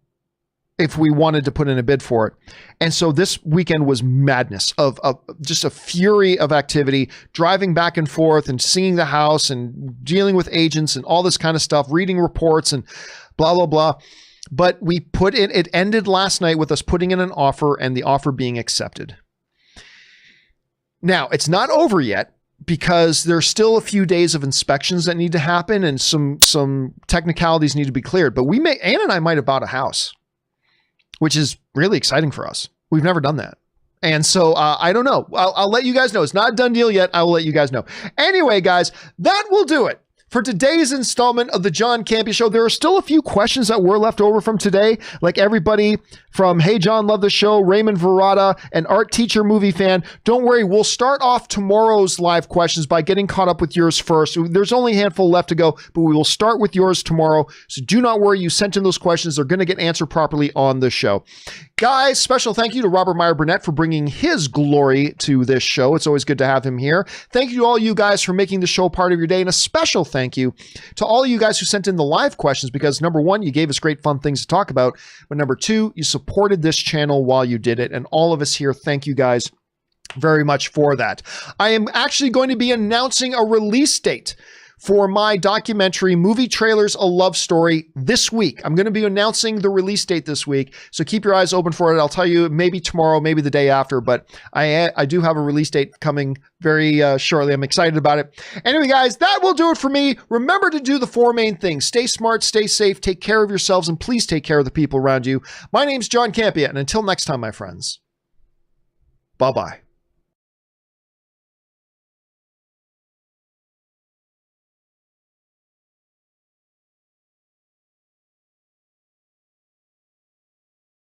if we wanted to put in a bid for it. And so this weekend was madness of just a fury of activity, driving back and forth and seeing the house and dealing with agents and all this kind of stuff, reading reports and blah, blah, blah. But we put in, it ended last night with us putting in an offer and the offer being accepted. Now, it's not over yet because there's still a few days of inspections that need to happen and some technicalities need to be cleared. But Ann and I might have bought a house, which is really exciting for us. We've never done that. And so I don't know. I'll let you guys know. It's not a done deal yet. I will let you guys know. Anyway, guys, that will do it for today's installment of the John Campea Show. There are still a few questions that were left over from today, like everybody from Hey John, love the show, Raymond Verrata, an art teacher movie fan. Don't worry, we'll start off tomorrow's live questions by getting caught up with yours first. There's only a handful left to go, but we will start with yours tomorrow. So do not worry, you sent in those questions. They're going to get answered properly on the show. Guys, special thank you to Robert Meyer Burnett for bringing his glory to this show. It's always good to have him here. Thank you to all you guys for making the show part of your day, and a special thank you to all you guys who sent in the live questions, because number one, you gave us great fun things to talk about, but number two, you supported this channel while you did it, and all of us here, thank you guys very much for that. I am actually going to be announcing a release date for my documentary, Movie Trailers, A Love Story, this week. I'm going to be announcing the release date this week, so keep your eyes open for it. I'll tell you maybe tomorrow, maybe the day after, but I do have a release date coming very shortly. I'm excited about it. Anyway, guys, that will do it for me. Remember to do the four main things. Stay smart, stay safe, take care of yourselves, and please take care of the people around you. My name's John Campea, and until next time, my friends, bye-bye.